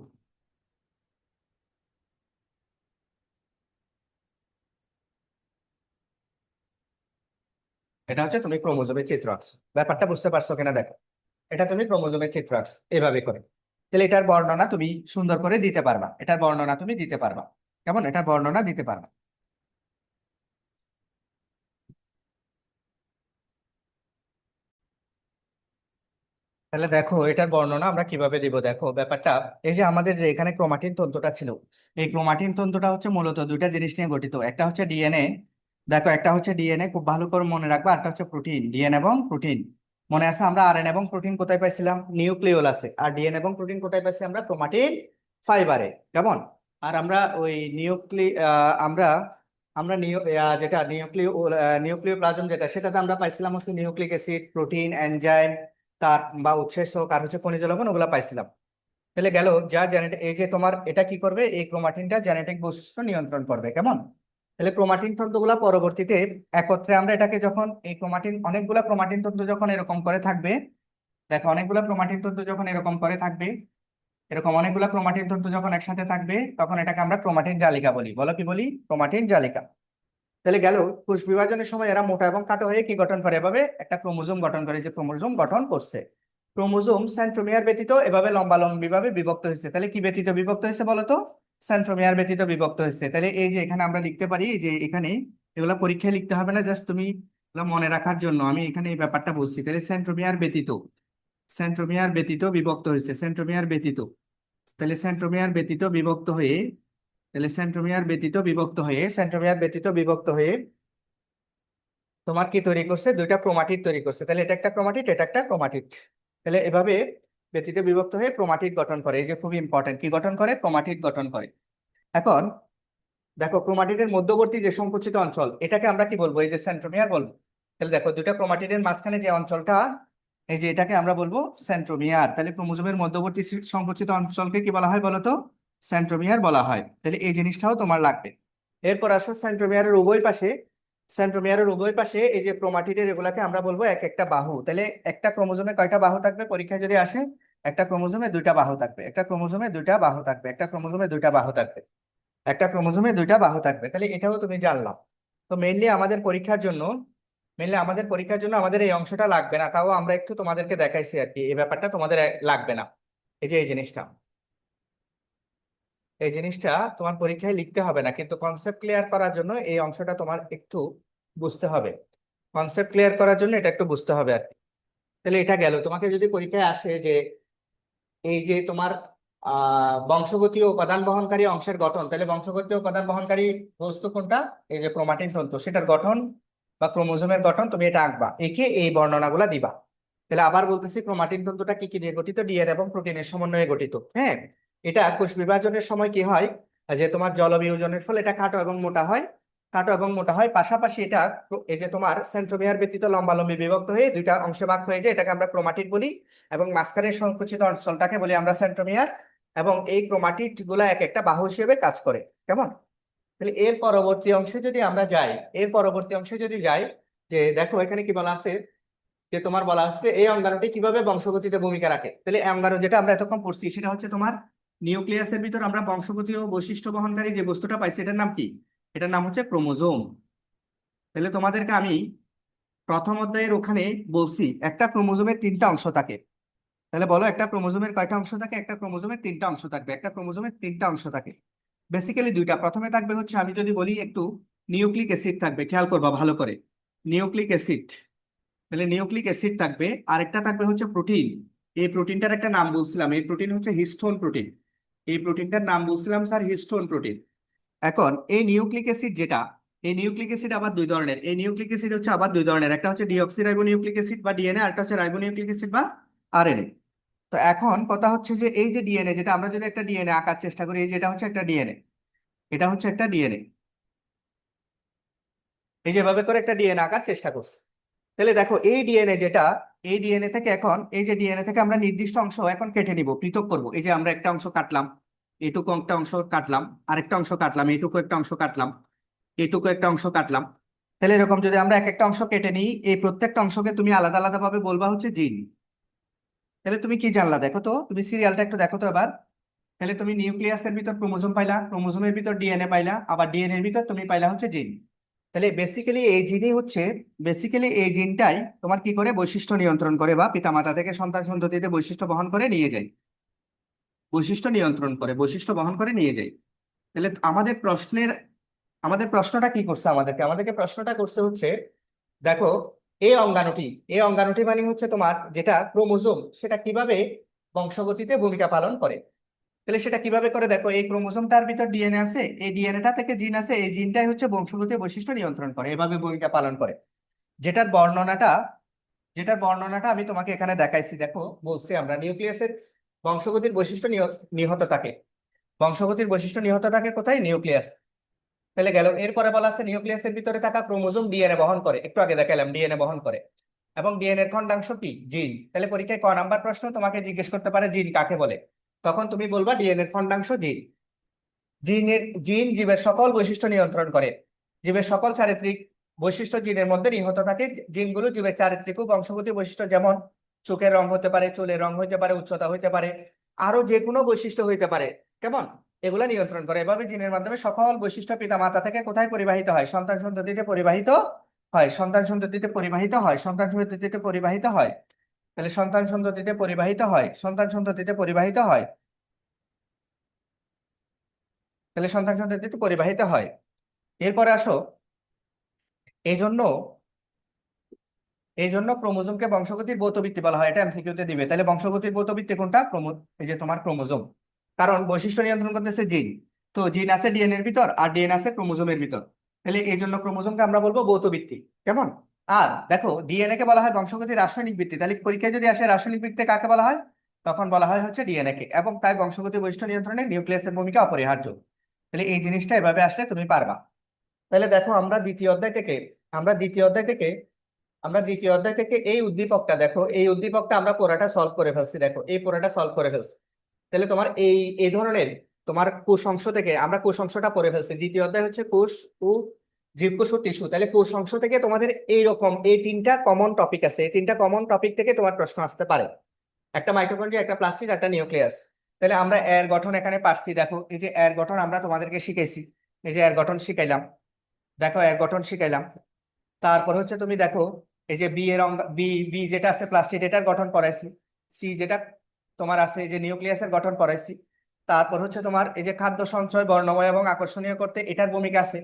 এটা হচ্ছে তুমি ক্রোমোজোমের চিত্র আঁকছো। ব্যাপারটা বুঝতে পারছো কিনা দেখো। এটা তুমি ক্রোমোজোমের চিত্র আঁকছো এভাবে করে। তাহলে এটার বর্ণনা তুমি সুন্দর করে দিতে পারবা, এটার বর্ণনা তুমি দিতে পারবা। কেমন? এটার বর্ণনা দিতে পারবা। তাহলে দেখো এটার বর্ণনা আমরা কিভাবে দিব, দেখো ব্যাপারটা। এই যে আমাদের যে এখানে ক্রোমাটিন তন্তুটা ছিল, এই ক্রোমাটিন তন্তুটা হচ্ছে মূলত দুইটা জিনিস নিয়ে গঠিত। একটা হচ্ছে ডিএনএ, দেখো একটা হচ্ছে ডিএনএ, খুব ভালো করে মনে রাখবা। একটা হচ্ছে প্রোটিন, ডিএনএ এবং প্রোটিন। মনে আছে আমরা আরএনএ এবং প্রোটিন কোথায় পাইছিলাম? নিউক্লিওলাসে। আর ডিএনএ এবং প্রোটিন কোথায় পাইছি আমরা? ক্রোমাটিন ফাইবারে। কেমন? আর আমরা ওই আমরা আমরা যেটা নিউক্লিওপ্লাজম যেটা, সেটাতে আমরা পাইছিলাম হচ্ছে নিউক্লিক অ্যাসিড, প্রোটিন, এনজাইম, তার বা উৎসেচক, আর হচ্ছে খনিজ লবণ, ওগুলা পাইছিলাম। তাহলে গেল যা জেনেটিক, এই যে তোমার এটা কি করবে, এই ক্রোমাটিনটা জেনেটিক বৈশিষ্ট্য নিয়ন্ত্রণ করবে। কেমন? তাহলে ক্রোমাটিন তন্তুগুলা পরবর্তীতে একত্রে আমরা এটাকে যখন এই ক্রোমাটিন, অনেকগুলা ক্রোমাটিন তন্তু যখন এরকম করে থাকবে, দেখো অনেকগুলা ক্রোমাটিন তন্তু যখন এরকম করে থাকবে, এরকম অনেকগুলা ক্রোমাটিন তন্তু যখন একসাথে থাকবে, তখন এটাকে আমরা ক্রোমাটিন জালিকা বলি। বলো কি বলি? ক্রোমাটিন জালিকা। তাহলে গেল কোষ বিভাজনের সময় এরা মোটা এবং খাটো হয়ে কি গঠন করে? এভাবে একটা ক্রোমোজোম গঠন করে, যে ক্রোমোজোম গঠন করছে। ক্রোমোজোম সেন্ট্রোমিয়ার ব্যতীত এভাবে লম্বালম্বি ভাবে বিভক্ত হয়েছে। তাহলে কি ব্যতীত বিভক্ত হয়েছে বলতো? সেন্ট্রোমিয়ার ব্যতীত বিভক্ত হয়েছে। তাহলে এই যে এখানে আমরা লিখতে পারি যে এখানে, এগুলা পরীক্ষায় লিখতে হবে না, জাস্ট তুমি এগুলা মনে রাখার জন্য আমি এখানে এই ব্যাপারটা বলছি। তাহলে সেন্ট্রোমিয়ার ব্যতীত, সেন্ট্রোমিয়ার ব্যতীত বিভক্ত হয়েছে, সেন্ট্রোমিয়ার ব্যতীত। তাহলে সেন্ট্রোমিয়ার ব্যতীত বিভক্ত হয়ে, তাহলে সেন্ট্রোমিয়ার ব্যতীত বিভক্ত হয়ে, সেন্ট্রোমিয়ার ব্যতীত বিভক্ত হয়ে তোমার কি তৈরি করছে? দুইটা ক্রোমাটিড তৈরি করছে। তাহলে এটা একটা ক্রোমাটিড, এটা একটা ক্রোমাটিড। তাহলে এভাবে ব্যতীত বিভক্ত হয়ে ক্রোমাটিড গঠন করে। এই যে খুবই ইম্পর্টেন্ট, কি গঠন করে? ক্রোমাটিড গঠন করে। এখন দেখো ক্রোমাটিডের মধ্যবর্তী যে সংকুচিত অঞ্চল, এটাকে আমরা কি বলবো? এই যে সেন্ট্রোমিয়ার বলবো। তাহলে দেখো দুইটা ক্রোমাটিডের মাঝখানে যে অঞ্চলটা, এই যে এটাকে আমরা বলবো সেন্ট্রোমিয়ার। তাহলে ক্রোমোজোমের মধ্যবর্তী সংকুচিত অঞ্চলকে কি বলা হয় বলতো? সেন্ট্রোমিয়ার বলা হয়। তাহলে এই জিনিসটাও তোমার লাগবে। এরপর আসো সেন্ট্রোমিয়ারের উভয় পাশে, সেন্ট্রোমিয়ারের উভয় পাশে এই যে ক্রোমাটিডের, এগুলাকে আমরা বলবো এক একটা বাহু। তাহলে একটা ক্রোমোজোমে কয়টা বাহু থাকবে পরীক্ষায় যদি আসে? একটা ক্রোমোজোমে দুইটা বাহু থাকবে, একটা ক্রোমোজোমে দুইটা বাহু থাকবে, একটা ক্রোমোজোমে দুইটা বাহু থাকবে, একটা ক্রোমোজোমে দুইটা বাহু থাকবে। তাহলে এটাও তুমি জানলাম। তো মেইনলি আমাদের পরীক্ষার জন্য, আমাদের এই অংশটা লাগবে না, তাও আমরা একটু তোমাদেরকে দেখাইছি আর কি। এই ব্যাপারটা তোমাদের লাগবে না। এই যে এই জিনিসটা, এই জিনিসটা তোমার পরীক্ষায় লিখতে হবে না, কিন্তু কনসেপ্ট ক্লিয়ার করার জন্য এই অংশটা তোমার একটু বুঝতে হবে। কনসেপ্ট ক্লিয়ার করার জন্য এটা একটু বুঝতে হবে আর কি। তাহলে এটা গেল। তোমাকে যদি পরীক্ষায় আসে যে এই যে তোমার বংশগতীয় উপাদান বহনকারী অংশের গঠন, তাহলে বংশগতীয় উপাদান বহনকারী বস্তু কোনটা? এই যে ক্রোমাটিন তন্তু, সেটার গঠন বা ক্রোমোজোমের গঠন তুমি এটা আঁকবা, এঁকে এই বর্ণনাগুলা দিবা। তাহলে আবার বলতেছি, ক্রোমাটিন তন্তুটা কি কি দিয়ে গঠিত? ডিএনএ এবং প্রোটিনের সমন্বয়ে গঠিত। হ্যাঁ, এটা কোষ বিভাজনের সময় কি হয়, যে তোমার জলবিয়োজনের ফলে এটা খাটো এবং মোটা হয়, খাটো এবং মোটা হয়। পাশাপাশি এটা এই যে তোমার সেন্ট্রোমিয়ার ব্যতীত লম্বালম্বি বিভক্ত হয়ে দুইটা অংশে ভাগ হয়ে যায়, এটাকে আমরা ক্রোমাটিড বলি। এবং মাঝখানের সংকুচিত অঞ্চলটাকে বলি আমরা সেন্ট্রোমিয়ার। এবং এই ক্রোমাটিড গুলা এক একটা বাহু হিসেবে কাজ করে। কেমন? তাহলে এর পরবর্তী অংশে যদি আমরা যাই, এর পরবর্তী অংশে যদি যাই, যে দেখো এখানে কি বলা আছে, যে তোমার বলা আছে এই অঙ্গাণুটি কিভাবে বংশগতিতে ভূমিকা রাখে। তাহলে এই অঙ্গাণু যেটা আমরা এতক্ষণ পড়ছি সেটা হচ্ছে তোমার নিউক্লিয়াসের ভিতর আমরা বংশগতি ও বৈশিষ্ট্য বহনকারী যে বস্তুটা পাইছি এটার নাম কি? এটার নাম হচ্ছে ক্রোমোজোম। তাহলে তোমাদেরকে আমি প্রথম অধ্যায়ের ওখানে বলছি একটা ক্রোমোজোমের তিনটা অংশ থাকে। তাহলে বলো একটা ক্রোমোজোমের কয়টা অংশ থাকে? একটা ক্রোমোজোমের তিনটা অংশ থাকবে। একটা ক্রোমোজোমের তিনটা অংশ থাকে, বেসিক্যালি দুইটা। প্রথমে থাকবে হচ্ছে, আমি যদি বলি একটু, নিউক্লিক অ্যাসিড থাকবে, খেয়াল করবা ভালো করে, নিউক্লিক অ্যাসিড। তাহলে নিউক্লিক অ্যাসিড থাকবে, আরেকটা থাকবে হচ্ছে প্রোটিন। এই প্রোটিনটার একটা নাম বলছিলাম, এই প্রোটিন হচ্ছে হিস্টোন প্রোটিন। এই প্রোটিনটার নাম বলছিলাম স্যার হিস্টোন প্রোটিন। এখন এই নিউক্লিক অ্যাসিড যেটা, এই নিউক্লিক অ্যাসিড আবার দুই ধরনের। এই নিউক্লিক অ্যাসিড হচ্ছে আবার দুই ধরনের, একটা হচ্ছে ডিঅক্সিরাইবোনিউক্লিক অ্যাসিড বা ডিএনএ, আরেকটা হচ্ছে রাইবোনিউক্লিক অ্যাসিড বা আরএনএ। তো এখন কথা হচ্ছে যে এই যে ডিএনএ, যেটা আমরা যদি একটা ডিএনএ আঁকার চেষ্টা করি, এই যেটা হচ্ছে একটা ডিএনএ, এটা হচ্ছে একটা ডিএনএ, এই যেভাবে করে একটা ডিএনএ আঁকার চেষ্টা করছি। তাহলে দেখো এই ডিএনএ যেটা, এই ডিএনএ থেকে এখন, এই যে ডিএনএ থেকে আমরা নির্দিষ্ট অংশ এখন কেটে নিব, পৃথক করব। এই যে আমরা একটা অংশ কাটলাম, এইটুকু একটা অংশ কাটলাম, আরেকটা অংশ কাটলাম, এইটুকু একটা অংশ কাটলাম, এইটুকু একটা অংশ কাটলাম। তাহলে এরকম যদি আমরা এক একটা অংশ কেটে নিই, এই প্রত্যেকটা অংশকে তুমি আলাদা আলাদা ভাবে বলবা হচ্ছে জিন। তাহলে তুমি কি জানলা দেখো তো, তুমি সিরিয়ালটা একটু দেখো তো এবার। তাহলে তুমি নিউক্লিয়াসের ভিতর ক্রোমোজোম পাইলা, ক্রোমোজোমের ভিতর ডিএনএ পাইলা, আবার ডিএনএ এর ভিতর তুমি পাইলা হচ্ছে জিন। তাহলে বেসিক্যালি এই জিনই হচ্ছে, বেসিক্যালি এই জিনটাই তোমার কি করে বৈশিষ্ট্য নিয়ন্ত্রণ করে, বা পিতামাতা থেকে সন্তান সন্ততিতে বৈশিষ্ট্য বহন করে নিয়ে যায়, বৈশিষ্ট্য নিয়ন্ত্রণ করে, বৈশিষ্ট্য বহন করে নিয়ে যায়। তাহলে আমাদের প্রশ্নটা কি করছে, আমাদেরকে প্রশ্নটা করছে হচ্ছে, দেখো এই অঙ্গাণুটি, এই অঙ্গাণুটি মানে হচ্ছে তোমার যেটা ক্রোমোজোম, সেটা কিভাবে বংশগতিতে ভূমিকা পালন করে। তাহলে সেটা কিভাবে করে, দেখো এই ক্রোমোজোমটার ভিতর ডিএনএ আছে, এই ডিএনএটা থেকে জিন আছে, এই জিনটাই হচ্ছে বংশগতি বৈশিষ্ট্য নিয়ন্ত্রণ করে, এভাবে ভূমিকা পালন করে। যেটার বর্ণনাটা, আমি তোমাকে এখানে দেখাইছি। দেখো বলছি আমরা নিউক্লিয়াসের বংশগতির বৈশিষ্ট্য নিহত থাকে, বংশগতির বৈশিষ্ট্য নিহত থাকে কোথায়? নিউক্লিয়াস। তাহলে গেল, এরপরে বলা আছে নিউক্লিয়াসের ভিতরে থাকা ক্রোমোজোম ডিএনএ বহন করে, একটু আগে দেখালাম ডিএনএ বহন করে, এবং ডিএনএ এর খন্ডাংশ কি? জিন। তাহলে পরীক্ষায় ক নাম্বার প্রশ্ন তোমাকে জিজ্ঞেস করতে পারে জিন কাকে বলে, তখন তুমি বলবা ডিএনএ এর খন্ডাংশ জিন। জিন জীবের সকল বৈশিষ্ট্য নিয়ন্ত্রণ করে, জীবের সকল চারিত্রিক বৈশিষ্ট্য জিনের মধ্যে নিহিত থাকে। জিনগুলো জীবের চারিত্রিক ও বংশগতি বৈশিষ্ট্য, যেমন চোখের রং হতে পারে, চুলের রং হইতে পারে, উচ্চতা হইতে পারে, আরো যে কোনো বৈশিষ্ট্য হইতে পারে, কেমন, এগুলা নিয়ন্ত্রণ করে। এভাবে জিনের মাধ্যমে সকল বৈশিষ্ট্য পিতা মাতা থেকে কোথায় পরিবাহিত হয়? সন্তান সন্ততিতে পরিবাহিত হয়, সন্তান সন্ততিতে পরিবাহিত হয়, সন্তান সন্ততিতে পরিবাহিত হয়। তাহলে সন্তান সন্ততিতে পরিবাহিত হয়, সন্তান সন্ততিতে পরিবাহিত হয়, তাহলে সন্তান সন্ততিতে পরিবাহিত হয়। এরপরে আসো, এই জন্য ক্রোমোজোমকে বংশগতির ভৌত ভিত্তি বলা হয়, এটা এমসিকিউ তে দিবে। তাহলে বংশগতির ভৌত ভিত্তি কোনটা? এই যে তোমার ক্রোমোজোম, কারণ বৈশিষ্ট্য নিয়ন্ত্রণ করতেছে জিন। তো জিন আছে ডিএনএ এর ভিতর, আর ডিএনএ আছে ক্রোমোজোমের ভিতর। তাহলে এই জন্য ক্রোমোজোমকে আমরা বলবো ভৌত ভিত্তি, কেমন। আর দেখো ডিএনএ কে বলা হয় বংশগতির রাসায়নিক ভিত্তি। তাহলে পরীক্ষায় যদি আসে রাসায়নিক ভিত্তি কাকে বলা হয়, তখন বলা হয় হচ্ছে ডিএনএ কে। এবং তাই বংশগতি বৈশিষ্ট্য নিয়ন্ত্রণে নিউক্লিয়াসের ভূমিকা অপরিহার্য। তাহলে এই জিনিসটা এভাবে আসলে তুমি পারবা। তাহলে দেখো আমরা দ্বিতীয় অধ্যায় থেকে এই উদ্দীপকটা, দেখো এই উদ্দীপকটা আমরা পুরাটা সলভ করে ফেলছি। দেখো এই পুরাটা সলভ করে ফেলছি। তাহলে তোমার এই ধরনের তোমার কোষ অংশ থেকে আমরা কোষ অংশটা পড়ে ফেলছি। দ্বিতীয় অধ্যায় হচ্ছে কোষ ও জীবকোষ ও টিস্যু। তাহলে কোষ অংশ থেকে তোমাদের এইরকম এই তিনটা কমন টপিক আছে, এই তিনটা কমন টপিক থেকে তোমার প্রশ্ন আসতে পারে, একটা মাইটোকন্ড্রিয়া, একটা প্লাস্টিড, একটা নিউক্লিয়াস। তাহলে আমরা এর গঠন এখানে পারছি। দেখো এই যে এর গঠন আমরা তোমাদেরকে শিখাইছি, এই যে এর গঠন শিখাইলাম, দেখো এর গঠন শিখাইলাম। তারপর হচ্ছে তুমি দেখো এই যে বি এর বি বি যেটা আছে প্লাস্টিড, এটার গঠন পড়াইছি। সি যেটা তোমার আছে এই যে নিউক্লিয়াসের গঠন পড়াইছি। তারপর হচ্ছে তোমার এই যে খাদ্য সঞ্চয় বর্ণময় এবং আকর্ষণীয় করতে এটার ভূমিকা আছে।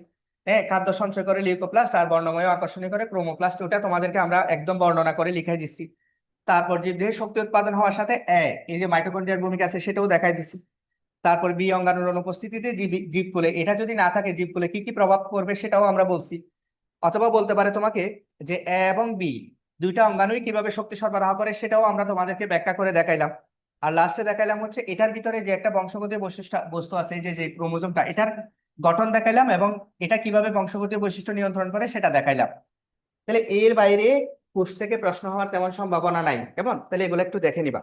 হ্যাঁ, খাদ্য সঞ্চয় করে লিউকোপ্লাস্ট, আর বর্ণময় ও আকর্ষণীয় করে ক্রোমোপ্লাস্ট, ওটা তোমাদেরকে আমরা একদম বর্ণনা করে লিখাই দিচ্ছি। তারপর জীবদেহে শক্তি উৎপাদন হওয়ার সাথে এই যে মাইটোকন্ড্রিয়ার ভূমিকা আছে সেটাও দেখাই দিচ্ছি। তারপর বি অঙ্গাণুর অনুপস্থিতিতে জীবকুলে, এটা যদি না থাকে জীবকুলে কি কি প্রভাব পড়বে সেটাও আমরা বলছি। অথবা বলতে পারে তোমাকে যে এ এবং বি দুইটা অঙ্গাণুই কিভাবে শক্তি সরবরাহ করে সেটাও আমরা তোমাদেরকে ব্যাখ্যা করে দেখাইলাম। আর লাস্টে দেখাইলাম হচ্ছে এটার ভিতরে যে একটা বংশগতি বৈশিষ্ট্য বস্তু আছে, এই যে যে ক্রোমোজোমটা, এটার গঠন দেখাইলাম, এবং এটা কিভাবে বংশগতি বৈশিষ্ট্য নিয়ন্ত্রণ করে সেটা দেখাইলাম। তাহলে এর বাইরে কোষ থেকে প্রশ্ন হওয়ার তেমন সম্ভাবনা নাই, কেমন। তাহলে এগুলো একটু দেখে নিবা।